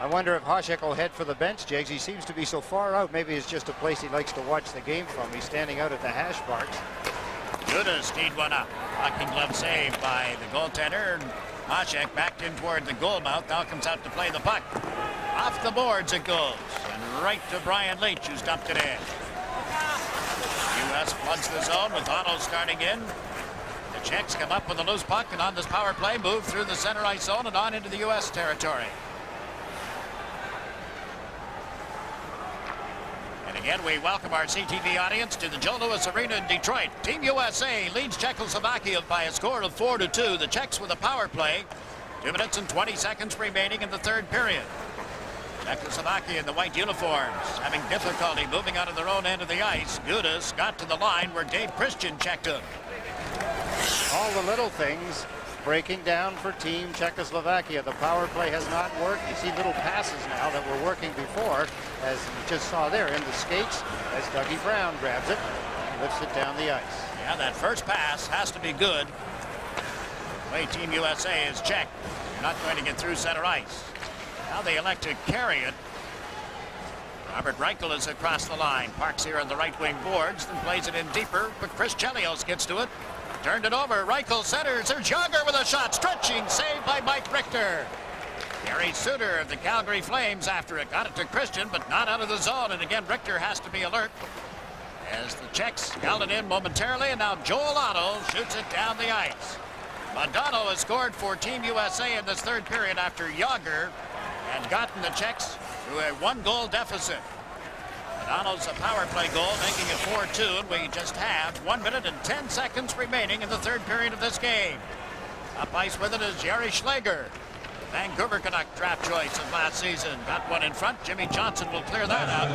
I wonder if Hasek will head for the bench, Jigs. He seems to be so far out. Maybe it's just a place he likes to watch the game from. He's standing out at the hash marks. Gudis teed one up. Blocking glove save by the goaltender. Hasek backed in toward the goal mouth. Now comes out to play the puck. Off the boards it goes. And right to Brian Leach, who's dumped it in. U.S. floods the zone with Otto starting in. The Czechs come up with a loose puck and on this power play move through the center ice zone and on into the U.S. territory. And again, we welcome our CTV audience to the Joe Louis Arena in Detroit. Team USA leads Czechoslovakia by a score of 4-2. The Czechs with a power play. 2 minutes and 20 seconds remaining in the third period. Czechoslovakia in the white uniforms having difficulty moving out of their own end of the ice. Gudis got to the line where Dave Christian checked him. All the little things breaking down for Team Czechoslovakia. The power play has not worked. You see little passes now that were working before, as you just saw there in the skates as Dougie Brown grabs it. lifts it down the ice. Yeah, that first pass has to be good. The way Team USA is checked, you're not going to get through center ice. Now they elect to carry it. Robert Reichel is across the line, parks here on the right wing boards, then plays it in deeper, but Chris Chelios gets to it. Turned it over, Reichel centers, there's Yager with a shot, stretching, saved by Mike Richter. Gary Suter of the Calgary Flames after it, got it to Christian, but not out of the zone, and again Richter has to be alert as the Czechs held it in momentarily, and now Joel Otto shoots it down the ice. Modano has scored for Team USA in this third period after Yager had gotten the Czechs to a 1-goal deficit. Modano's a power play goal, making it 4-2, and we just have 1 minute and 10 seconds remaining in the third period of this game. Up ice with it is Jerry Schlager, Vancouver Canuck draft choice of last season. Got one in front. Jimmy Johnson will clear that out.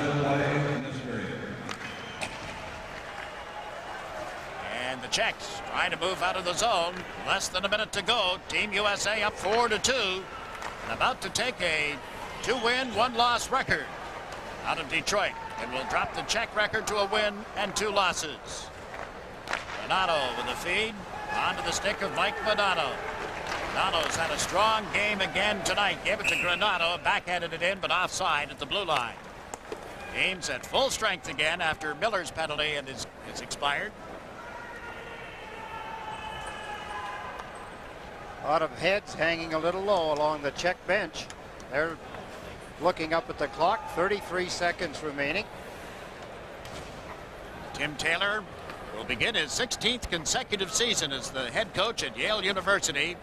And the Czechs trying to move out of the zone. Less than a minute to go. Team USA up 4-2. And about to take a 2-win, 1-loss record out of Detroit. It will drop the Czech record to a win and 2 losses. Donato with the feed. Onto the stick of Mike Modano. Modano's had a strong game again tonight. Gave it to Granato. Backhanded it in, but offside at the blue line. Game's at full strength again after Miller's penalty and is expired. A lot of heads hanging a little low along the Czech bench. They're looking up at the clock. 33 seconds remaining. Tim Taylor will begin his 16th consecutive season as the head coach at Yale University.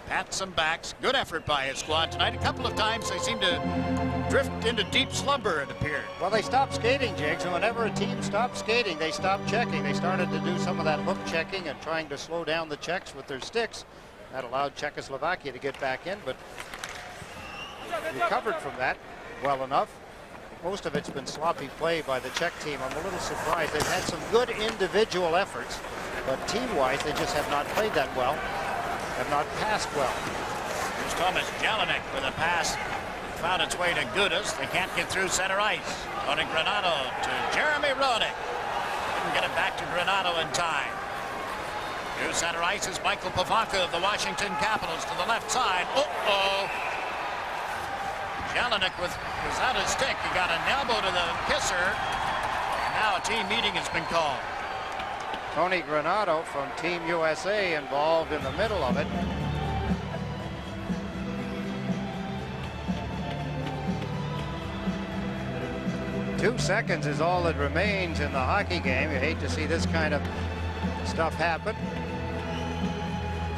Pat some backs. Good effort by his squad tonight. A couple of times they seem to drift into deep slumber, it appeared. Well, they stopped skating, Jigs, and whenever a team stopped skating, they stopped checking. They started to do some of that hook checking and trying to slow down the Czechs with their sticks. That allowed Czechoslovakia to get back in, but recovered from that well enough. Most of it's been sloppy play by the Czech team. I'm a little surprised. They've had some good individual efforts, but team-wise, they just have not played that well, have not passed well. Here's Thomas Jelinek with a pass. Found its way to Gudas. They can't get through center ice. Tony Granato to Jeremy Roenick. Didn't get it back to Granato in time. New center ice is Michael Pavanka of the Washington Capitals to the left side. Uh-oh. Jelinek was out his stick. He got an elbow to the kisser. And now a team meeting has been called. Tony Granato from Team USA involved in the middle of it. Two seconds is all that remains in the hockey game. You hate to see this kind of stuff happen.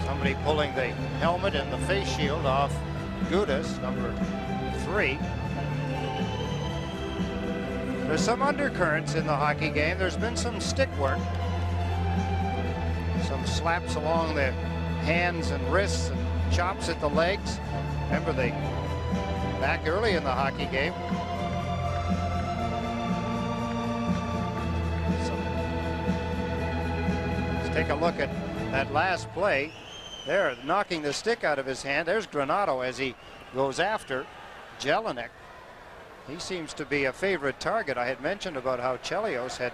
Somebody pulling the helmet and the face shield off Gudas, number 3. There's some undercurrents in the hockey game. There's been some stick work. Some slaps along the hands and wrists and chops at the legs. Remember, they back early in the hockey game. So, let's take a look at that last play. There, knocking the stick out of his hand. There's Granato as he goes after Jelinek. He seems to be a favorite target. I had mentioned about how Chelios had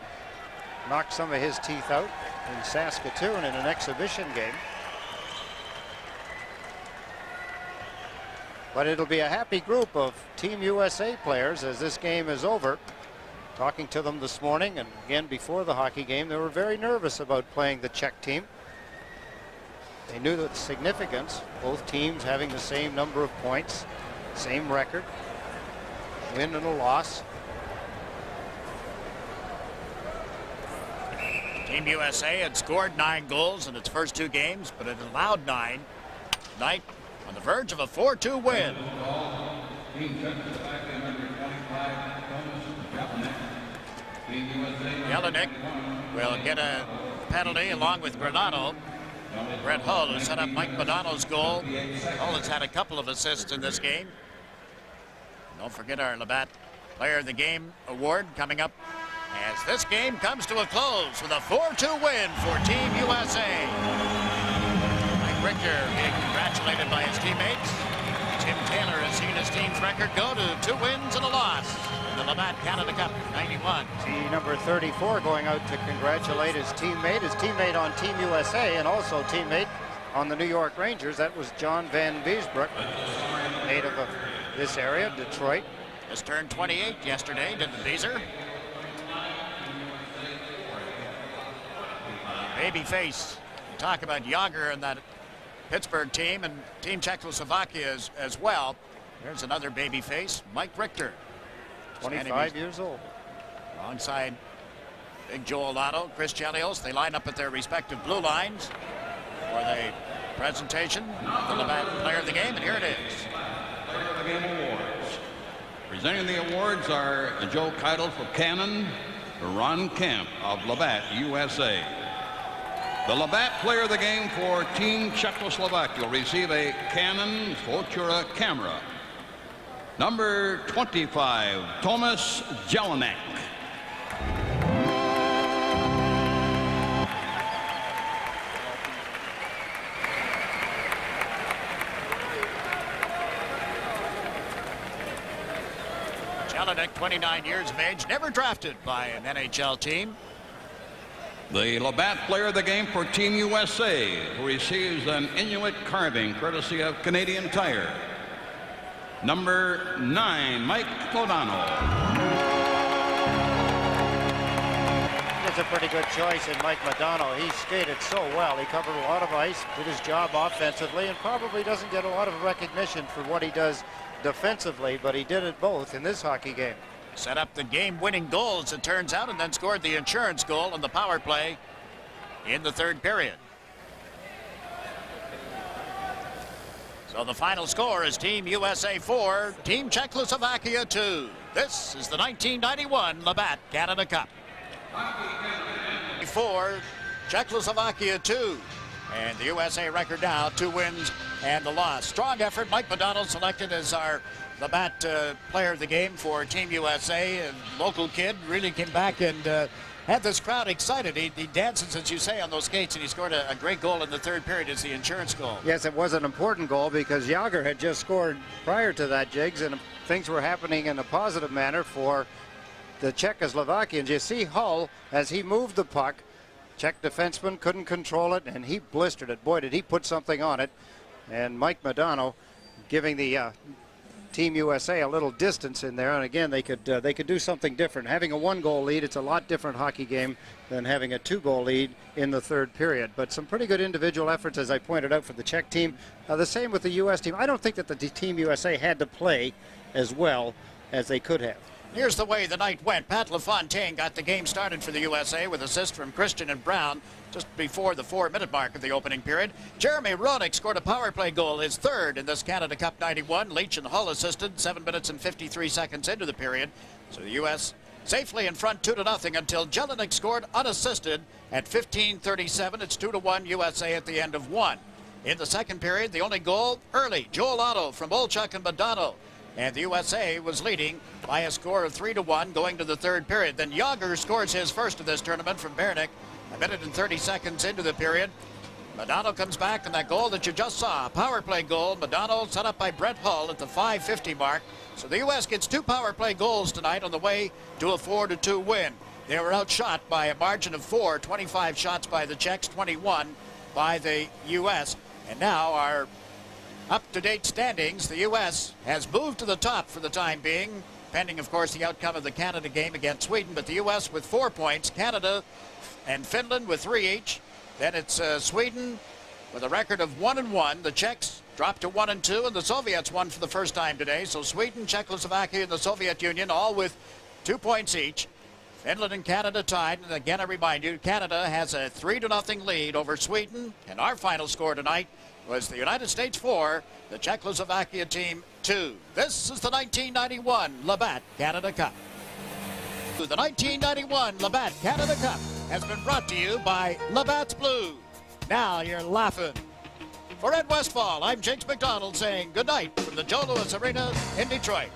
knocked some of his teeth out in Saskatoon in an exhibition game. But it'll be a happy group of Team USA players as this game is over. Talking to them this morning and again before the hockey game, they were very nervous about playing the Czech team. They knew the significance, both teams having the same number of points, same record, win and a loss. Team USA had scored 9 goals in its first 2 games, but it allowed 9. Tonight on the verge of a 4-2 win. Jelinek will get a penalty along with Granato. Brett Hull, who set up Mike Modano's goal. Hull has had a couple of assists in this game. Don't forget our Labatt Player of the Game award coming up as this game comes to a close with a 4-2 win for Team USA. Mike Richter being congratulated by his teammates. It's Tim Taylor has seen his team's record go to 2 wins and a loss in the Labatt Canada Cup 91. See number 34 going out to congratulate his teammate on Team USA and also teammate on the New York Rangers. That was John Van Beesbrook, native of this area, Detroit. Just turned 28 yesterday, didn't Beezer? Babyface. Talk about Yager and that Pittsburgh team and Team Czechoslovakia as well. There's another babyface, Mike Richter. 25 years old. Alongside Big Joel Otto, Chris Chelios. They line up at their respective blue lines for the presentation of the Labatt Player of the Game, and here it is. Player of the Game awards. Presenting the awards are Joe Keitel for Cannon, Ron Kemp of Labatt, USA. The Labatt Player of the Game for Team Czechoslovakia will receive a Canon Futura camera. Number 25, Tomas Jelinek. Jelinek, 29 years of age, never drafted by an NHL team. The Labatt Player of the Game for Team USA, who receives an Inuit carving courtesy of Canadian Tire. Number 9, Mike Modano. It's a pretty good choice in Mike Modano. He skated so well. He covered a lot of ice, did his job offensively, and probably doesn't get a lot of recognition for what he does defensively, but he did it both in this hockey game. Set up the game-winning goal, as it turns out, and then scored the insurance goal on the power play in the third period. So the final score is Team USA 4, Team Czechoslovakia 2. This is the 1991 Labatt Canada Cup. 4, Czechoslovakia 2. And the USA record now, 2 wins and a loss. Strong effort. Mike Modano selected as our Labatt Player of the Game for Team USA. A local kid really came back and had this crowd excited. He dances, as you say, on those skates, and he scored a great goal in the third period as the insurance goal. Yes, it was an important goal because Yager had just scored prior to that, Jigs, and things were happening in a positive manner for the Czechoslovakians. You see Hull, as he moved the puck, Czech defenseman couldn't control it, and he blistered it. Boy, did he put something on it. And Mike Modano giving the Team USA a little distance in there, and again they could do something different. Having a 1-goal lead, it's a lot different hockey game than having a 2-goal lead in the third period. But some pretty good individual efforts, as I pointed out, for the Czech team. The same with the U.S. team. I don't think that the Team USA had to play as well as they could have. Here's the way the night went. Pat LaFontaine got the game started for the USA with assist from Christian and Brown just before the 4-minute mark of the opening period. Jeremy Roenick scored a power play goal, his third in this Canada Cup 91. Leach and Hull assisted 7 minutes and 53 seconds into the period. So the U.S. safely in front 2-0 until Jelinek scored unassisted at 15:37. It's 2-1 USA at the end of 1. In the second period, the only goal early, Joel Otto from Olchuk and Modano. And the USA was leading by a score of 3-1 going to the third period. Then Yager scores his first of this tournament from Bernick 1 minute and 30 seconds into the period. Modano comes back, and that goal that you just saw, a power play goal, Modano set up by Brett Hull at the 5:50 mark. So the U.S. gets 2 power play goals tonight on the way to a 4-2 win. They were outshot by a margin of 4, 25 shots by the Czechs, 21 by the U.S. And now our up-to-date standings, the U.S. has moved to the top for the time being, pending, of course, the outcome of the Canada game against Sweden. But the U.S. with 4 points, Canada and Finland with 3 each. Then it's Sweden with a record of 1-1. The Czechs dropped to 1-2, and the Soviets won for the first time today. So Sweden, Czechoslovakia, and the Soviet Union all with 2 points each. Finland and Canada tied, and again I remind you, Canada has a 3-0 lead over Sweden, and our final score tonight was the United States 4, the Czechoslovakia team 2. This is the 1991 Labatt Canada Cup. The 1991 Labatt Canada Cup has been brought to you by Labatt's Blue. Now you're laughing. For Ed Westfall, I'm James McDonald saying good night from the Joe Louis Arena in Detroit.